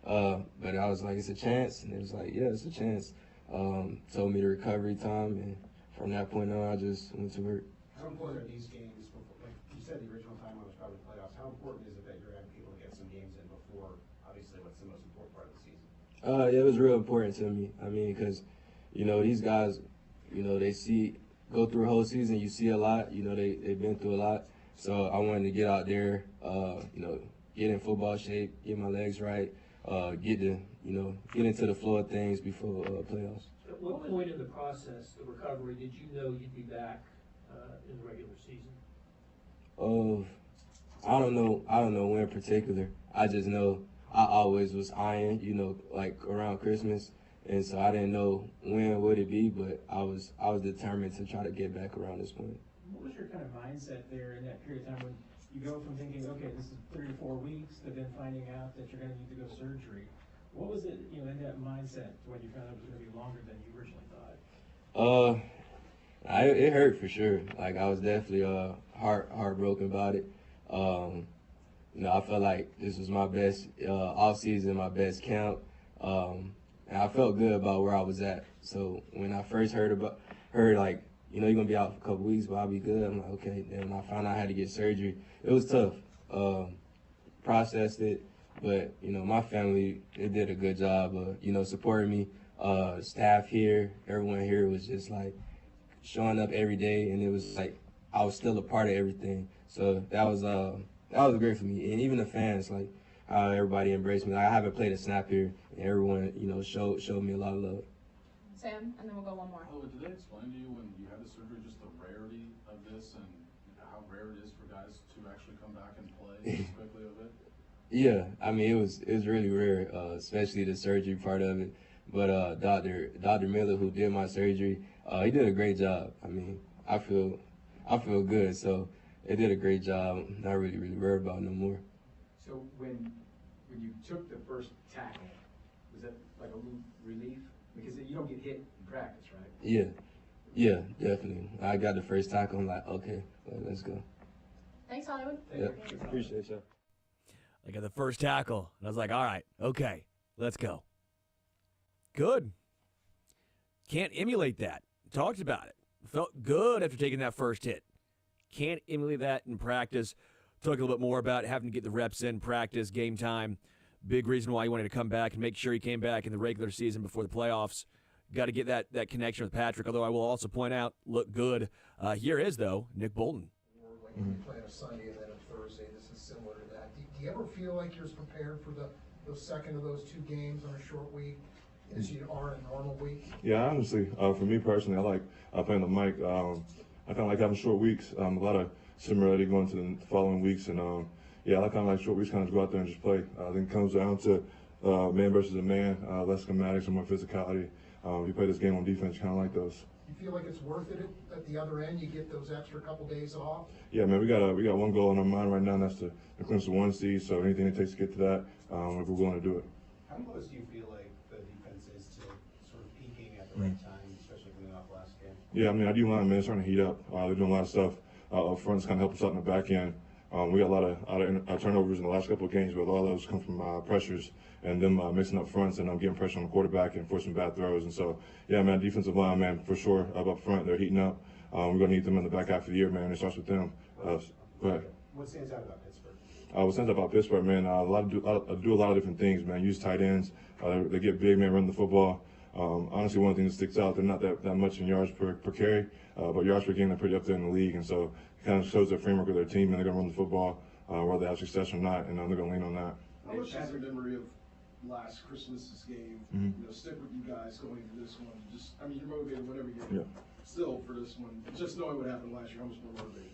But I was like, it's a chance, and it was like, yeah, it's a chance. Told me the recovery time, and from that point on, I just went to work. How important are these games? Like you said, the original timeline was probably playoffs. How important is it that you're able to get some games in before, obviously, what's the most important part of the season? Yeah, it was real important to me. I mean, because, these guys, they go through a whole season, you see a lot, they've been through a lot. So I wanted to get out there, get in football shape, get my legs right, get into the flow of things before playoffs. At what point in the process, the recovery, did you know you'd be back in the regular season? I don't know when in particular. I just know I always was eyeing, like around Christmas, and so I didn't know when would it be, but I was determined to try to get back around this point. What was your kind of mindset there in that period of time when you go from thinking, okay, this is 3 to 4 weeks, to then finding out that you're going to need to go surgery? What was it, in that mindset when you found out it was going to be longer than you originally thought? It hurt for sure. Like, I was definitely heartbroken about it. I felt like this was my best off season, my best camp, and I felt good about where I was at. So when I first heard like, you're gonna be out for a couple weeks, but I'll be good. I'm like, okay. Then when I found out I had to get surgery, it was tough. Processed it, but my family, they did a good job of supporting me. Staff here, everyone here was just like showing up every day, and it was like I was still a part of everything. So that was great for me, and even the fans, like how everybody embraced me. Like, I haven't played a snap here, and everyone showed me a lot of love. Sam, and then we'll go one more. Oh, did they explain to you when you had the surgery just the rarity of this and how rare it is for guys to actually come back and play as quickly of it? Yeah, I mean, it was really rare, especially the surgery part of it. But Dr. Miller, who did my surgery, he did a great job. I mean, I feel good, so they did a great job. Not really worried about it no more. So when you took the first tackle, was that like a little relief? Because you don't get hit in practice, right? Yeah, definitely. I got the first tackle. I'm like, okay, let's go. Thanks, Hollywood. Yep, appreciate you. I got the first tackle, and I was like, all right, okay, let's go. Good. Can't emulate that. Talked about it. Felt good after taking that first hit. Can't emulate that in practice. Talk a little bit more about having to get the reps in practice, game time. Big reason why he wanted to come back and make sure he came back in the regular season before the playoffs. Got to get that connection with Patrick, although I will also point out, look good. Here is, though, Nick Bolton. Like you play on a Sunday and then a Thursday, this is similar to that. Do you ever feel like you're as prepared for the second of those 2 games on a short week as you are in a normal week? Yeah, honestly, for me personally, I like playing the mic. I kind of like having short weeks. A lot of similarity going to the following weeks, and yeah, I kind of like short weeks, kind of just go out there and just play. I think it comes down to man versus a man, less schematics and more physicality. You play this game on defense, kind of like those. You feel like it's worth it at the other end? You get those extra couple days off? Yeah, man, we got one goal in our mind right now, and that's to clinch the 1 seed. So anything it takes to get to that, if we're willing to do it. How close do you feel like the defense is to sort of peaking at the right time, especially coming off last game? Yeah, I mean, our D-line, man, it's starting to heat up. They're doing a lot of stuff up front to kind of help us out in the back end. We got a lot of turnovers in the last couple of games, but a lot of those come from pressures and them mixing up fronts and getting pressure on the quarterback and forcing bad throws. And so, yeah, man, defensive line, man, for sure, up front, they're heating up. We're going to need them in the back half of the year, man. It starts with them. Go ahead. What stands out about Pittsburgh? What stands out about Pittsburgh, man, do a lot of different things, man. Use tight ends. They get big, man, run the football. Honestly, one thing that sticks out, they're not that much in yards per carry, but yards per game, they're pretty up there in the league. And so it kind of shows the framework of their team, and they're going to run the football, whether they have success or not, and they're going to lean on that. How much is the memory of last Christmas's game, stick with you guys going into this one? Just, I mean, you're motivated whatever you get. Still, for this one, just knowing what happened last year, how much more motivated?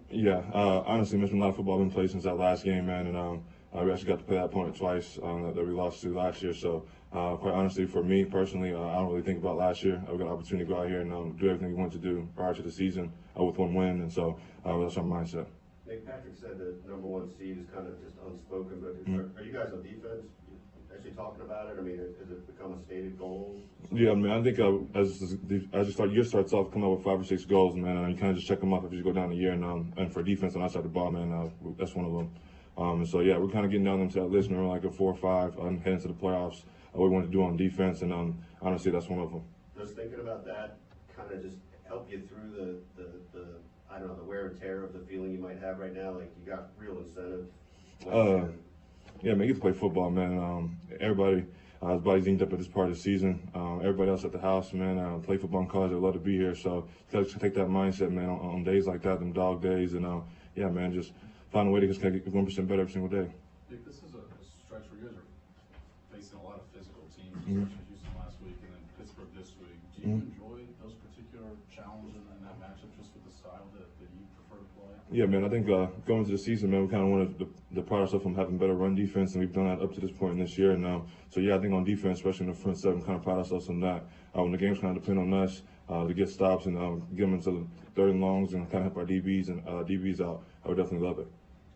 Yeah, honestly, missing a lot of football been played since that last game, man, and we actually got to play that opponent twice that we lost to last year. So, quite honestly, for me personally, I don't really think about last year. We got an opportunity to go out here and do everything we wanted to do prior to the season with 1 win, and so that's our mindset. Nick, Patrick said that #1 seed is kind of just unspoken, but are you guys on defense actually talking about it? I mean, has it become a stated goal? Yeah, I mean, I think year starts off coming up with 5 or 6 goals, man. You kind of just check them off as you go down the year, and for defense and outside the ball, man, that's one of them. And so, yeah, we're kind of getting down into that list, and we're like a 4 or 5 heading to the playoffs. What we want to do on defense, and honestly, that's one of them. Just thinking about that, kind of just help you through the I don't know, the wear and tear of the feeling you might have right now. Like you got real incentive. Yeah, man, you get to play football, man. Everybody, his body's inked up at this part of the season. Everybody else at the house, man, play football in college. They love to be here. So you got to take that mindset, man, on days like that, them dog days, and yeah, man, just find a way to just get 1% better every single day. Dick, this is a stretch where you guys are facing a lot of physical teams, Mhm. especially Houston last week and then Pittsburgh this week. Do you Mhm. enjoy those particular challenges in that matchup just with the style that you prefer to play? Yeah, man. I think going into the season, man, we kind of wanted to pride ourselves on having better run defense, and we've done that up to this point in this year now. So yeah, I think on defense, especially in the front seven, kind of pride ourselves on that. When the games kind of depend on us to get stops and get them into the third and longs and kind of help our DBs out, I would definitely love it.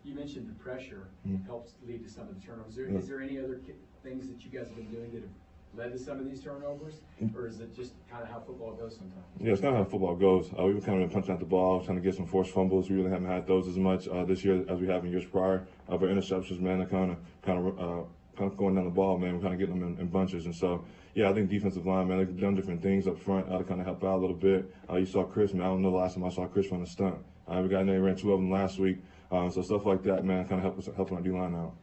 You mentioned the pressure Mhm. helps lead to some of the turnovers. Yeah. Is there any other things that you guys have been doing that have led to some of these turnovers, or is it just kind of how football goes sometimes? Yeah, it's kind of how football goes. We've kind of been punching out the ball, trying to get some forced fumbles. We really haven't had those as much this year as we have in years prior. But interceptions, man, they're kind of going down the ball, man. We're kind of getting them in bunches. And so, yeah, I think defensive line, man, they've done different things up front to kind of help out a little bit. You saw Chris, man. I don't know the last time I saw Chris run a stunt. We got in there, ran 2 of them last week. So stuff like that, man, kind of helping our D-line out.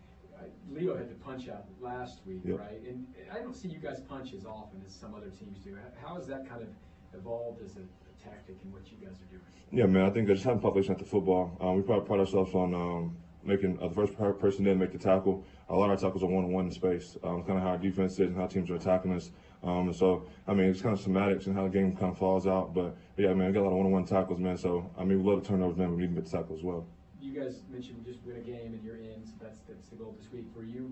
Leo had to punch out last week, Yep. right? And I don't see you guys punch as often as some other teams do. How has that kind of evolved as a tactic in what you guys are doing? Yeah, man, I think just having population at the football. We probably pride ourselves on making the first person in make the tackle. A lot of our tackles are one-on-one in space. Kind of how our defense is and how teams are attacking us. And so, I mean, it's kind of semantics and how the game kind of falls out. But yeah, man, we got a lot of one-on-one tackles, man. So, I mean, we love the turnovers, man, but we need to get the tackle as well. You guys mentioned we just win a game and you're in, so that's the goal this week. Were you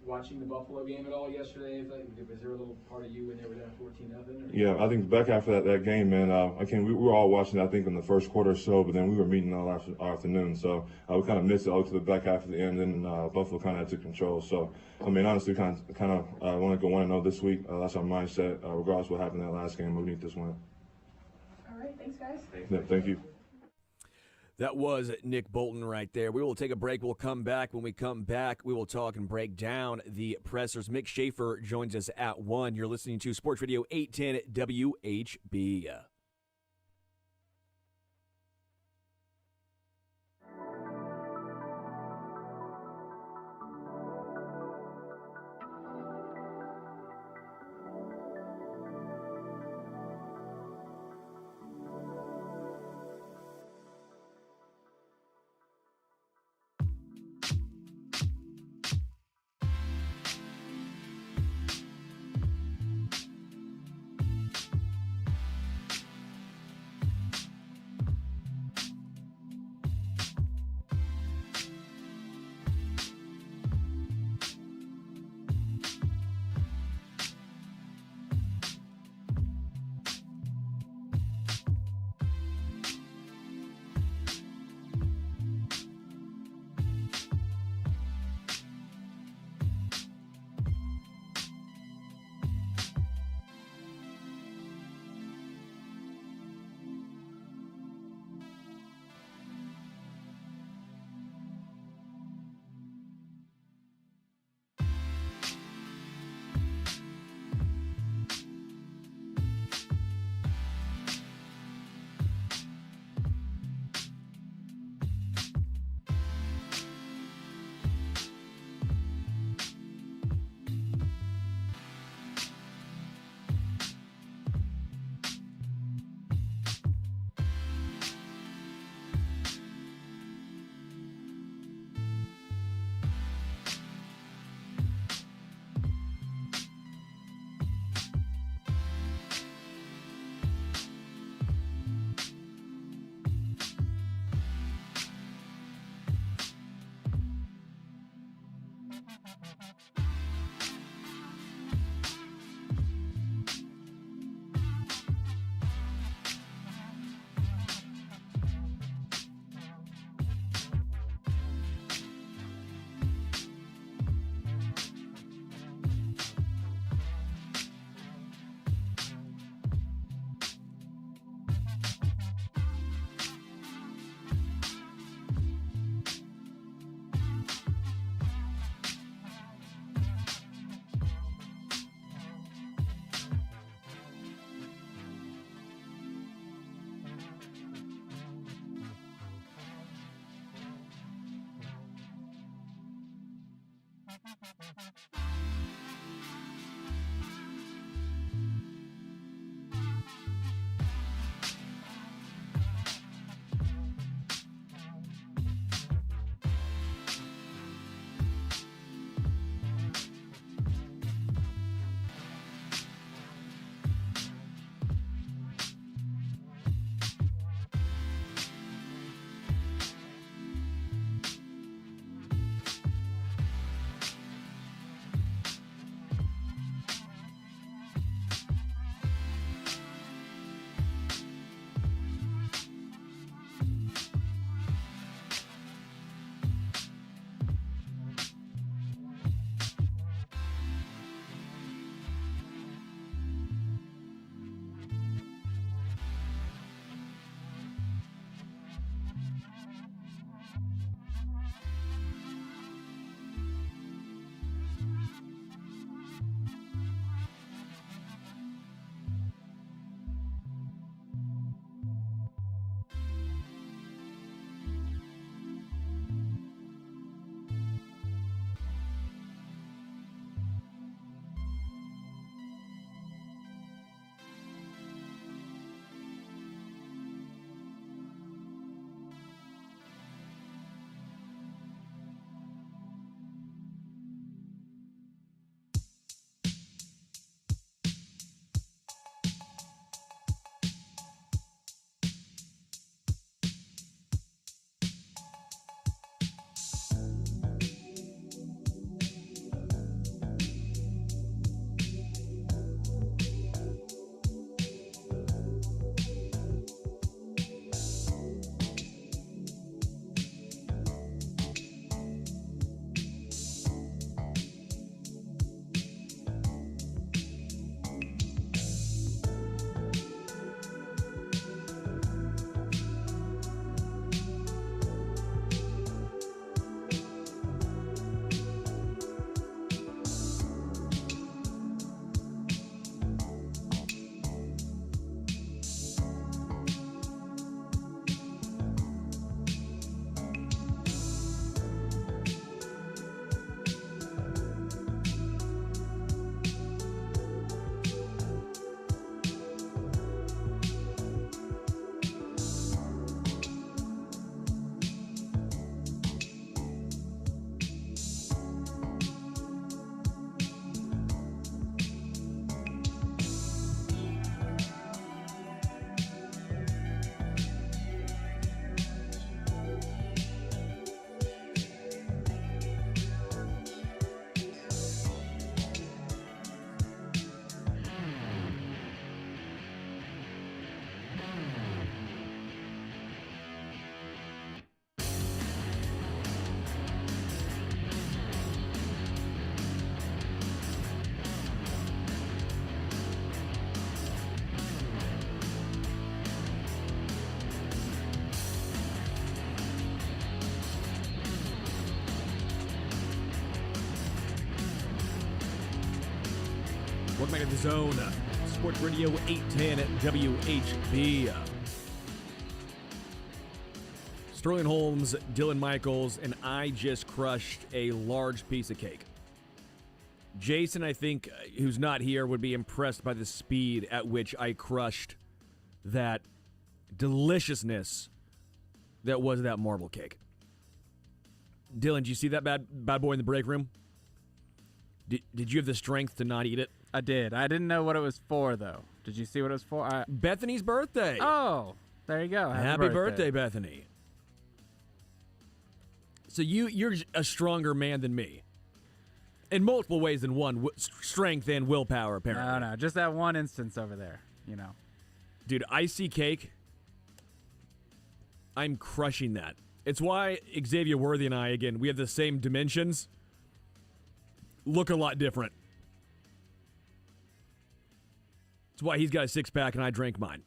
watching the Buffalo game at all yesterday? Was there a little part of you when they were down 14-0? Yeah, I think back after that game, man, we were all watching, I think, in the first quarter or so, but then we were meeting all afternoon. So we kind of missed it all to the back half of the end, and then Buffalo kind of took control. So, I mean, honestly, kind of want to go 1-0 this week. That's our mindset. Regardless of what happened in that last game, we need this win. All right, thanks, guys. Yeah, thank you. That was Nick Bolton right there. We will take a break. We'll come back. When we come back, we will talk and break down the pressers. Mick Schaefer joins us at 1. You're listening to Sports Radio 810 WHB. Welcome back to the Zone. Sports Radio 810 at WHB. Sterling Holmes, Dylan Michaels, and I just crushed a large piece of cake. Jason, I think, who's not here, would be impressed by the speed at which I crushed that deliciousness that was that marble cake. Dylan, did you see that bad boy in the break room? Did you have the strength to not eat it? I did. I didn't know what it was for, though. Did you see what it was for? Bethany's birthday. Oh, there you go. Happy birthday, Bethany. So you're a stronger man than me. In multiple ways than one. Strength and willpower, apparently. No, just that one instance over there, you know. Dude, icy cake, I'm crushing that. It's why Xavier Worthy and I, again, we have the same dimensions. Look a lot different. It's why he's got a six-pack and I drank mine.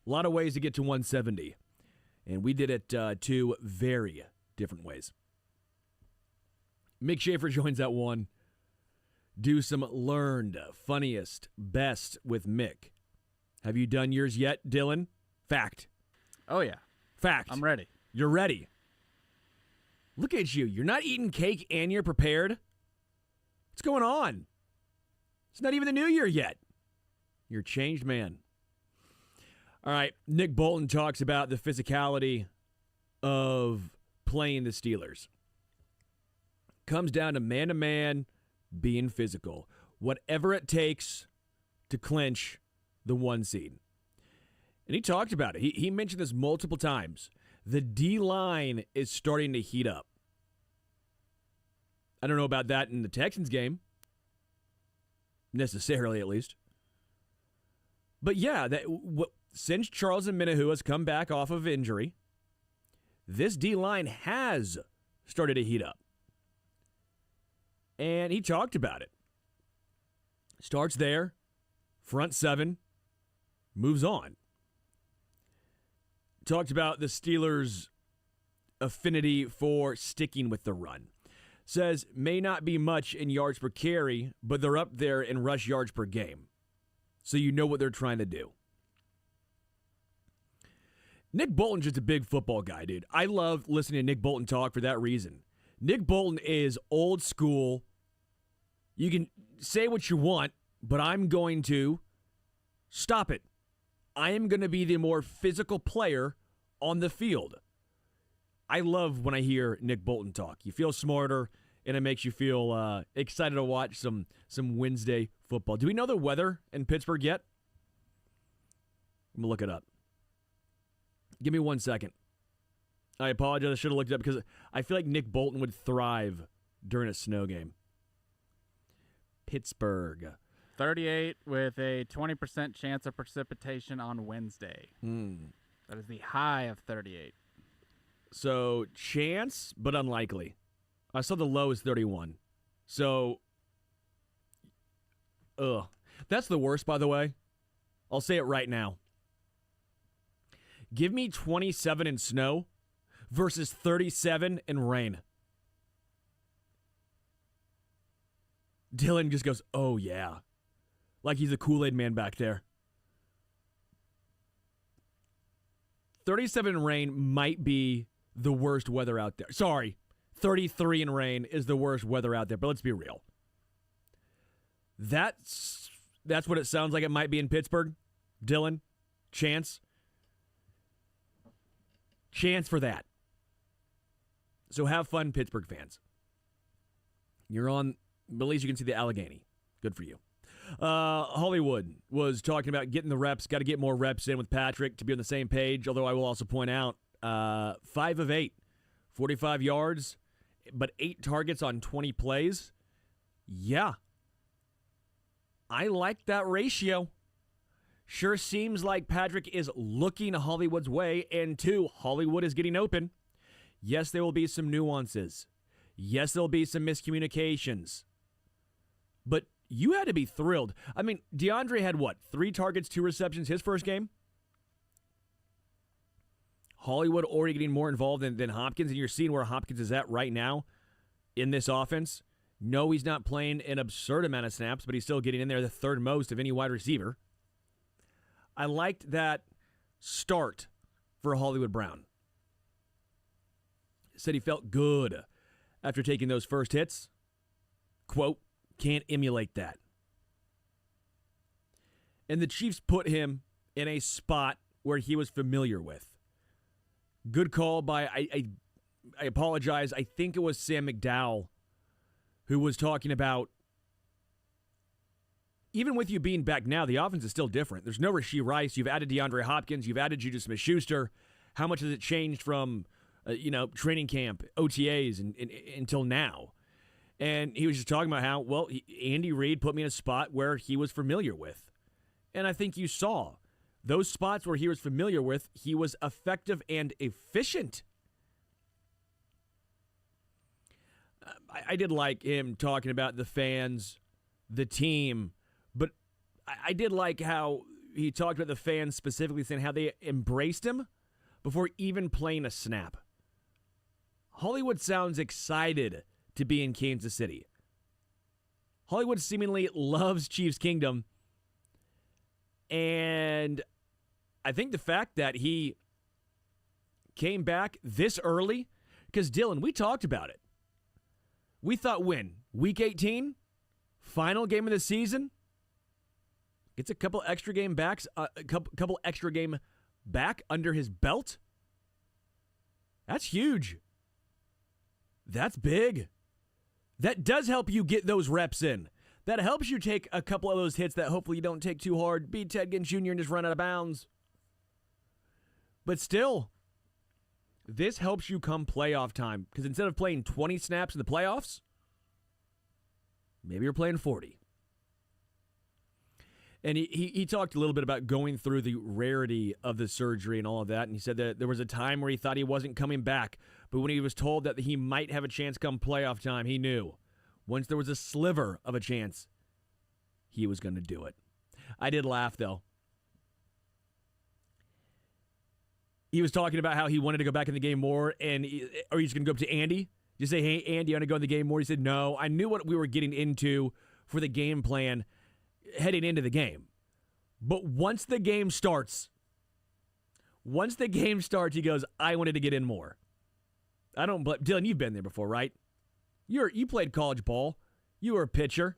A lot of ways to get to 170. And we did it two very different ways. Mick Schaefer joins at 1. Do some learned, funniest, best with Mick. Have you done yours yet, Dylan? Fact. Oh, yeah. Fact. I'm ready. You're ready. Look at you. You're not eating cake and you're prepared. What's going on? It's not even the new year yet. You're a changed man. All right. Nick Bolton talks about the physicality of playing the Steelers. Comes down to man, being physical. Whatever it takes to clinch the 1 seed. And he talked about it. He mentioned this multiple times. The D-line is starting to heat up. I don't know about that in the Texans game. Necessarily, at least. But yeah, since Charles Omenihu has come back off of injury, this D-line has started to heat up. And he talked about it. Starts there, front seven, moves on. Talked about the Steelers' affinity for sticking with the run. Says, may not be much in yards per carry, but they're up there in rush yards per game. So you know what they're trying to do. Nick Bolton's just a big football guy, dude. I love listening to Nick Bolton talk for that reason. Nick Bolton is old school. You can say what you want, but I'm going to stop it. I am going to be the more physical player on the field. I love when I hear Nick Bolton talk. You feel smarter, and it makes you feel excited to watch some Wednesday football. Do we know the weather in Pittsburgh yet? I'm going to look it up. Give me 1 second. I apologize. I should have looked it up because I feel like Nick Bolton would thrive during a snow game. Pittsburgh. 38 with a 20% chance of precipitation on Wednesday. That is the high of 38. So, chance, but unlikely. I saw the low is 31. So, that's the worst, by the way. I'll say it right now. Give me 27 in snow versus 37 in rain. Dylan just goes, oh, yeah. Like he's a Kool-Aid man back there. 37 in rain might be the worst weather out there. Sorry, 33 in rain is the worst weather out there, but let's be real. That's what it sounds like it might be in Pittsburgh. Dylan, chance for that. So have fun, Pittsburgh fans. You're on, at least you can see the Allegheny. Good for you. Hollywood was talking about getting the reps. Got to get more reps in with Patrick to be on the same page, although I will also point out 5 of 8, 45 yards, but 8 targets on 20 plays. Yeah. I like that ratio. Sure seems like Patrick is looking Hollywood's way, and 2, Hollywood is getting open. Yes, there will be some nuances. Yes, there will be some miscommunications. But you had to be thrilled. I mean, DeAndre had what? 3 targets, 2 receptions his first game? Hollywood already getting more involved than Hopkins, and you're seeing where Hopkins is at right now in this offense. No, he's not playing an absurd amount of snaps, but he's still getting in there the third most of any wide receiver. I liked that start for Hollywood Brown. Said he felt good after taking those first hits. Quote, can't emulate that. And the Chiefs put him in a spot where he was familiar with. Good call by, I apologize, I think it was Sam McDowell who was talking about, even with you being back now, the offense is still different. There's no Rashee Rice. You've added DeAndre Hopkins. You've added Juju Smith-Schuster. How much has it changed from, training camp, OTAs, and until now? And he was just talking about how, Andy Reid put me in a spot where he was familiar with. And I think you saw those spots where he was familiar with, he was effective and efficient. I did like him talking about the fans, the team, but I did like how he talked about the fans specifically, saying how they embraced him before even playing a snap. Hollywood sounds excited to be in Kansas City. Hollywood seemingly loves Chiefs Kingdom. And I think the fact that he came back this early, because Dylan, we talked about it. We thought when? Week 18? Final game of the season? Gets a couple extra game backs, couple extra game back under his belt? That's huge. That's big. That does help you get those reps in. That helps you take a couple of those hits that hopefully you don't take too hard, beat Ted Ginn Jr. and just run out of bounds. But still, this helps you come playoff time, because instead of playing 20 snaps in the playoffs, maybe you're playing 40. And he talked a little bit about going through the rarity of the surgery and all of that, and he said that there was a time where he thought he wasn't coming back, but when he was told that he might have a chance come playoff time, he knew. Once there was a sliver of a chance, he was going to do it. I did laugh, though. He was talking about how he wanted to go back in the game more, and or he's going to go up to Andy. Just say, hey, Andy, you want to go in the game more? He said, no. I knew what we were getting into for the game plan heading into the game. But once the game starts, he goes, I wanted to get in more. I don't blame Dylan, you've been there before, right? You played college ball. You were a pitcher.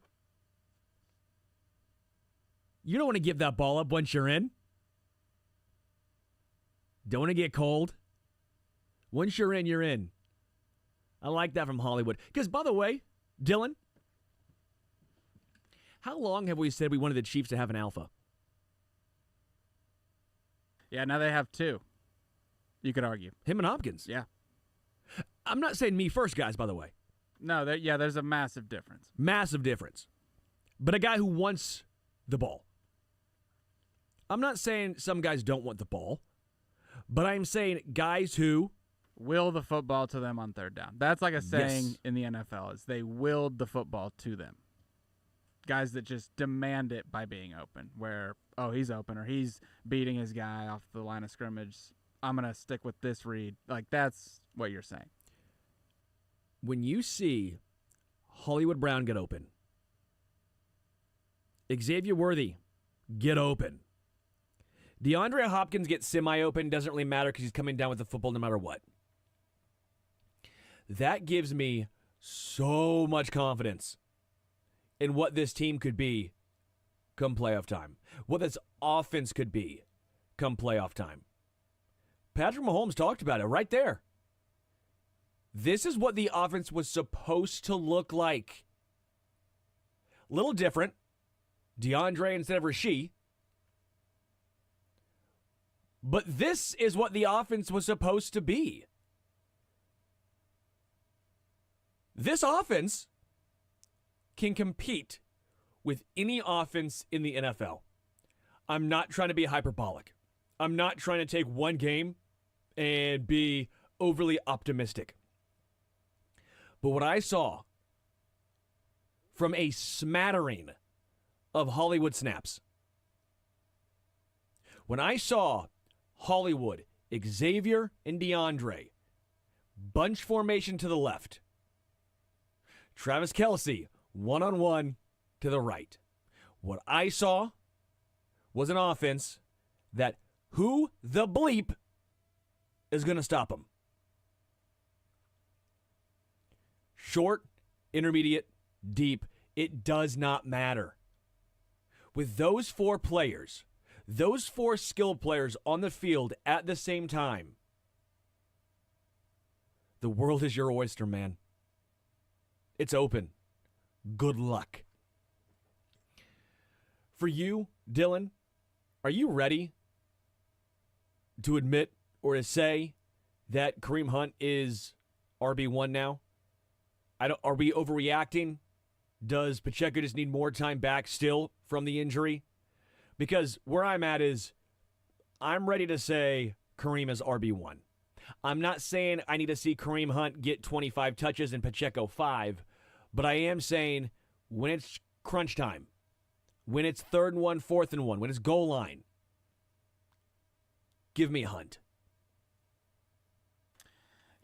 You don't want to give that ball up once you're in. Don't want to get cold. Once you're in, you're in. I like that from Hollywood. Because, by the way, Dylan, how long have we said we wanted the Chiefs to have an alpha? Yeah, now they have two. You could argue. Him and Hopkins. Yeah. I'm not saying me first, guys, by the way. No, there's a massive difference. Massive difference. But a guy who wants the ball. I'm not saying some guys don't want the ball, but I'm saying guys who will the football to them on third down. That's like a saying in the NFL, is they willed the football to them. Guys that just demand it by being open, where, he's open or he's beating his guy off the line of scrimmage. I'm going to stick with this read. Like, that's what you're saying. When you see Hollywood Brown get open, Xavier Worthy get open, DeAndre Hopkins gets semi-open, doesn't really matter because he's coming down with the football no matter what. That gives me so much confidence in what this team could be come playoff time, what this offense could be come playoff time. Patrick Mahomes talked about it right there. This is what the offense was supposed to look like. Little different. DeAndre instead of Rashee. But this is what the offense was supposed to be. This offense can compete with any offense in the NFL. I'm not trying to be hyperbolic. I'm not trying to take one game and be overly optimistic. But what I saw from a smattering of Hollywood snaps, when I saw Hollywood, Xavier, and DeAndre bunch formation to the left, Travis Kelce, one-on-one to the right. What I saw was an offense that who the bleep is going to stop him? Short, intermediate, deep, it does not matter. With those 4 players, those 4 skilled players on the field at the same time, the world is your oyster, man. It's open. Good luck. For you, Dylan, are you ready to admit or to say that Kareem Hunt is RB1 now? Are we overreacting? Does Pacheco just need more time back still from the injury? Because where I'm at is I'm ready to say Kareem is RB1. I'm not saying I need to see Kareem Hunt get 25 touches and Pacheco 5, but I am saying when it's crunch time, when it's 3rd and 1, 4th and 1, when it's goal line, give me Hunt.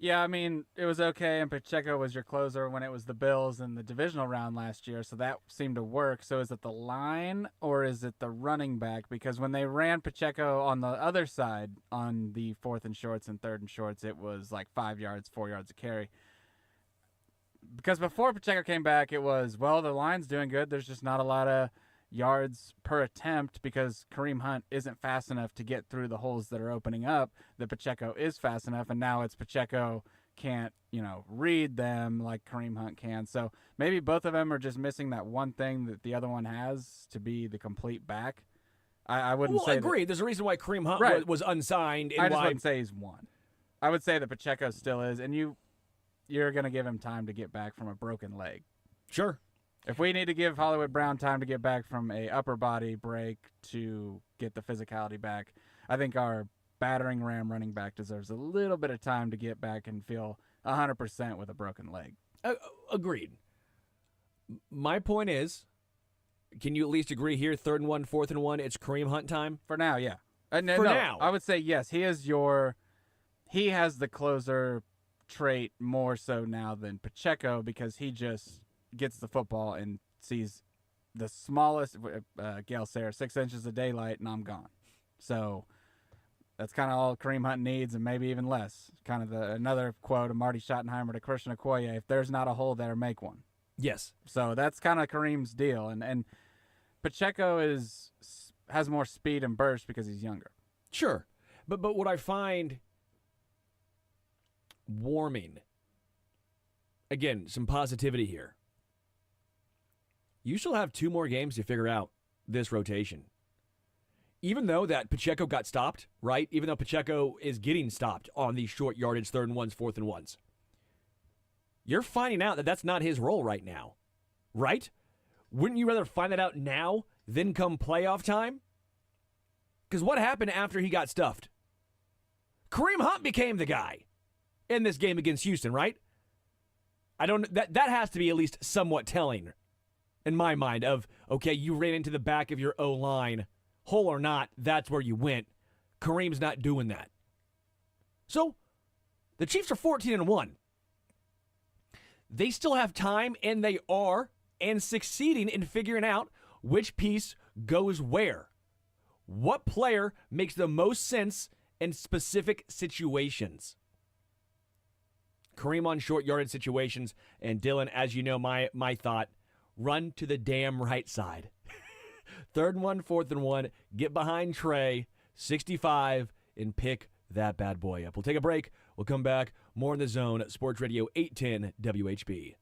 Yeah, I mean, it was okay, and Pacheco was your closer when it was the Bills in the divisional round last year, so that seemed to work. So is it the line or is it the running back? Because when they ran Pacheco on the other side on the 4th and shorts and 3rd and shorts, it was like 5 yards, 4 yards a carry. Because before Pacheco came back, it was, well, the line's doing good. There's just not a lot of yards per attempt because Kareem Hunt isn't fast enough to get through the holes that are opening up. That Pacheco is fast enough, and now it's Pacheco can't, read them like Kareem Hunt can. So maybe both of them are just missing that one thing that the other one has to be the complete back. I wouldn't say agree. that, There's a reason why Kareem Hunt was unsigned. And I just why... wouldn't say he's one. I would say that Pacheco still is, and you're going to give him time to get back from a broken leg. Sure. If we need to give Hollywood Brown time to get back from a upper body break to get the physicality back, I think our battering ram running back deserves a little bit of time to get back and feel 100% with a broken leg. Agreed. My point is, can you at least agree here, 3rd and 1, 4th and 1, it's Kareem Hunt time? For now, yeah. Now. I would say yes. He has the closer trait more so now than Pacheco because he just gets the football and sees the smallest, Gale Sayre, 6 inches of daylight, and I'm gone. So that's kind of all Kareem Hunt needs, and maybe even less. Kind of another quote of Marty Schottenheimer to Christian Okoye, if there's not a hole there, make one. Yes. So that's kind of Kareem's deal. And Pacheco has more speed and burst because he's younger. Sure. But what I find warming, again, some positivity here. You still have 2 more games to figure out this rotation. Even though that Pacheco got stopped, right? Even though Pacheco is getting stopped on these short yardage 3rd and 1s, 4th and 1s. You're finding out that that's not his role right now, right? Wouldn't you rather find that out now than come playoff time? Because what happened after he got stuffed? Kareem Hunt became the guy in this game against Houston, right? That has to be at least somewhat telling in my mind of, okay, you ran into the back of your O-line, hole or not, that's where you went. Kareem's not doing that. So, the Chiefs are 14-1. They still have time, and they are, and succeeding in figuring out which piece goes where. What player makes the most sense in specific situations? Kareem on short yardage situations, and Dylan, as you know, my thought, run to the damn right side. 3rd and 1, 4th and 1, get behind Trey, 65, and pick that bad boy up. We'll take a break. We'll come back. More in the Zone, Sports Radio 810 WHB.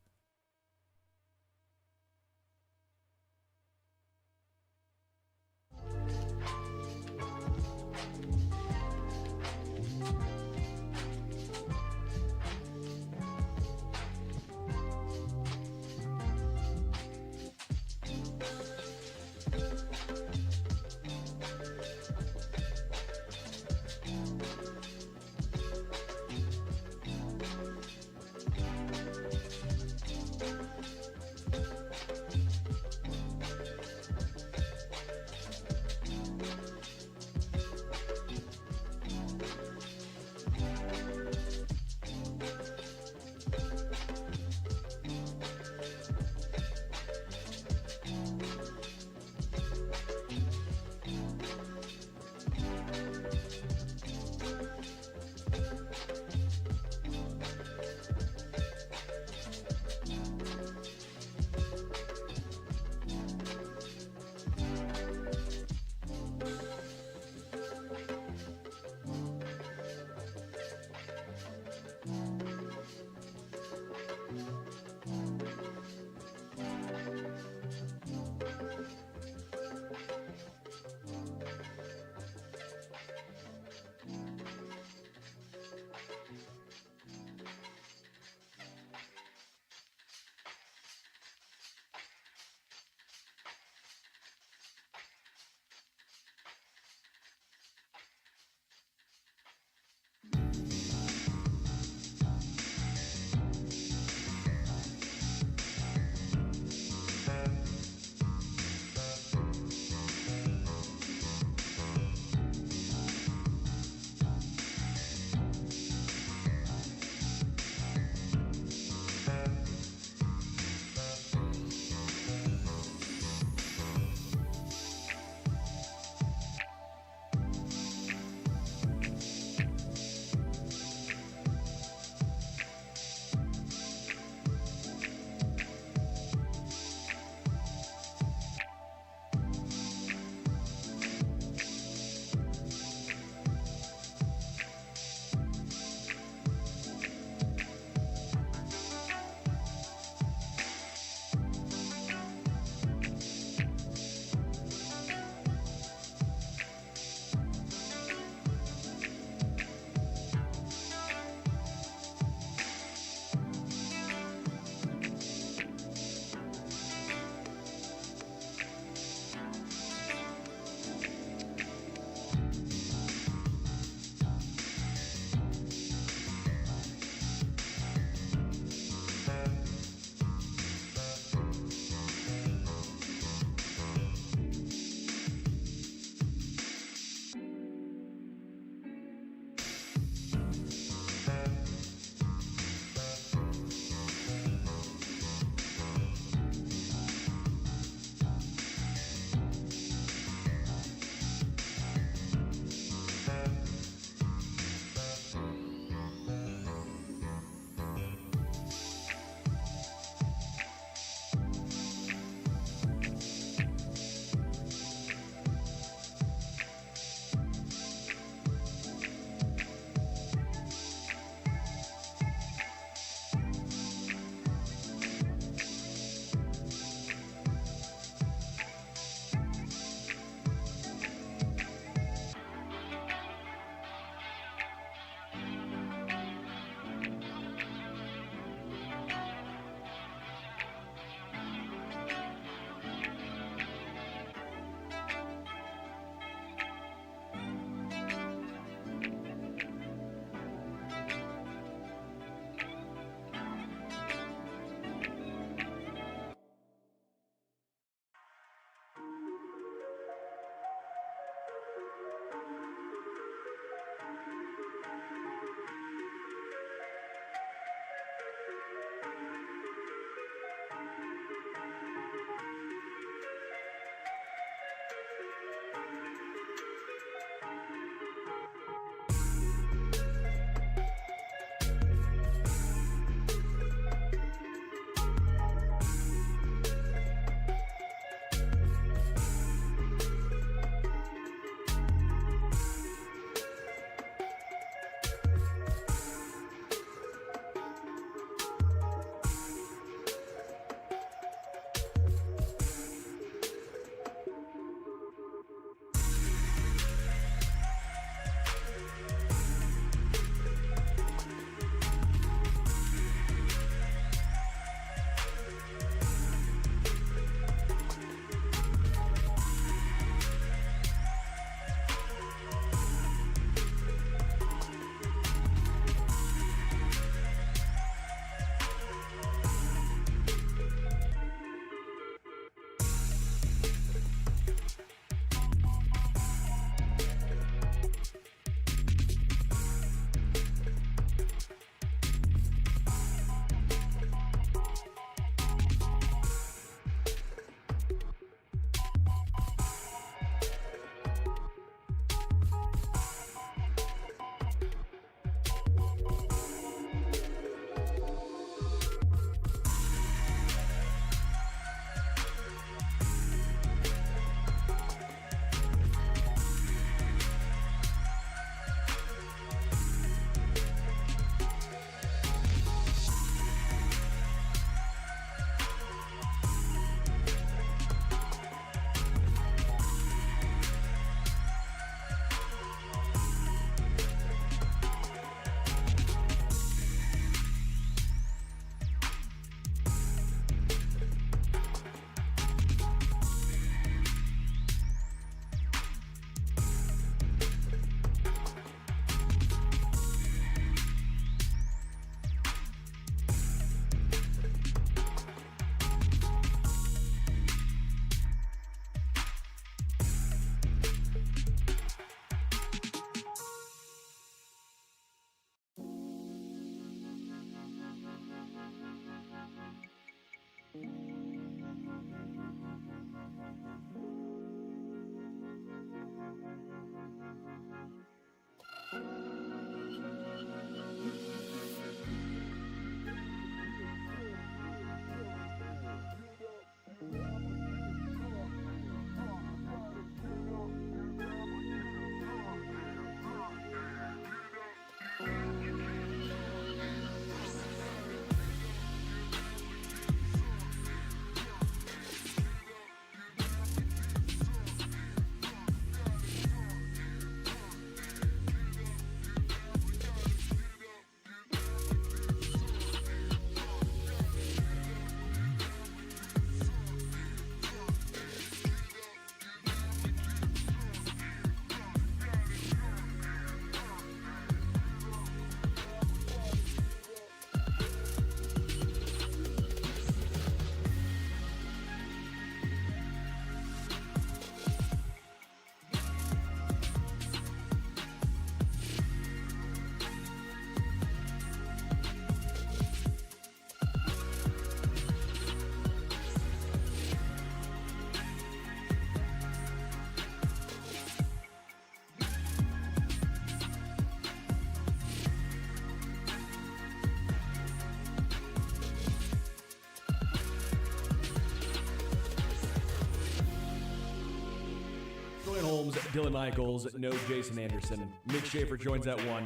Holmes, Dylan Michaels, no Jason Anderson. Mick Schaefer joins that one.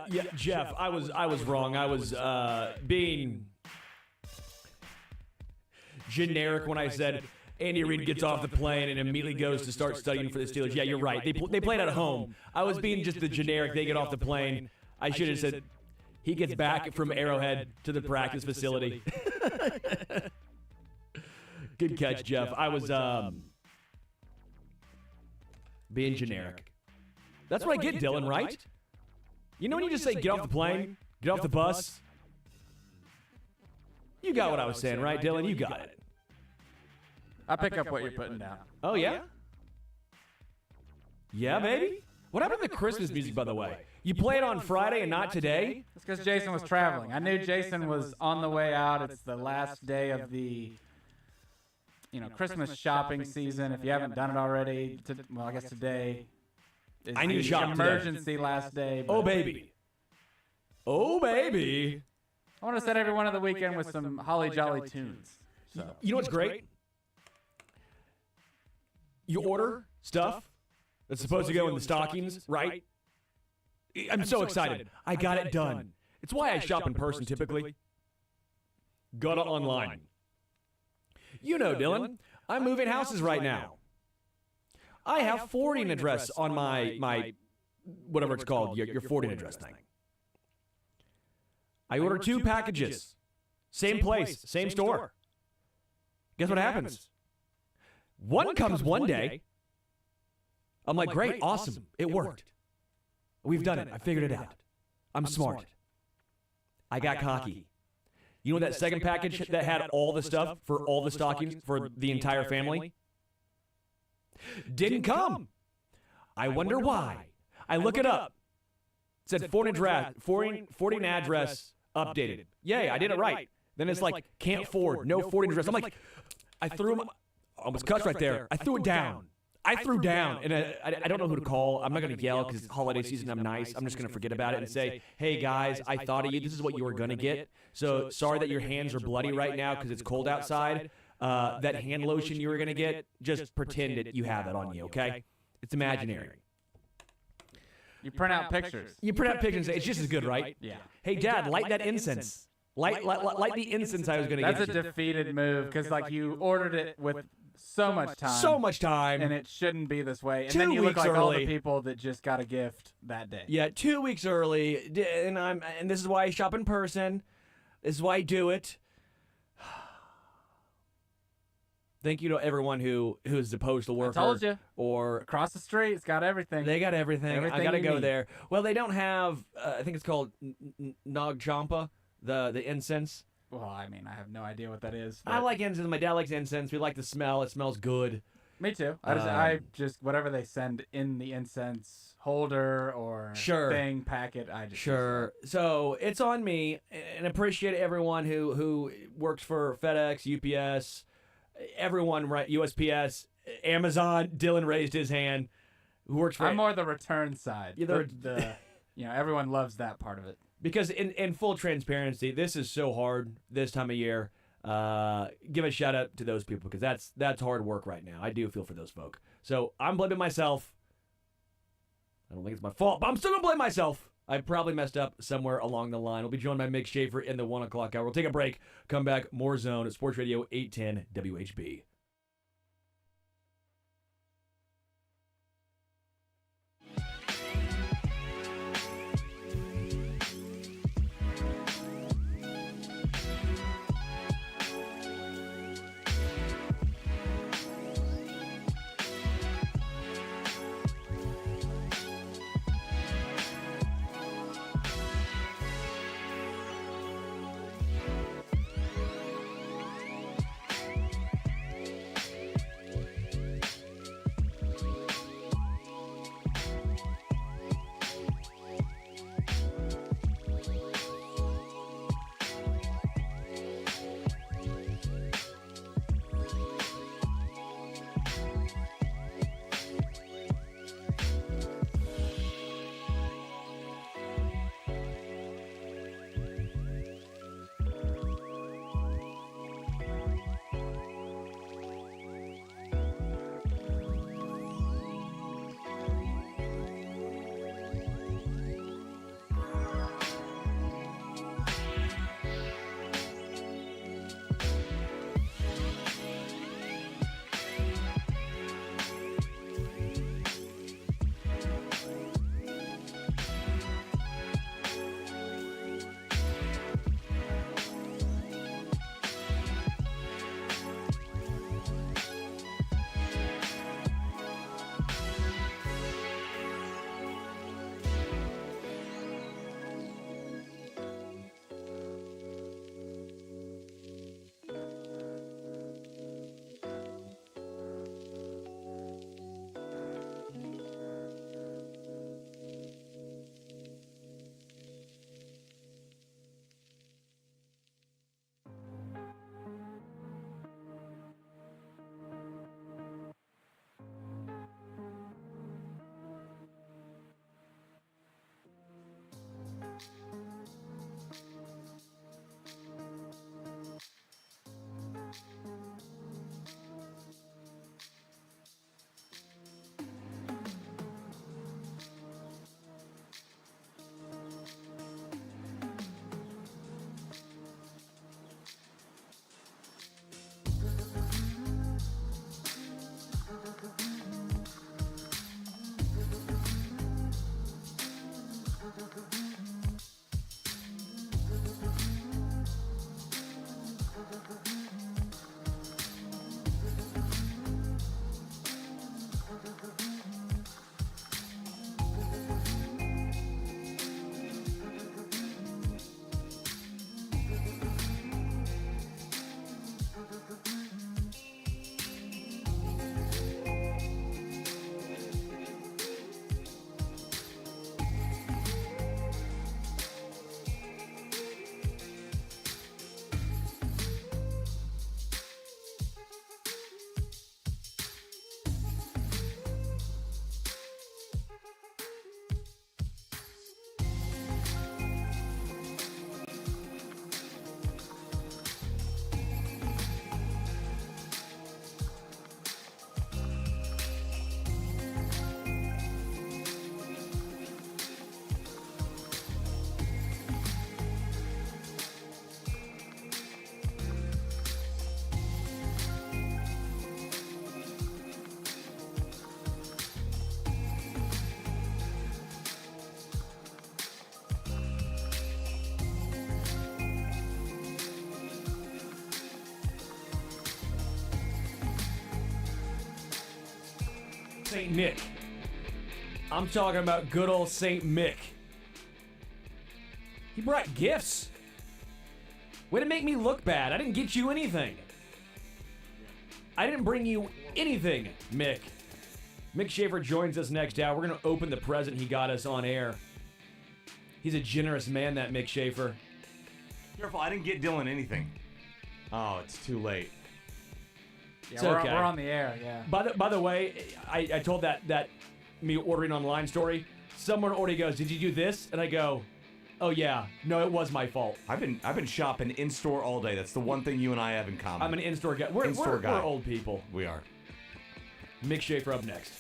Yeah, Jeff, I was wrong. I was being generic when I said Andy Reid gets off the plane and immediately goes to start studying for the Steelers. Yeah, you're right. They played at home. I was being just the generic. They get off the plane. I should have said he gets back from Arrowhead to the practice facility. Good catch, Jeff. I was being generic. That's what I get, Dylan, right? You know when you just say get off the plane, get off the bus? You got what I was saying, right, Dylan? You got it. I pick up what you're putting down. Oh, yeah? Yeah, baby? What happened to the Christmas music, by the way? You played on Friday and not today? It's because Jason was traveling. I knew Jason was on the way out. It's the last day of the Christmas shopping season. If you haven't done it already, I guess today is I need to shop emergency today. Last day. Oh, baby. Oh, baby. I want to set everyone of the weekend with some holly jolly tunes. So. You know what's great? You order stuff that's supposed to go in the stockings, right? I'm so excited. I got it done. It's why I shop in person typically. Go to online. You know, Dylan, I'm moving houses right now. I have forwarding address on my whatever it's called, your forwarding address thing. I order 2 packages. Same place, same store. Guess what happens? One comes one day. I'm like, great, awesome. It worked. We've done it. I figured it out. I'm smart. I got cocky. You know that second package that had all the stuff for all the stockings for the entire family? Didn't come. I wonder why. I look it up. It said forwarding address updated. Yay, I did it right. Then it's like, can't forward, no forwarding address. I'm like, I threw him, almost cussed right there. I threw it down. I threw down, and I don't know who to call. I'm not going to yell because it's holiday season. I'm nice. I'm just going to forget about it and say, hey, guys, I thought of you. This is what you were going to get. So sorry that your hands are bloody right now because it's cold outside. That hand lotion you were going to get, just pretend that you have it on you, okay? It's imaginary. You print out pictures. You print out pictures. It's just as good, right? Yeah. Hey, Dad, light that incense. Light the incense I was going to get. That's a defeated move because, you ordered it with so much time. So much time. And it shouldn't be this way. And 2 then you look weeks like all early. the people that just got a gift that day. Yeah, 2 weeks early. And this is why I shop in person. This is why I do it. Thank you to everyone who's a postal worker. I told you. Or across the street, it's got everything. They got everything. I got to go need. there. Well, they don't have, I think it's called Nag Champa, the incense. Well, I mean, I have no idea what that is. I like incense. My dad likes incense. We like the smell. It smells good. Me too. I just whatever they send in the incense holder or thing packet. I just So it's on me, and appreciate everyone who works for FedEx, UPS, everyone, right? USPS, Amazon. Dylan raised his hand. Who works for? I'm more the return side. Yeah, everyone loves that part of it. Because in full transparency, this is so hard this time of year. Give a shout out to those people because that's hard work right now. I do feel for those folk. So I'm blaming myself. I don't think it's my fault, but I'm still gonna blame myself. I probably messed up somewhere along the line. We'll be joined by Mick Schaefer in the 1 o'clock hour. We'll take a break. Come back. More Zone at Sports Radio 810 WHB. St. Nick. I'm talking about good old St. Mick. He brought gifts. Way to make me look bad. I didn't get you anything. I didn't bring you anything, Mick. Mick Schaefer joins us next hour. We're going to open the present he got us on air. He's a generous man, that Mick Schaefer. Careful, I didn't get Dylan anything. Oh, it's too late. Yeah, we're on the air, yeah. By the way, I told that me ordering online story. Someone already goes, "Did you do this?" And I go, "Oh yeah, no, it was my fault." I've been shopping in store all day. That's the one thing you and I have in common. I'm an in-store guy. We're old people. We are. Mick Schaefer up next.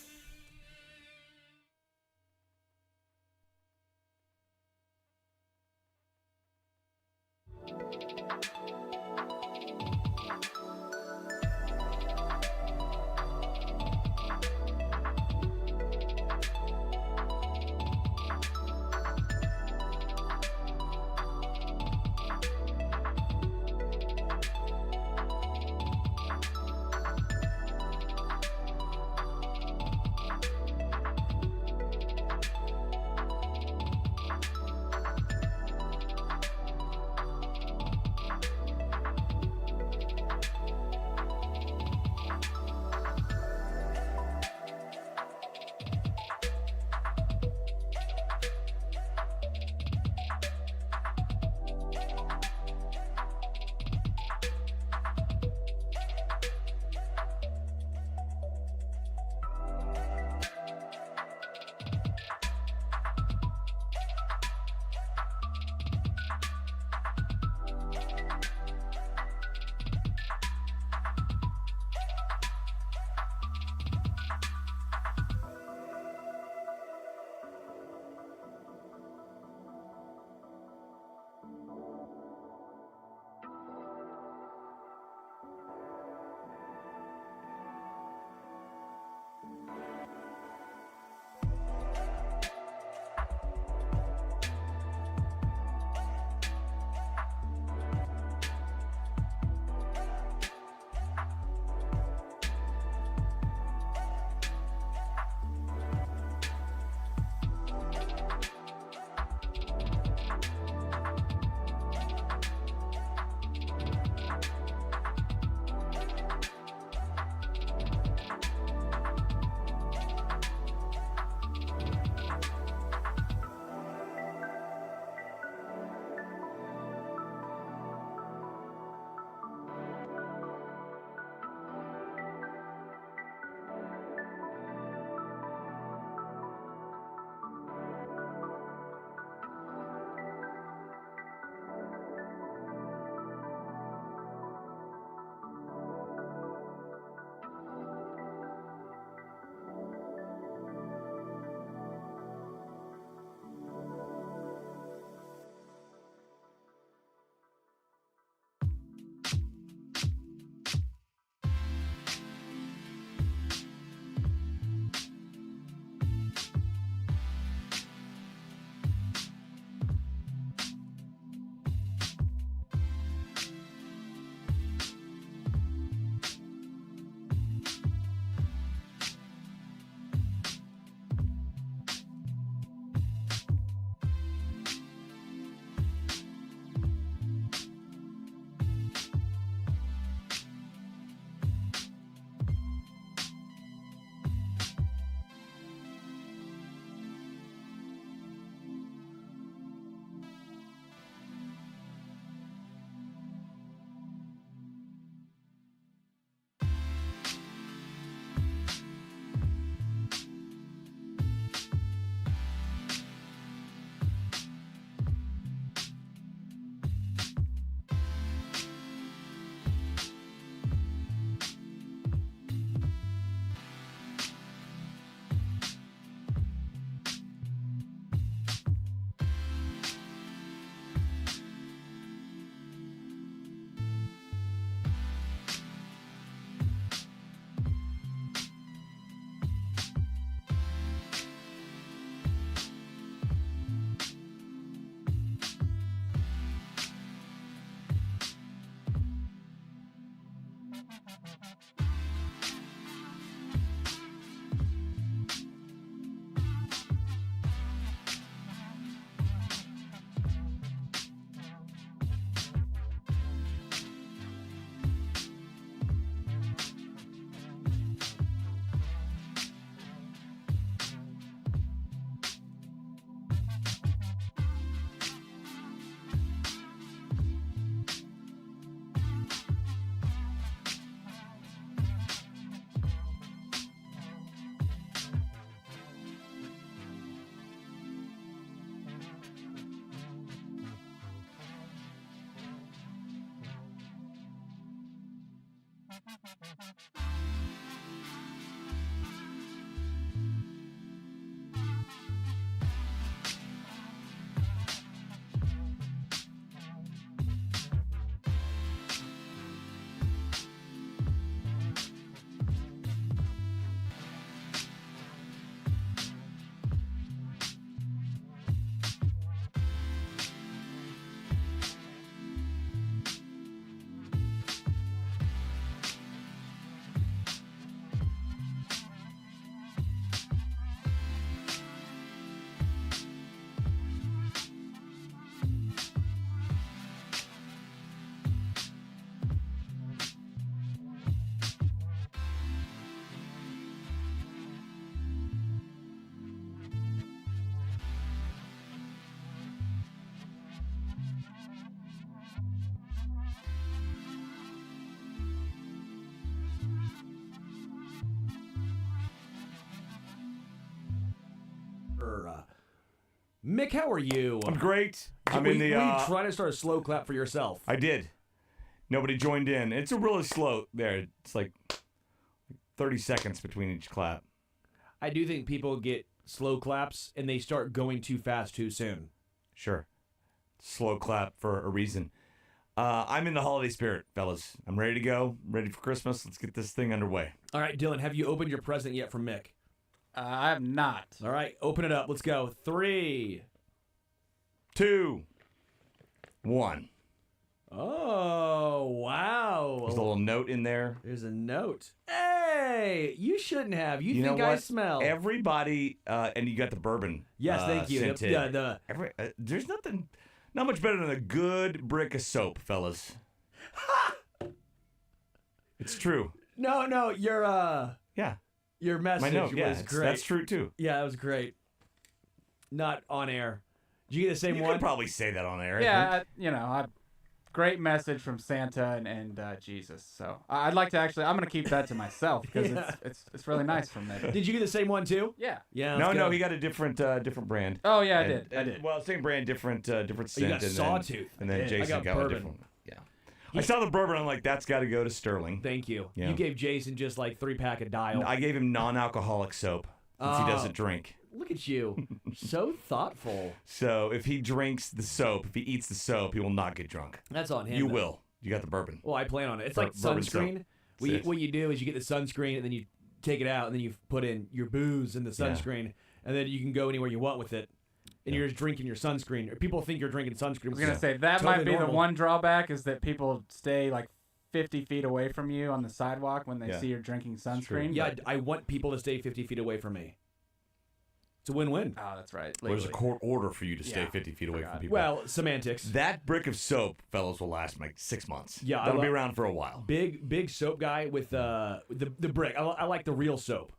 Mick, how are you? I'm great. I'm were in you- the. Were you trying to start a slow clap for yourself? I did. Nobody joined in. It's a really slow. There, it's like 30 seconds between each clap. I do think people get slow claps and they start going too fast too soon. Sure. Slow clap for a reason. I'm in the holiday spirit, fellas. I'm ready to go. Ready for Christmas. Let's get this thing underway. All right, Dylan, have you opened your present yet from Mick? I have not. All right, open it up. Let's go. 3, 2, 1. Oh, wow. There's a little note in there. There's a note. Hey, you shouldn't have. You think know I what? smell. Everybody, and you got the bourbon. Yes, thank you. Scented. There's not much better than a good brick of soap, fellas. It's true. No, Yeah. Your message My note, was great. that's true too. Yeah, that was great. Not on air. Did you get the same You one? could probably say that on air. Yeah, great message from Santa and Jesus. So I'd like to actually, I'm going to keep that to myself because it's really nice from there. Did you get the same one too? Yeah. Yeah. No, he got a different brand. Oh yeah, I did. Well, same brand, different scent. You got and Sawtooth. And then I Jason got a bourbon. different one. Yeah. I saw the bourbon. I'm like, that's got to go to Sterling. Thank you. Yeah. You gave Jason just like 3-pack of Dial. I gave him non-alcoholic soap since he doesn't drink. Look at you. So thoughtful. So if he drinks the soap, if he eats the soap, he will not get drunk. That's on him. You though. will. You got the bourbon. Well, I plan on it. It's Bur- like bourbon soap. sunscreen. That's What you do is you get the sunscreen and then you take it out and then you put in your booze in the sunscreen and then you can go anywhere you want with it. And you're just drinking your sunscreen. Or people think you're drinking sunscreen. I was gonna say that Totally might be normal. the one drawback is that people stay like 50 feet away from you on the sidewalk when they see you're drinking sunscreen. Yeah, but- I want people to stay 50 feet away from me. It's a win-win. Oh, that's right. Well, there's a court order for you to stay Yeah. 50 feet away from people. Well, semantics. That brick of soap, fellas, will last like 6 months. Yeah, That'll be around for a while. Big soap guy with the brick. I like the real soap,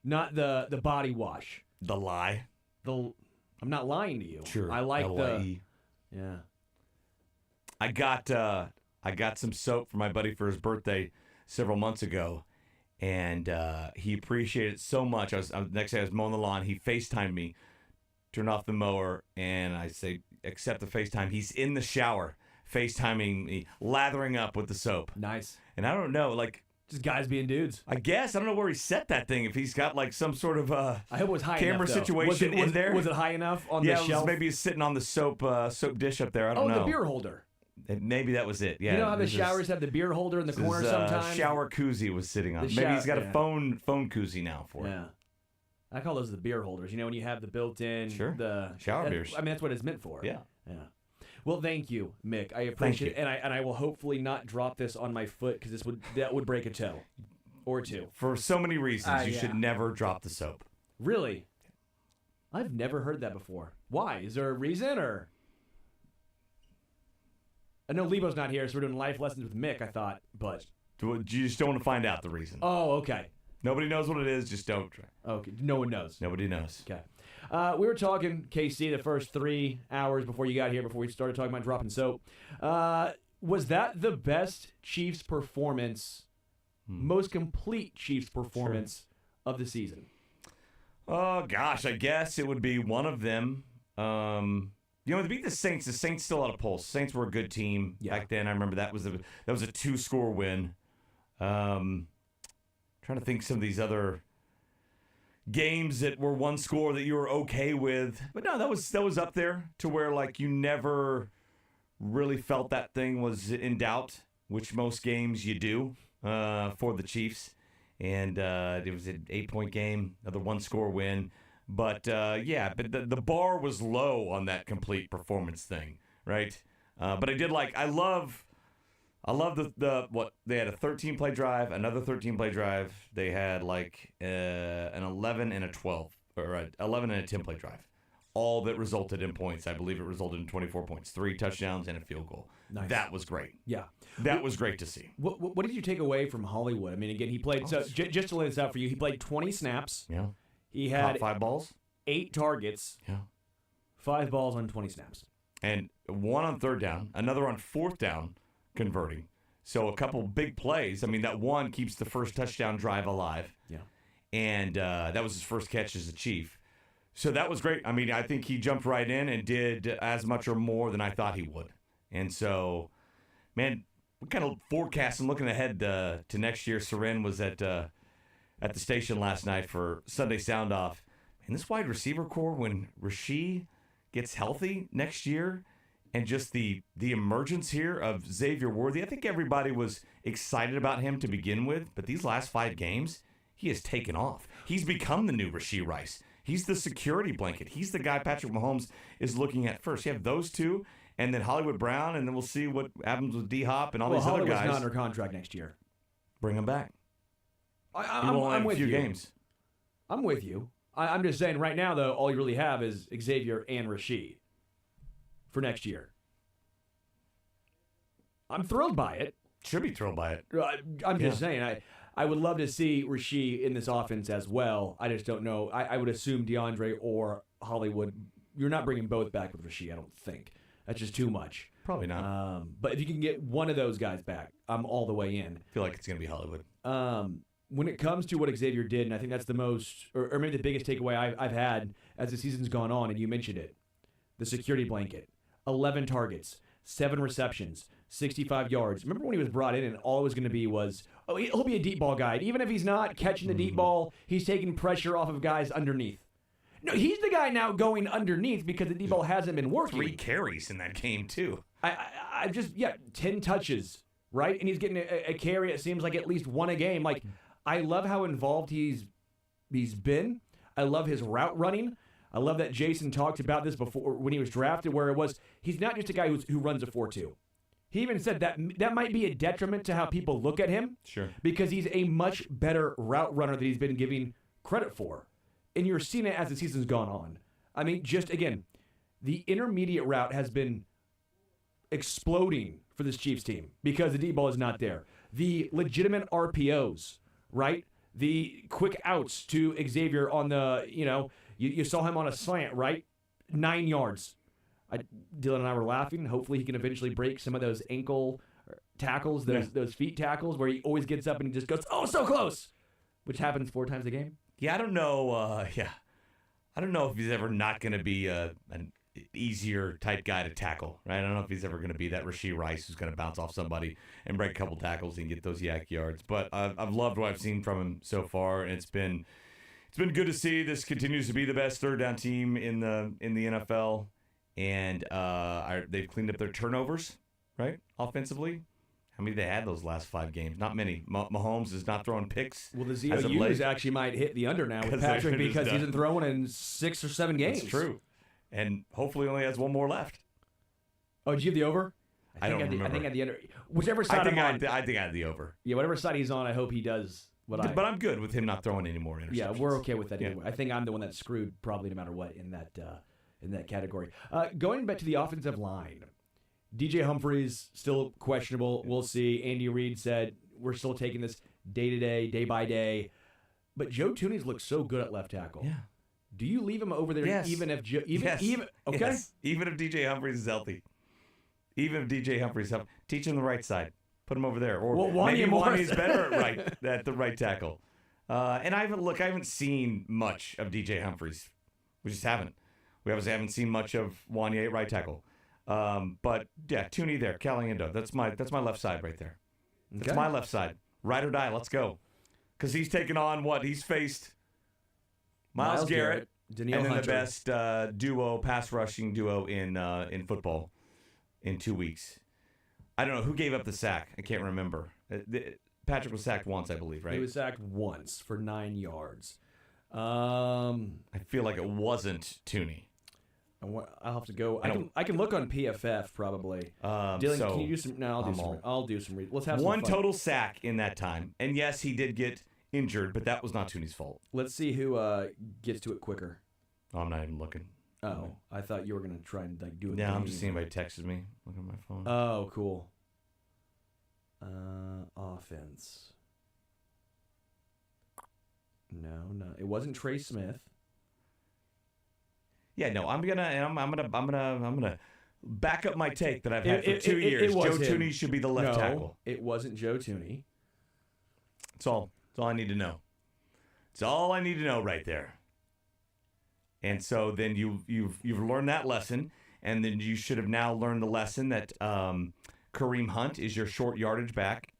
not the body wash. The lie. I'm not lying to you. Sure. I like L-Y-E. Yeah. I got some soap for my buddy for his birthday several months ago, and he appreciated it so much. Next day I was mowing the lawn. He FaceTimed me, turned off the mower, and I say, accept the FaceTime. He's in the shower, FaceTiming me, lathering up with the soap. Nice. And I don't know, like, just guys being dudes. I guess I don't know where he set that thing. If he's got like some sort of I hope it was high camera enough, though. situation in there. Was it high enough on yeah, the shelf? maybe it's sitting on the soap dish up there. I don't know. the beer holder. Maybe that was it. Yeah. You know how the This is- showers have the beer holder in the this corner is, sometimes? shower koozie was sitting on. The Maybe he's shower- got yeah. a phone koozie now for it. Yeah. I call those the beer holders. You know, when you have the built-in the Shower beers. I mean, that's what it's meant for. Yeah. Yeah. Well, thank you, Mick. I appreciate it, and I will hopefully not drop this on my foot because that would break a toe or two. For so many reasons, you yeah. should never drop the soap. Really? I've never heard that before. Why? Is there a reason or? I know Lebo's not here, so we're doing life lessons with Mick. I thought, but You just don't want to find out the reason. oh, okay. Nobody knows what it is. Just don't try. Okay, no one knows. Nobody knows. Okay. We were talking, KC, the first 3 hours before you got here, before we started talking about dropping soap. Was that the best Chiefs performance, most complete Chiefs performance of the season? Oh, gosh. I guess it would be one of them. To beat the Saints still had a pulse. Saints were a good team back then. I remember that was a 2-score win. Trying to think some of these other games that were 1 score that you were okay with. But no, that was up there to where like you never really felt that thing was in doubt, which most games you do for the Chiefs. And it was an 8-point game, another 1-score win. But the bar was low on that complete performance thing, right? But I love the what they had a 13-play drive, another 13-play drive. They had like an 11 and a 12, or an 11 and a 10-play drive, all that resulted in points. I believe it resulted in 24 points, 3 touchdowns and a field goal. Nice. That was great. Yeah. That was great to see. What did you take away from Hollywood? I mean, again, he played. So just to lay this out for you, he played 20 snaps. Yeah. He had Caught 5 balls, 8 targets. Yeah. 5 balls on 20 snaps. And 1 on 3rd down, another on 4th down, converting. So a couple big plays. I mean, that one keeps the first touchdown drive alive. Yeah. And that was his first catch as a Chief. So that was great. I mean, I think he jumped right in and did as much or more than I thought he would. And so, man, we kind of forecasting, looking ahead to next year. Seren was at the station last night for Sunday Sound Off. And this wide receiver core, when Rasheed gets healthy next year, and just the emergence here of Xavier Worthy, I think everybody was excited about him to begin with. But these last 5 games, he has taken off. He's become the new Rasheed Rice. He's the security blanket. He's the guy Patrick Mahomes is looking at first. You have those two, and then Hollywood Brown, and then we'll see what happens with D-Hop and all these other guys. Hollywood's not under contract next year. Bring him back. I'm with you. Games. I'm with you. I'm just saying right now, though, all you really have is Xavier and Rasheed for next year. I'm thrilled by it. Should be thrilled by it. I'm just saying, I would love to see Rasheed in this offense as well. I just don't know. I would assume DeAndre or Hollywood. You're not bringing both back with Rasheed, I don't think. That's just too much. Probably not. But if you can get one of those guys back, I'm all the way in. I feel like it's going to be Hollywood. When it comes to what Xavier did, and I think that's the most, or maybe the biggest takeaway I've had as the season's gone on, and you mentioned it, the security blanket, 11 targets, 7 receptions, 65 yards. Remember when he was brought in and all it was going to be was, oh, he'll be a deep ball guy. Even if he's not catching the deep ball, he's taking pressure off of guys underneath. No, he's the guy now going underneath because the deep ball hasn't been working. 3 carries in that game, too. I just, 10 touches, right? And he's getting a carry, it seems like at least one a game. Like, I love how involved he's been. I love his route running. I love that Jason talked about this before when he was drafted, where it was, he's not just a guy who runs a 4.2. He even said that might be a detriment to how people look at him. Sure. Because he's a much better route runner than he's been giving credit for. And you're seeing it as the season's gone on. I mean, just again, the intermediate route has been exploding for this Chiefs team because the deep ball is not there. The legitimate RPOs, right? The quick outs to Xavier on the, you saw him on a slant, right? 9 yards. Dylan and I were laughing. Hopefully he can eventually break some of those ankle tackles, those feet tackles, where he always gets up and he just goes, oh, so close, which happens 4 times a game. Yeah, I don't know. I don't know if he's ever not going to be an easier type guy to tackle, right? I don't know if he's ever going to be that Rasheed Rice who's going to bounce off somebody and break a couple tackles and get those yak yards. But I've loved what I've seen from him so far, and it's been good to see. This continues to be the best third down team in the NFL. And they've cleaned up their turnovers, right, offensively. How many they had those last 5 games? Not many. Mahomes is not throwing picks. Well, the ZOUs actually might hit the under now with Patrick because he isn't throwing in 6 or 7 games. That's true. And hopefully only has 1 more left. Oh, did you have the over? I don't remember. I think I had the under. Whichever side I'm on. I think I had the over. Yeah, whatever side he's on, I hope he does But I'm good with him not throwing any more interceptions. Yeah, we're okay with that anyway. I think I'm the one that's screwed probably no matter what in that category. Going back to the offensive line, DJ Humphries still questionable. We'll see. Andy Reid said we're still taking this day to day, day by day. But Joe Thuney's looked so good at left tackle. Yeah. Do you leave him over there even if okay? Yes. Even if DJ Humphries is healthy. Even if DJ Humphries is healthy. Teach him the right side. Put him over there. Or maybe Wanya's better at the right tackle. And I haven't seen much of DJ Humphries. We just haven't. We obviously haven't seen much of Wanya at right tackle. But yeah, Thuney there, Caliendo. That's my left side right there. That's my left side. Ride or die. Let's go. Because he's taken on what? He's faced Myles Garrett, and then Hunter. the best pass rushing duo in football in 2 weeks. I don't know who gave up the sack. I can't remember. Patrick was sacked once, I believe, right? He was sacked once for 9 yards. I feel like it wasn't Thuney. I'll have to go. I can look on PFF probably. Dylan, can you do some? No, I'll do some. Let's have one some fun. total sack in that time, and yes, he did get injured, but that was not Thuney's fault. Let's see who gets to it quicker. Oh, I'm not even looking. Oh, I thought you were gonna try and do it. Yeah, I'm just seeing anybody texted me. Look at my phone. Oh, cool. Offense. No, it wasn't Trey Smith. Yeah, no, I'm gonna back up my take that I've had for 2 years. Joe Thuney should be the left tackle. It wasn't Joe Thuney. That's all I need to know. It's all I need to know right there. And so then you've learned that lesson, and then you should have now learned the lesson that Kareem Hunt is your short yardage back,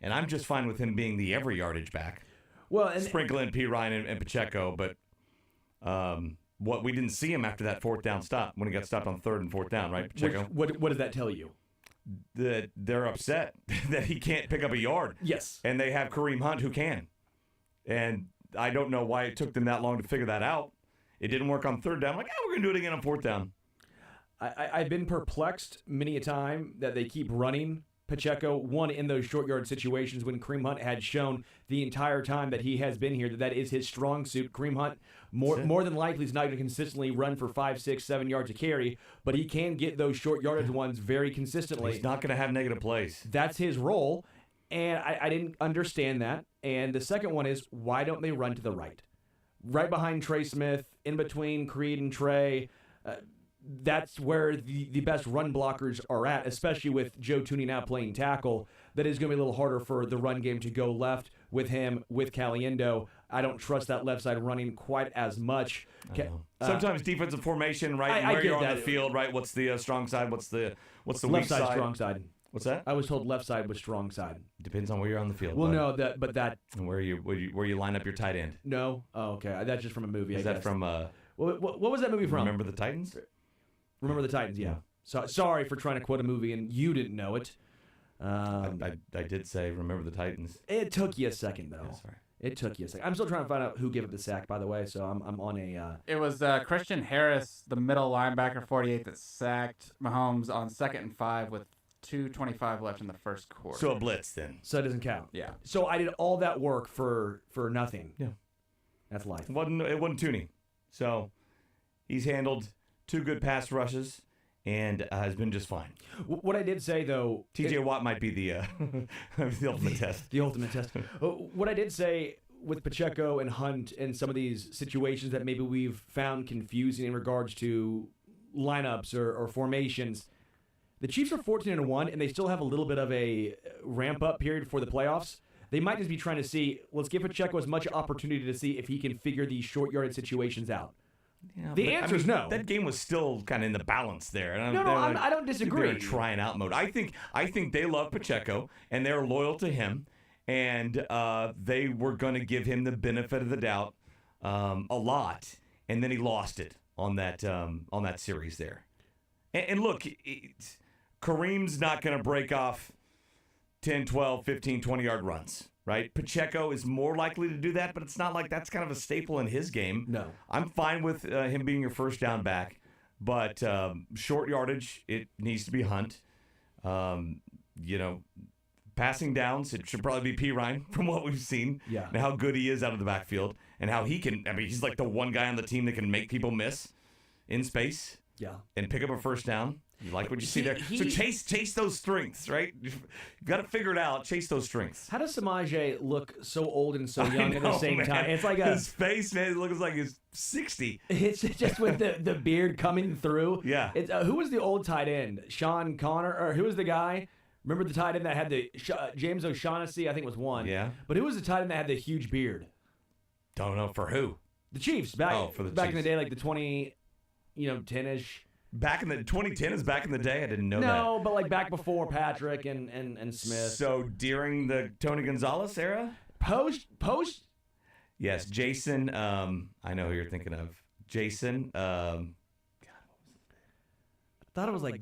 and I'm just fine with him being the every yardage back. Well, and sprinkle in P. Ryan and Pacheco, but what we didn't see him after that fourth down stop when he got stopped on 3rd and 4th down, right, Pacheco? What does that tell you? That they're upset that he can't pick up a yard. Yes. And they have Kareem Hunt who can. And I don't know why it took them that long to figure that out. It didn't work on 3rd down. I'm like, we're going to do it again on 4th down. I've been perplexed many a time that they keep running Pacheco, one, in those short yard situations when Kareem Hunt had shown the entire time that he has been here that is his strong suit. Kareem Hunt, more than likely, is not going to consistently run for 5, 6, 7 yards a carry, but he can get those short yardage ones very consistently. He's not going to have negative plays. That's his role, and I didn't understand that. And the second one is, why don't they run to the right? Right behind Trey Smith, in between Creed and Trey. That's where the best run blockers are at, especially with Joe Tooney now playing tackle. That is going to be a little harder for the run game to go left with him, with Caliendo. I don't trust that left side running quite as much. Sometimes defensive formation, right? Where you're on the field, right? What's the strong side? What's the left weak side? Strong side. What's that? I was told left side was strong side. Depends on where you're on the field. Well, no, but that and where you line up your tight end. No, oh, okay, that's just from a movie. Is that from? What was that movie from? Remember the Titans? Remember the Titans, yeah. So sorry for trying to quote a movie and you didn't know it. I did say Remember the Titans. It took you a second though. That's right. It took you a second. I'm still trying to find out who gave up the sack, by the way. So I'm on a. It was Christian Harris, the middle linebacker, 48, that sacked Mahomes on 2nd and 5 with 2:25 left in the first quarter. So a blitz then. So it doesn't count. Yeah. So I did all that work for nothing. Yeah. That's life. It wasn't Tooney. So he's handled 2 good pass rushes and has been just fine. What I did say, though... TJ Watt might be the ultimate test. The ultimate test. What I did say with Pacheco and Hunt and some of these situations that maybe we've found confusing in regards to lineups or formations, the Chiefs are 14-1, and they still have a little bit of a ramp-up period for the playoffs. They might just be trying to see, let's give Pacheco as much opportunity to see if he can figure these short-yarded situations out. Yeah, the answer is no. That game was still kind of in the balance there. I don't disagree. They're in trying out mode. I think they love Pacheco and they're loyal to him, and they were going to give him the benefit of the doubt a lot, and then he lost it on that series there. And look, Kareem's not going to break off 10, 12, 15, 20-yard runs. Right? Pacheco is more likely to do that, but it's not like that's kind of a staple in his game. No. I'm fine with him being your first down back, but short yardage, it needs to be Hunt. Passing downs, it should probably be P. Ryan from what we've seen. Yeah. And how good he is out of the backfield and how he can, he's like the one guy on the team that can make people miss in space. Yeah. And pick up a first down. You like what you see there. So chase those strengths, right? You've got to figure it out. Chase those strengths. How does Samaje look so old and so young at the same time? It's like his face, man, it looks like he's 60. It's just with the beard coming through. Yeah. It's who was the old tight end? Sean Connor, or who was the guy? Remember the tight end that had the James O'Shaughnessy? I think was one. Yeah. But who was the tight end that had the huge beard? Don't know for who. The Chiefs back for the back Chiefs. in the day, like the 10-ish. Back in the 2010 is back in the day. I didn't know that. No, but like back before Patrick and Smith. So during the Tony Gonzalez era, post. Yes, Jason. I know who you're thinking of. Jason. I thought it was like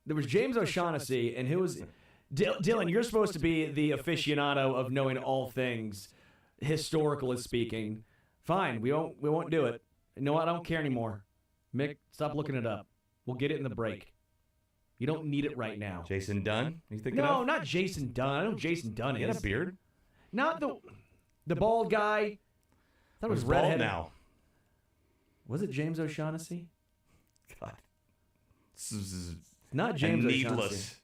there was James O'Shaughnessy, and who was Dylan? You're supposed to be the aficionado of knowing all things historical, as speaking. Fine, we won't do it. You know what? I don't care anymore. Mick, stop looking it up. We'll get it in the break. You don't need it right now. Jason Dunn? You thinking No, of? not Jason Dunn. I know who Jason Dunn He is. had a beard. Not the bald guy. That was Who's bald redheaded. now. Was it James O'Shaughnessy? God. This is Not James a O'Shaughnessy. needless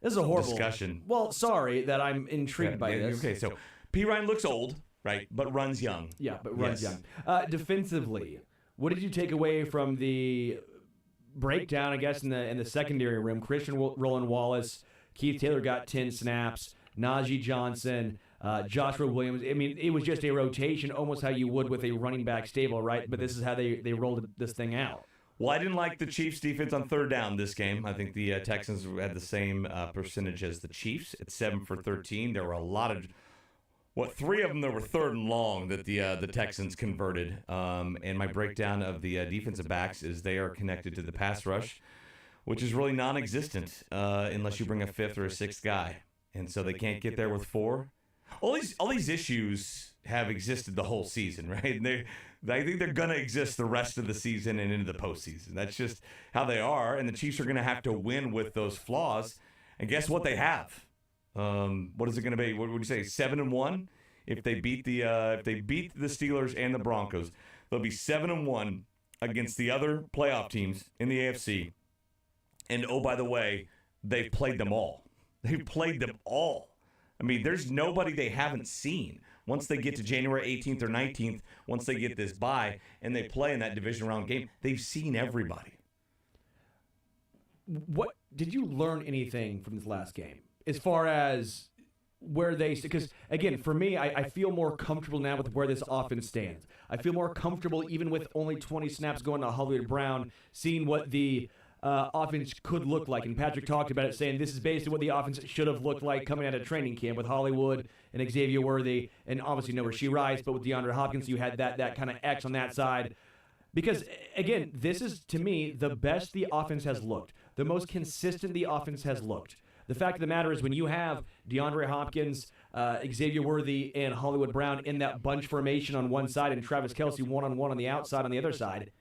This is a horrible discussion. Well, sorry that I'm intrigued by this. Okay, so P. Ryan looks old, right, but runs young. Yeah, but runs Yes. young. Defensively, what did you take away from the breakdown, I guess, in the secondary room? Christian Roland Wallace, Keith Taylor got 10 snaps, Najee Johnson, Joshua Williams. I mean, it was just a rotation, almost how you would with a running back stable, right? But this is how they rolled this thing out. Well, I didn't like the Chiefs' defense on third down this game. I think the Texans had the same percentage as the Chiefs at 7 for 13. There were a lot of, three of them that were third and long that the Texans converted. And my breakdown of the defensive backs is they are connected to the pass rush, which is really non-existent unless you bring a fifth or a sixth guy. And so they can't get there with four. All these issues have existed the whole season, right? And I think they're going to exist the rest of the season and into the postseason. That's just how they are, and the Chiefs are going to have to win with those flaws. And guess what they have? What is it going to be? What would you say? 7-1? If they beat the Steelers and the Broncos, they'll be 7-1 against the other playoff teams in the AFC. And oh, by the way, they've played them all. They've played them all. I mean, there's nobody they haven't seen. Once they get to January 18th or 19th, once they get this bye and they play in that division round game, they've seen everybody. What did you learn anything from this last game as far as where they? Because again, for me, I feel more comfortable now with where this offense stands. I feel more comfortable even with only 20 snaps going to Hollywood Brown, seeing what the offense could look like. And Patrick talked about it, saying this is basically what the offense should have looked like coming out of training camp with Hollywood and Xavier Worthy, and obviously no Rasheed Rice, but with DeAndre Hopkins, you had that kind of X on that side. Because, again, this is, to me, the best the offense has looked, the most consistent the offense has looked. The fact of the matter is when you have DeAndre Hopkins, Xavier Worthy, and Hollywood Brown in that bunch formation on one side and Travis Kelce one-on-one on the outside on the other side,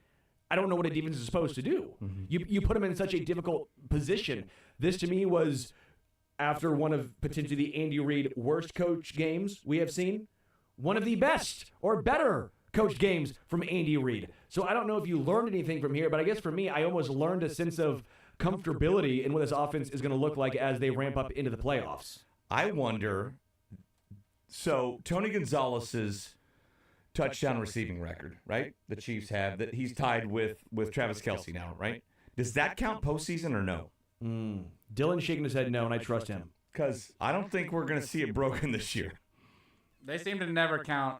I don't know what a defense is supposed to do. Mm-hmm. You put them in such a difficult position. This, to me, was after one of potentially the Andy Reid worst coach games we have seen, one of the best or better coach games from Andy Reid. So I don't know if you learned anything from here, but I guess for me, I almost learned a sense of comfortability in what this offense is going to look like as they ramp up into the playoffs. I wonder, so Tony Gonzalez's touchdown receiving record, right? The Chiefs have that he's tied with Travis Kelce now, right? Does that count postseason or no? Dylan shaking his head no, and I trust him. Because I don't think we're going to see it broken this year. They seem to never count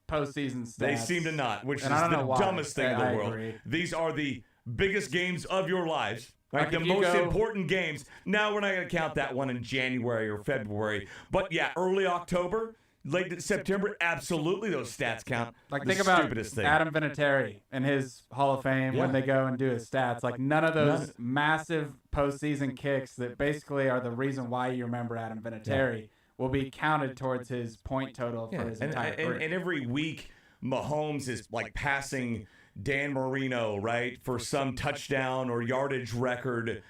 postseason stats. They seem to not, which is the dumbest thing in the world. Agree. These are the biggest games of your lives. Like the most important games. Now we're not going to count that one in January or February. But yeah, early October, late September, absolutely those stats count. Like, the think about stupidest thing. Adam Vinatieri and his Hall of Fame when they go and do his stats. Like, none of those massive postseason kicks that basically are the reason why you remember Adam Vinatieri will be counted towards his point total for his entire career. And every week, Mahomes is like passing Dan Marino, right, for some touchdown or yardage record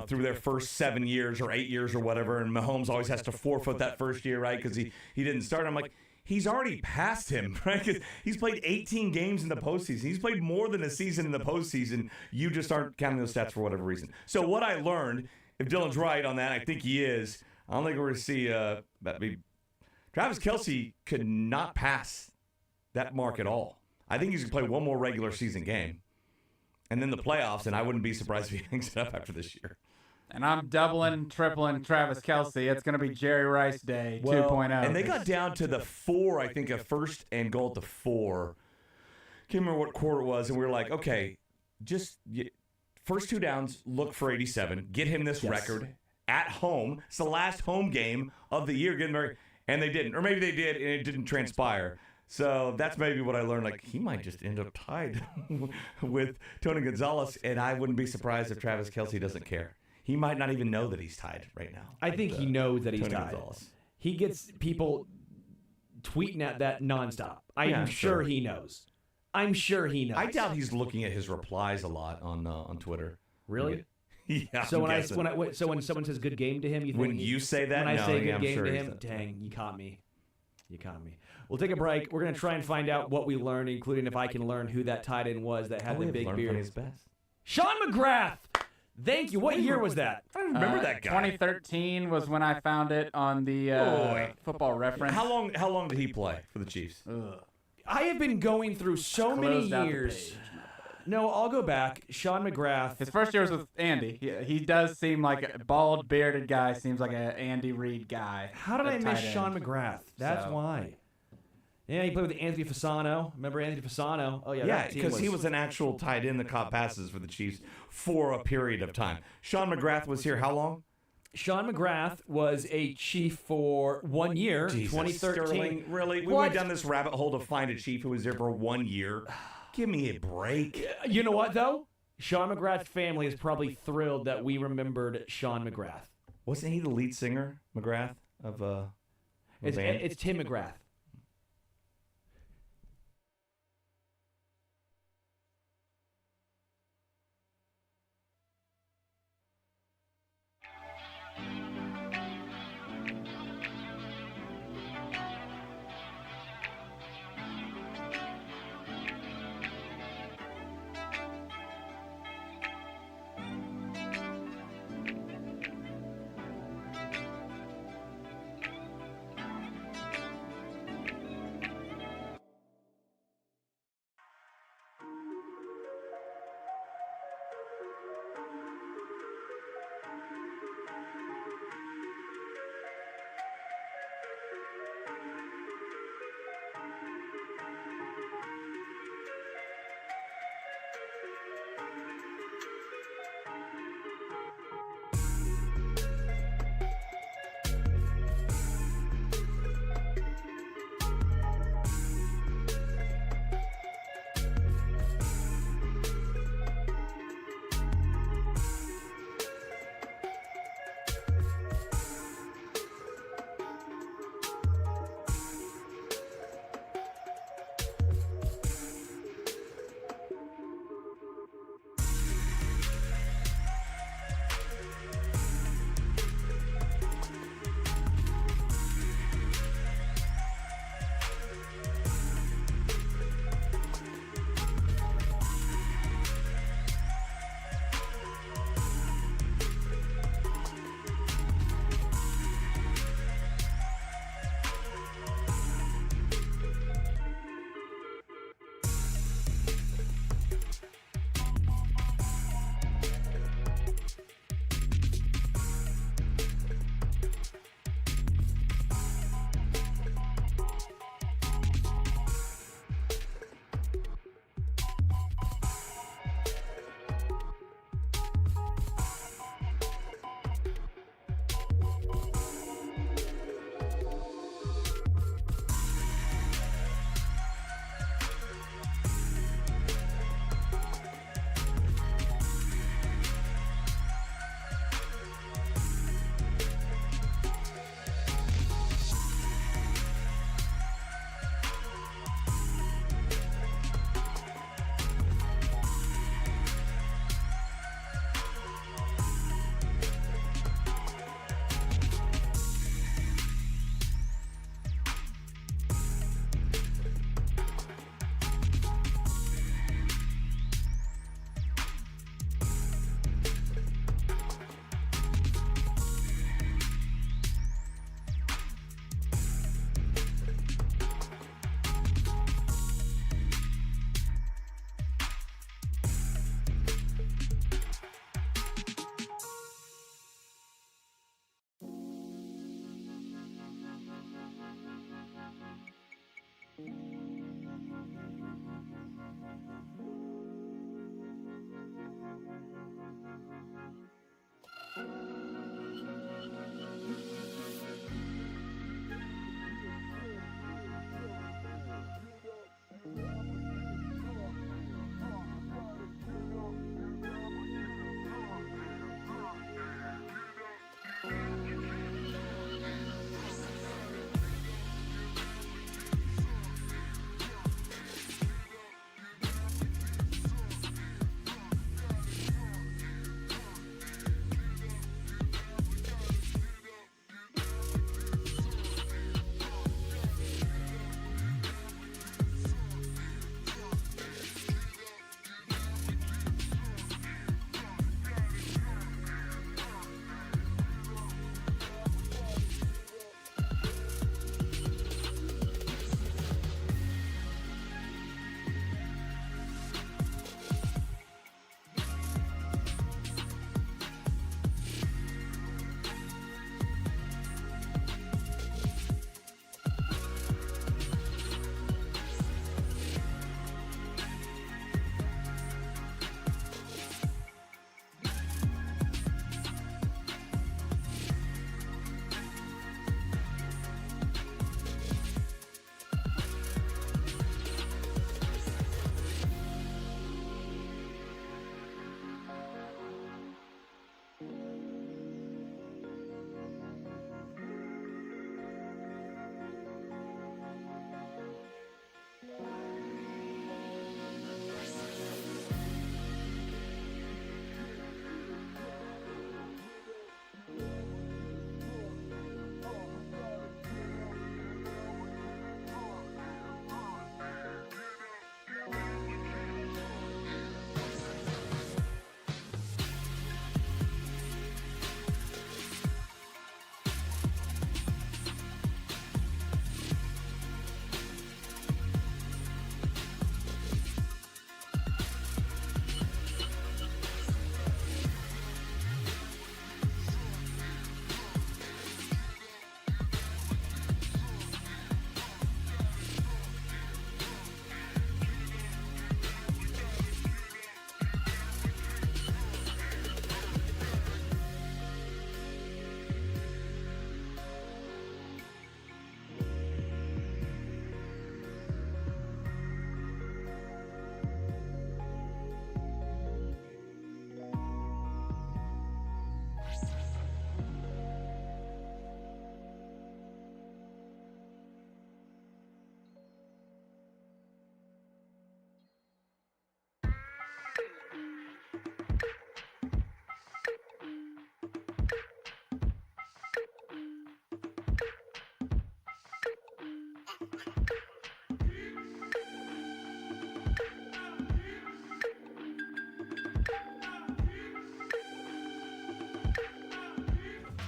through their first 7 years or 8 years or whatever, and Mahomes always has to forfeit that first year, right, because he didn't start. I'm like, he's already passed him, right, because he's played 18 games in the postseason. He's played more than a season in the postseason. You just aren't counting those stats for whatever reason. So what I learned, if Dylan's right on that, I think he is, I don't think we're going to see Travis Kelce could not pass that mark at all. I think he's going to play one more regular season game. And then the playoffs, and I wouldn't be surprised if he hangs it up after this year. And I'm doubling, tripling Travis Kelce. It's going to be Jerry Rice Day 2.0. And they got down to the 4, I think, a first and goal at the 4. Can't remember what quarter it was, and we were like, okay, just first 2 downs, look for 87. Get him this record at home. It's the last home game of the year. And they didn't. Or maybe they did, and it didn't transpire. So that's maybe what I learned. Like, he might just end up tied with Tony Gonzalez, and I wouldn't be surprised if Travis Kelce doesn't care. He might not even know that he's tied right now. I think he knows that he's Tony tied. Gonzalez. He gets people tweeting at that nonstop. I'm sure he knows. I'm sure he knows. I doubt he's looking at his replies a lot on Twitter. Really? Yeah. So when when someone says good game to him, you think when you say that, when I say good I'm game sure to him, dang, you caught me. You caught me. We'll take a break. We're going to try and find out what we learned, including if I can learn who that tight end was that had the big beard. His best. Sean McGrath! Thank you. What year was that? I don't remember that guy. 2013 was when I found it on the Football Reference. How long did he play for the Chiefs? I have been going through so many years. No, I'll go back. Sean McGrath. His first year was with Andy. He does seem like a bald, bearded guy. Seems like an Andy Reid guy. How did I at miss tight Sean end. McGrath? That's So- why. Yeah, he played with Anthony Fasano. Remember Anthony Fasano? Oh, yeah. Yeah, that team because he was an actual tight end that caught passes for the Chiefs for a period of time. Sean McGrath was here how long? Sean McGrath was a Chief for 1 year, Jesus, 2013. Sterling, really? We What? went down this rabbit hole to find a Chief who was there for 1 year. Give me a break. You know what, though? Sean McGrath's family is probably thrilled that we remembered Sean McGrath. Wasn't he the lead singer, McGrath, of a band? It's Tim McGrath.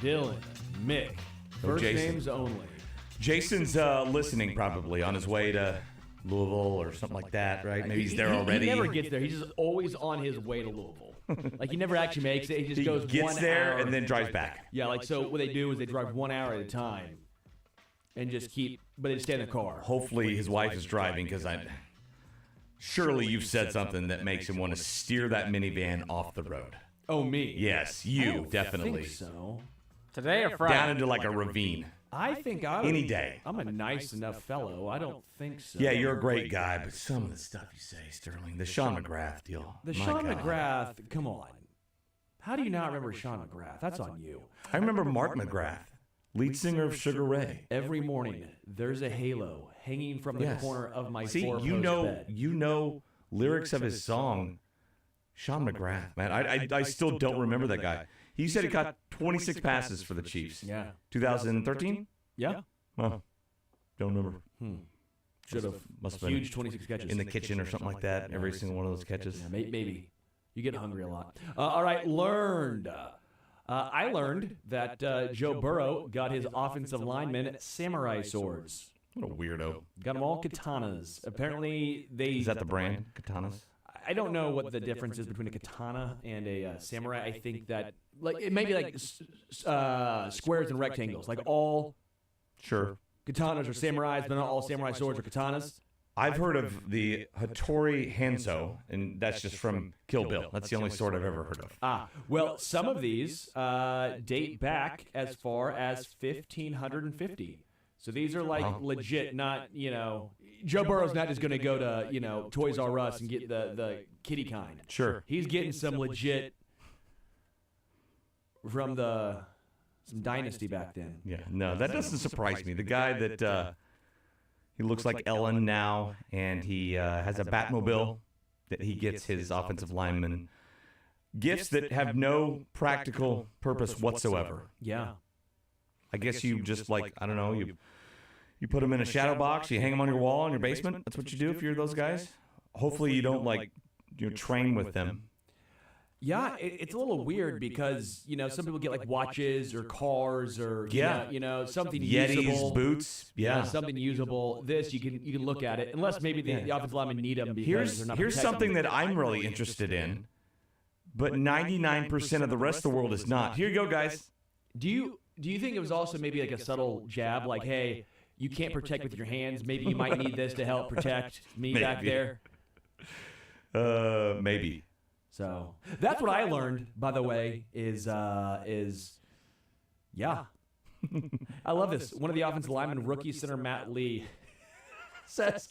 Dylan, Mick, first Jason. names only. Jason's listening probably on his way to Louisville or something like that, right? Maybe he's there already. He never gets there. He's just always on his way to Louisville. Like he never actually makes it. He just goes gets 1 there hour and then drives back. Yeah, like so what they do is they drive 1 hour at a time and just but they stay in the car. Hopefully his wife is driving because surely you've said something that makes him want to steer that minivan off the road. Oh, me? Yes, I you don't definitely. think so. Today or Friday? Down into like a ravine. I think any day. I'm a nice enough fellow. I don't think so. Yeah, you're a great guy, but some of the stuff you say, Sterling, the Sean McGrath deal. The my Sean God. McGrath, come on. How do you not remember Sean McGrath? That's on you. I remember Mark McGrath, lead singer of Sugar Ray. Every morning, there's a halo hanging from the corner of my See, four-post bed. you know lyrics of his song, Sean McGrath, man. I still don't remember that guy. He said he caught 26 passes for the Chiefs. Yeah. 2013? Yeah. Well, don't remember. Should have. Must have Huge been 26 catches. in the kitchen or something like that. Every single one of those catches. Yeah, maybe. You get hungry a lot. All right, learned. I learned that Joe Burrow got his offensive linemen samurai swords. What a weirdo. Got them all katanas. Apparently, Is that the brand? Katanas? I don't know what the difference is between a katana and a samurai. I think that it may be like squares and rectangles. Like all Sure. katanas are samurais, but not all samurai swords are katanas. I've heard of the Hattori Hanzo, and that's just from Kill Bill. That's the only sword I've ever heard of. Well, some of these date back as far as 1550. So these are like legit, not, Joe Burrow's not just going to go to, Toys R Us and get the kitty kind. Sure. He's getting some legit from some dynasty back then. Yeah, no, that doesn't surprise me. The guy that he looks like Ellen now, and he has a Batmobile that he gets his offensive linemen gifts that have no practical purpose whatsoever. Yeah. I guess you just I don't know, you put them in a shadow box, you hang them on your wall in your basement. That's what you do if you're those guys. Hopefully you don't train with them. Yeah, it's a little weird because, some people get like watches or cars or, something Yetis, usable. boots. Yeah. Something usable. This, you can look at it. Unless maybe the offensive linemen need them because they're not Here's protected. something that I'm really interested in, but 99% of the rest of the world is not. Here you go, guys. Do you think it was also maybe like a subtle jab, like, hey, you can't protect with your hands. Maybe you might need this to help protect me back there. Maybe. So that's what I learned, by the way, is yeah. I love this. One of the offensive linemen, rookie center Matt Lee, says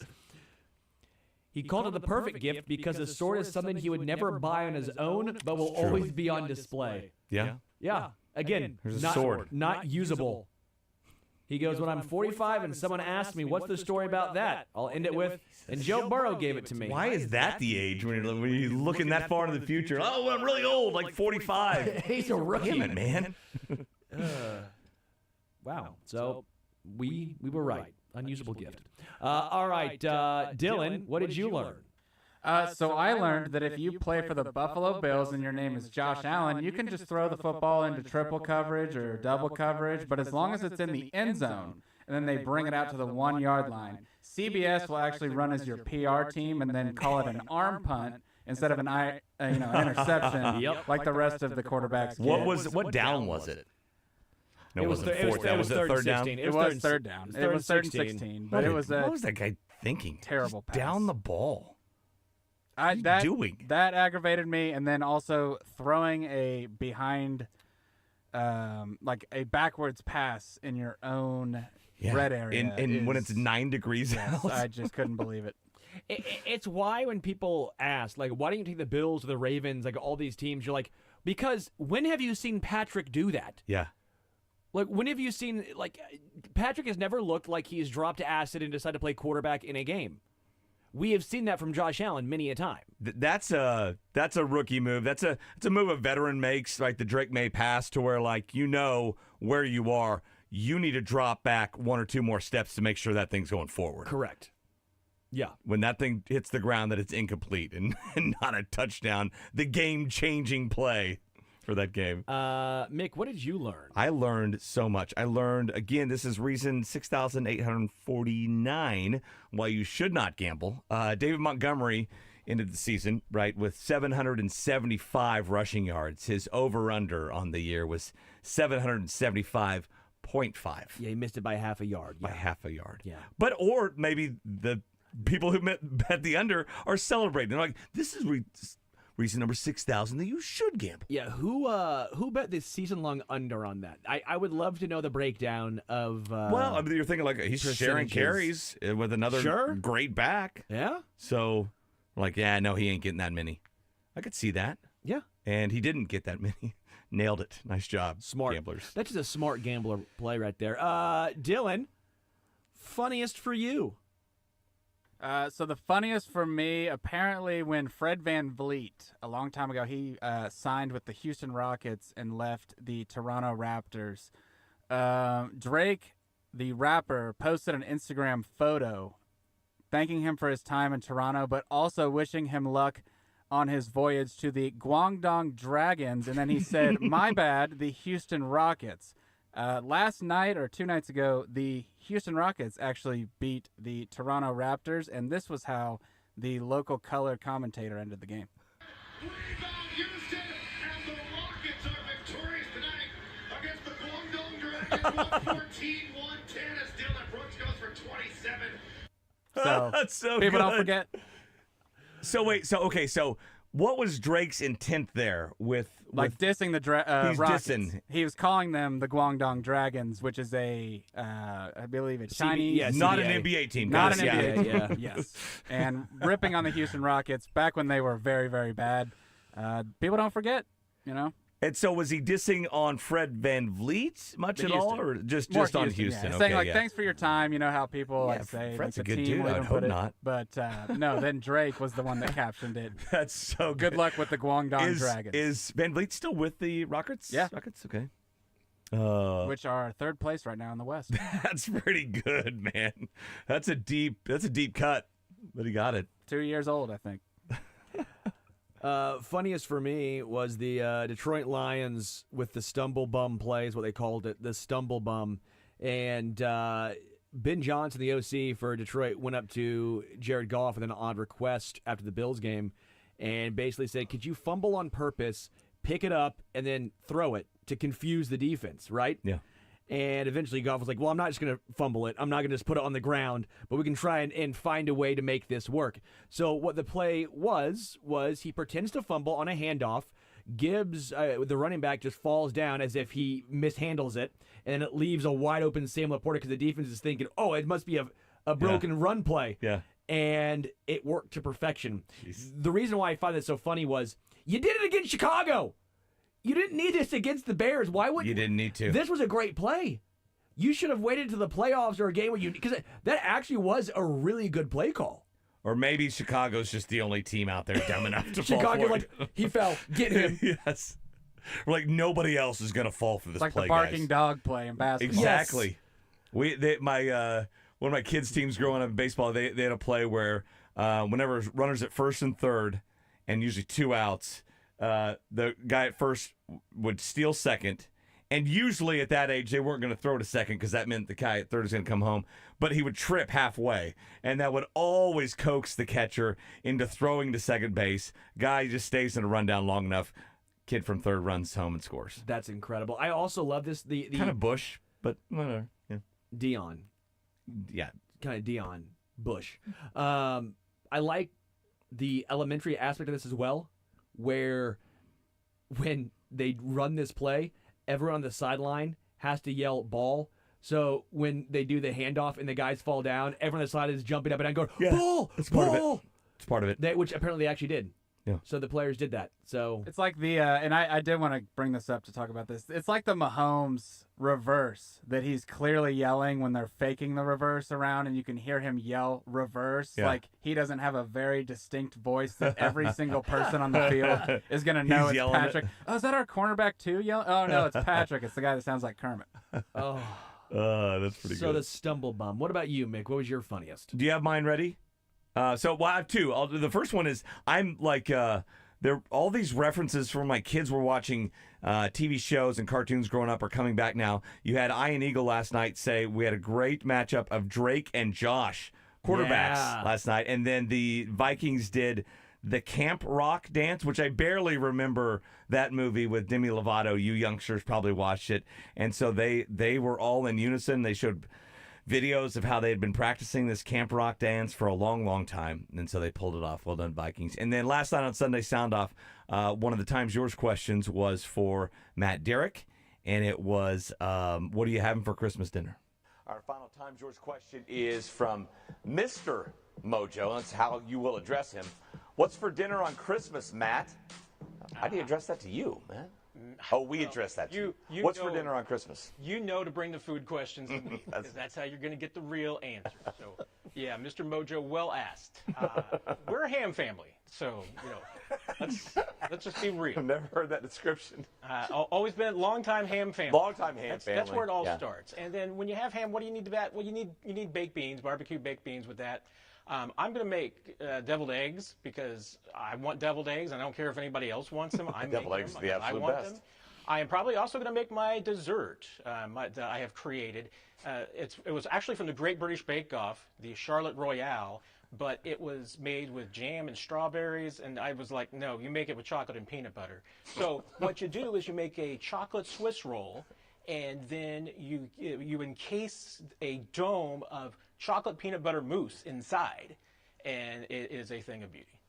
he called it the perfect gift because the sword is something he would never buy on his own, but will always be on display. Yeah. Yeah. Again, Here's a sword. Not usable. He goes, when I'm 45 and someone asks me, what's the story about that? I'll end it with, and Joe Burrow gave it to me. Why is that the age when you're looking that far into the future? Oh, I'm really old, like 45. He's a rookie. Damn it, man. Wow. So we were right. Unusable gift. All right, Dylan, what did you learn? So I learned that if you play for the Buffalo Bills and your name is Josh Allen, you can just throw the football into triple coverage or double coverage, but as long as it's in the end zone, and then they bring it out to the 1 yard line, CBS will actually run as your PR team and then call it an arm punt instead of an interception, like the rest of the quarterbacks get. What down was it? No, it was fourth down. Was it third down? It was third down. It was third and 16. But it was what was that guy thinking? Terrible pass. Down the ball. That aggravated me, and then also throwing a behind, like a backwards pass in your own red area. And when it's 9 degrees out. I just couldn't believe it. It's why when people ask, like, why don't you take the Bills or the Ravens, like all these teams, you're like, because when have you seen Patrick do that? Yeah. Like, when have you seen, like, Patrick has never looked like he's dropped acid and decided to play quarterback in a game. We have seen that from Josh Allen many a time. That's a rookie move. It's a move a veteran makes, like the Drake May pass, to where where you are. You need to drop back 1 or 2 more steps to make sure that thing's going forward. Correct. Yeah. When that thing hits the ground, that it's incomplete and not a touchdown. The game-changing play. for that game. Mick, what did you learn? I learned so much. I learned, again, this is reason 6,849 why you should not gamble. David Montgomery ended the season, right, with 775 rushing yards. His over-under on the year was 775.5. Yeah, he missed it by half a yard. By half a yard. Yeah. But, or maybe the people who bet the under are celebrating. They're like, this is reason number 6,000 that you should gamble. Yeah, who bet this season-long under on that? I would love to know the breakdown of well, I mean, you're thinking like he's sharing carries with another great back. Yeah. So, like, yeah, no, he ain't getting that many. I could see that. Yeah. And he didn't get that many. Nailed it. Nice job, smart gamblers. That's just a smart gambler play right there. Dylan, funniest for you. So the funniest for me, apparently, when Fred VanVleet, a long time ago, he signed with the Houston Rockets and left the Toronto Raptors. Drake, the rapper, posted an Instagram photo thanking him for his time in Toronto, but also wishing him luck on his voyage to the Guangdong Dragons. And then he said, my bad, the Houston Rockets. Last night or 2 nights ago, the Houston Rockets actually beat the Toronto Raptors, and this was how the local color commentator ended the game. Houston, and the Rockets are victorious tonight against the Guangdong Dragons. 114-110 as Dylan Brooks goes for 27. So, That's so people good. don't forget. So wait, so what was Drake's intent there with Dissing the he's Rockets? dissing. He was calling them the Guangdong Dragons, which is I believe it's Chinese, not an NBA team, not guys. an NBA team. Yeah. Yes, and ripping on the Houston Rockets back when they were very, very bad. People don't forget, you know. And so was he dissing on Fred VanVleet much at all, or just More on Houston? Yeah. Okay, Saying like, yeah. thanks for your time. You know how people like say Fred's like, a the good team dude. will I'd even hope put it. not. But no, then Drake was the one that captioned it. That's so good. Luck with the Guangdong Dragons. Is VanVleet still with the Rockets? Yeah. Rockets, okay. Which are third place right now in the West. That's pretty good, man. That's a deep cut, but he got it. 2 years old, I think. Funniest for me was the Detroit Lions with the stumble bum play is what they called it, the stumble bum. And Ben Johnson, the OC for Detroit, went up to Jared Goff with an odd request after the Bills game and basically said, could you fumble on purpose, pick it up, and then throw it to confuse the defense, right? Yeah. And eventually Goff was like, well, I'm not just going to fumble it. I'm not going to just put it on the ground, but we can try and find a way to make this work. So what the play was he pretends to fumble on a handoff. Gibbs, the running back, just falls down as if he mishandles it, and it leaves a wide open Sam Laporta because the defense is thinking, oh, it must be a broken run play. Yeah. And it worked to perfection. Jeez. The reason why I find that so funny was you did it against Chicago. You didn't need this against the Bears. Why would you? Didn't need to. This was a great play. You should have waited to the playoffs or a game where because that actually was a really good play call. Or maybe Chicago's just the only team out there dumb enough to fall Chicago, for it. like, he fell. Get him. Yes. We're like, nobody else is going to fall for this It's like play, the barking guys. dog play in basketball. Exactly. One of my kids' teams growing up in baseball, they had a play where whenever runners at first and third, and usually 2 outs, the guy at first would steal second. And usually at that age, they weren't going to throw to second because that meant the guy at third is going to come home. But he would trip halfway. And that would always coax the catcher into throwing to second base. Guy just stays in a rundown long enough. Kid from third runs home and scores. That's incredible. I also love this. The kind of Bush, but whatever. Yeah. Dion. Yeah. Kind of Dion Bush. I like the elementary aspect of this as well, where when they run this play, everyone on the sideline has to yell ball. So when they do the handoff and the guys fall down, everyone on the side is jumping up and down going, ball, That's ball. part of it. It's part of it. Which apparently they actually did. Yeah. So the players did that. So it's like the and I did want to bring this up to talk about this. It's like the Mahomes reverse that he's clearly yelling when they're faking the reverse around, and you can hear him yell reverse. Yeah. Like he doesn't have a very distinct voice that every single person on the field is gonna know He's it's yelling Patrick. Oh, is that our cornerback too? Yelling? Oh no, it's Patrick. It's the guy that sounds like Kermit. Oh, that's pretty so good. the stumble bum. What about you, Mick? What was your funniest? Do you have mine ready? I have two. The first one is I'm like there all these references from my kids were watching TV shows and cartoons growing up are coming back now. You had Ian Eagle last night say we had a great matchup of Drake and Josh, quarterbacks, last night. And then the Vikings did the Camp Rock dance, which I barely remember that movie with Demi Lovato. You youngsters probably watched it. And so they were all in unison. They showed videos of how they had been practicing this Camp Rock dance for a long, long time. And so they pulled it off. Well done, Vikings. And then last night on Sunday Sound Off, one of the Times Yours questions was for Matt Derrick. And it was, what are you having for Christmas dinner? Our final Times Yours question is from Mr. Mojo. That's how you will address him. What's for dinner on Christmas, Matt? How do you address that to you, man? Oh, we address that to you. What's for dinner on Christmas? You know to bring the food questions to me, because that's how you're going to get the real answer. So, yeah, Mr. Mojo, well asked. We're a ham family, so, let's just be real. I've never heard that description. Always been a long-time ham family. Long-time ham family. That's where it all starts. And then when you have ham, what do you need to that? Well, you need baked beans, barbecue baked beans with that. I'm going to make deviled eggs because I want deviled eggs. I don't care if anybody else wants them. I'm Deviled eggs are the absolute best. Them. I am probably also going to make my dessert that I have created. It was actually from the Great British Bake Off, the Charlotte Royale, but it was made with jam and strawberries, and I was like, no, you make it with chocolate and peanut butter. So what you do is you make a chocolate Swiss roll, and then you encase a dome of chocolate peanut butter mousse inside, and it is a thing of beauty.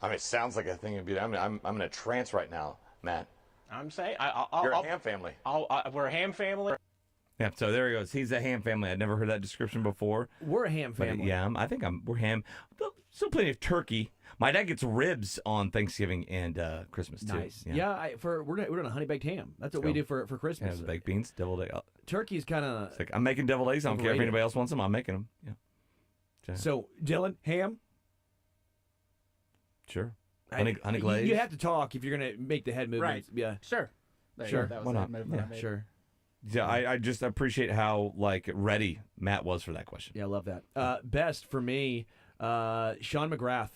I mean, it sounds like a thing of beauty. I'm in a trance right now, Matt. I'm saying you're a ham family. We're a ham family. Yeah, so there he goes. He's a ham family. I'd never heard that description before. We're a ham But, family. yeah, we're ham. Still plenty of turkey. My dad gets ribs on Thanksgiving and Christmas too. Nice. Yeah, we're doing a honey baked ham. That's what we do for Christmas. Yeah, baked beans, deviled egg. Turkey's kind of. Like, I'm making deviled eggs. I don't care if anybody else wants them. I'm making them. Yeah. So Dylan, ham. Sure. Honey glaze. You have to talk if you're gonna make the head movements. Right. Yeah. Sure. Sure. That was Why the not? movement I made. Sure. Yeah, I just appreciate how ready Matt was for that question. Yeah, I love that. Best for me, Sean McGrath.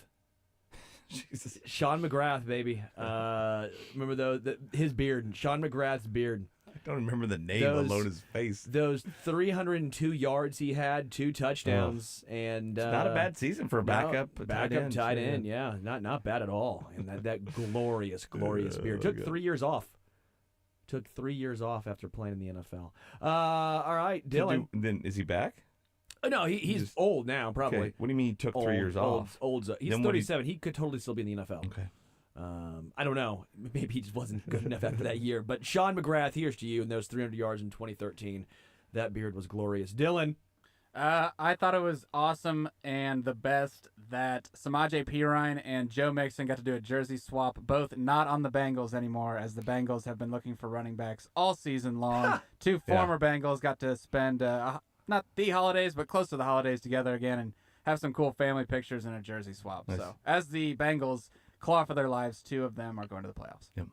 Jesus. Sean McGrath, baby. Remember his beard, Sean McGrath's beard. I don't remember the name, alone his face. Those 302 yards he had, 2 touchdowns, and it's not a bad season for a backup tight end. Yeah, not bad at all. And that glorious beard. Took 3 years off. Took 3 years off after playing in the NFL. All right, Dylan. Then is he back? No, he's old now, probably. Okay. What do you mean he took 3 years off? He's 37. He could totally still be in the NFL. Okay. I don't know. Maybe he just wasn't good enough after that year. But Sean McGrath, here's to you in those 300 yards in 2013. That beard was glorious. Dylan. I thought it was awesome and the best that Samaje Perine and Joe Mixon got to do a jersey swap, both not on the Bengals anymore, as the Bengals have been looking for running backs all season long. Two former Bengals got to spend not the holidays, but close to the holidays together again and have some cool family pictures in a jersey swap. Nice. So as the Bengals claw for their lives, 2 of them are going to the playoffs. Yep.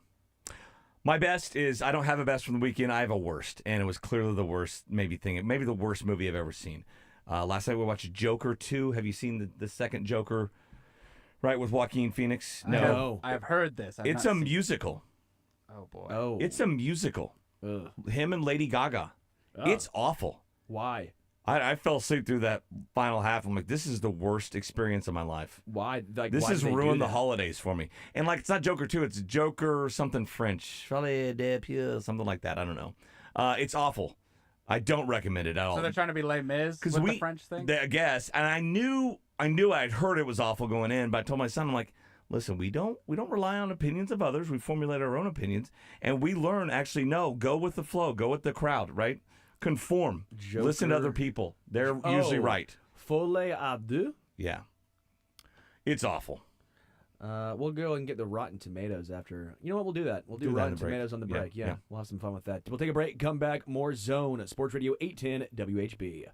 My best is, I don't have a best from the weekend. I have a worst, and it was clearly the worst maybe the worst movie I've ever seen. Last night we watched Joker 2. Have you seen the second Joker, right, with Joaquin Phoenix? No. I've heard this. It's a musical. Oh, boy. Oh. It's a musical. Ugh. Him and Lady Gaga. Oh. It's awful. Why? I fell asleep through that final half. I'm like, this is the worst experience of my life. Why? Like, this why has did they do ruined the that? holidays for me. And it's not Joker 2, it's Joker something French. Something like that. I don't know. It's awful. I don't recommend it at all. So they're trying to be Les Mis with the French thing? I guess. And I knew I'd heard it was awful going in, but I told my son, I'm like, listen, we don't rely on opinions of others. We formulate our own opinions. And we learn, actually, no, go with the flow. Go with the crowd, right? Conform. Joker. Listen to other people. They're usually right. Folie à deux? Yeah. It's awful. We'll go and get the Rotten Tomatoes after. You know what? We'll do that. We'll do Do that Rotten on the break. Tomatoes on the Yeah, break. yeah. We'll have some fun with that. We'll take a break. Come back. More Zone. Sports Radio 810 WHB.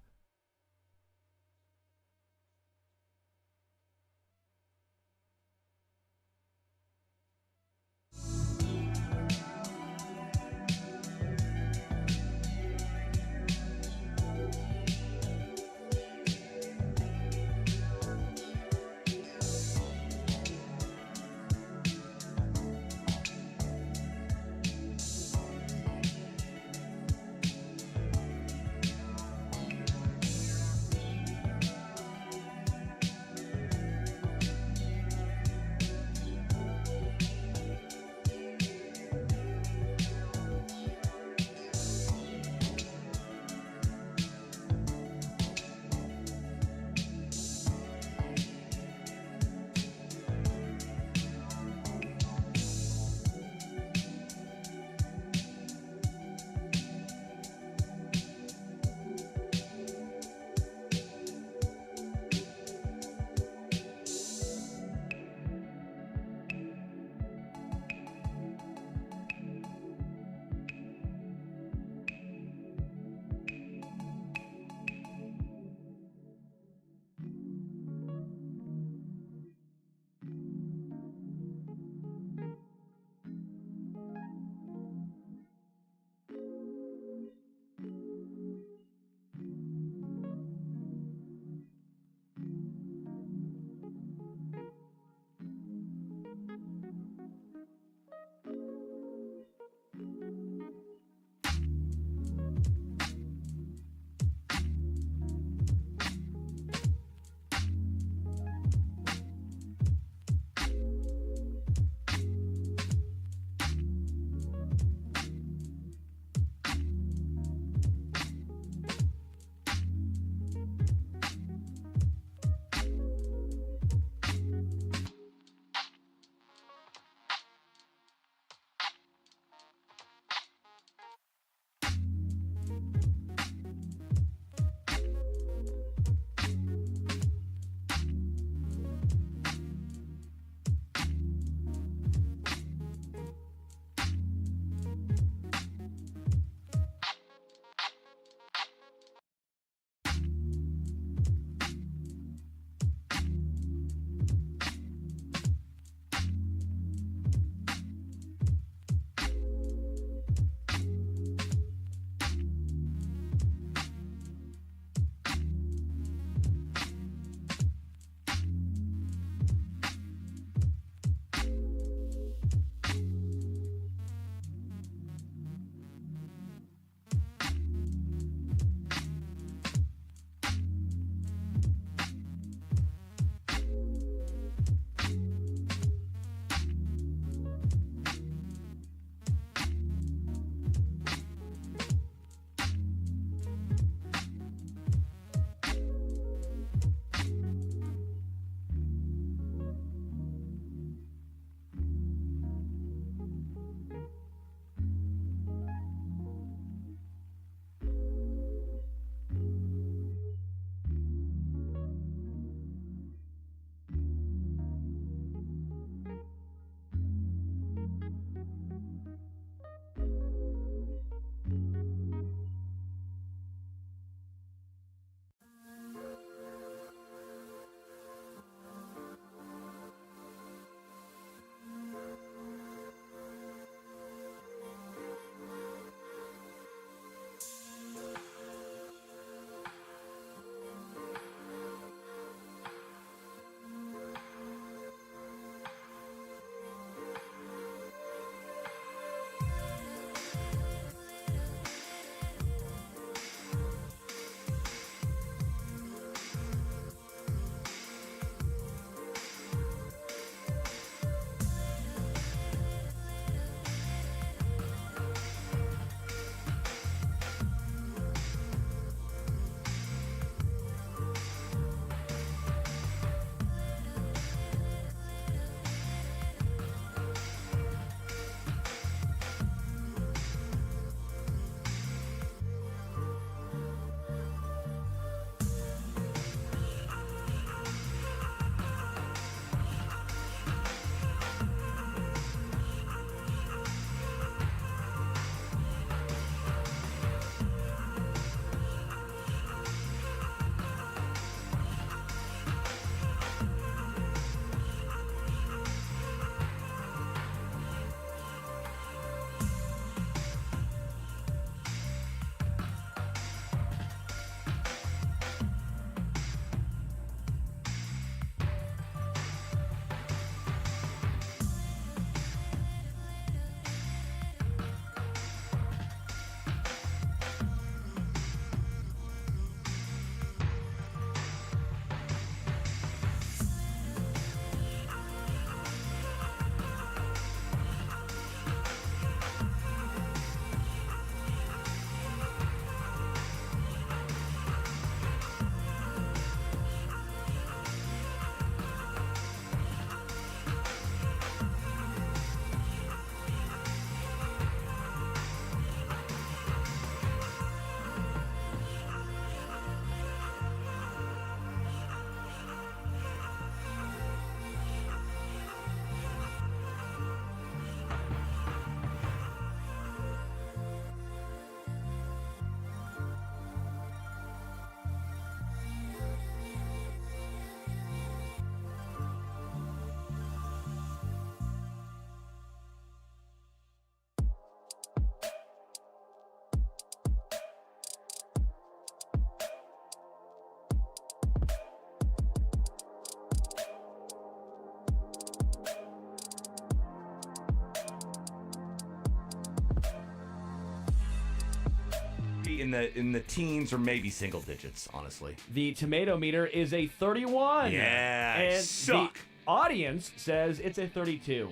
be in the teens or maybe single digits, honestly. The tomato meter is a 31. Yeah, and suck. the audience says it's a 32.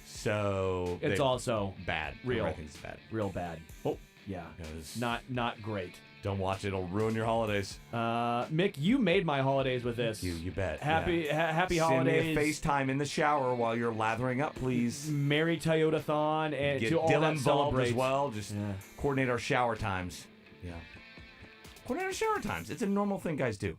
So It's also bad. real. I think it's bad. Real bad. Oh, Yeah. Because Not great. don't watch it; it'll ruin your holidays. Mick, you made my holidays with this. You bet. Happy happy Send holidays. me a FaceTime in the shower while you're lathering up, please. Merry Toyota-thon and Get to all Dylan that involved as celebrates. well. Just coordinate our shower times. Yeah. Coordinate our shower times. It's a normal thing guys do.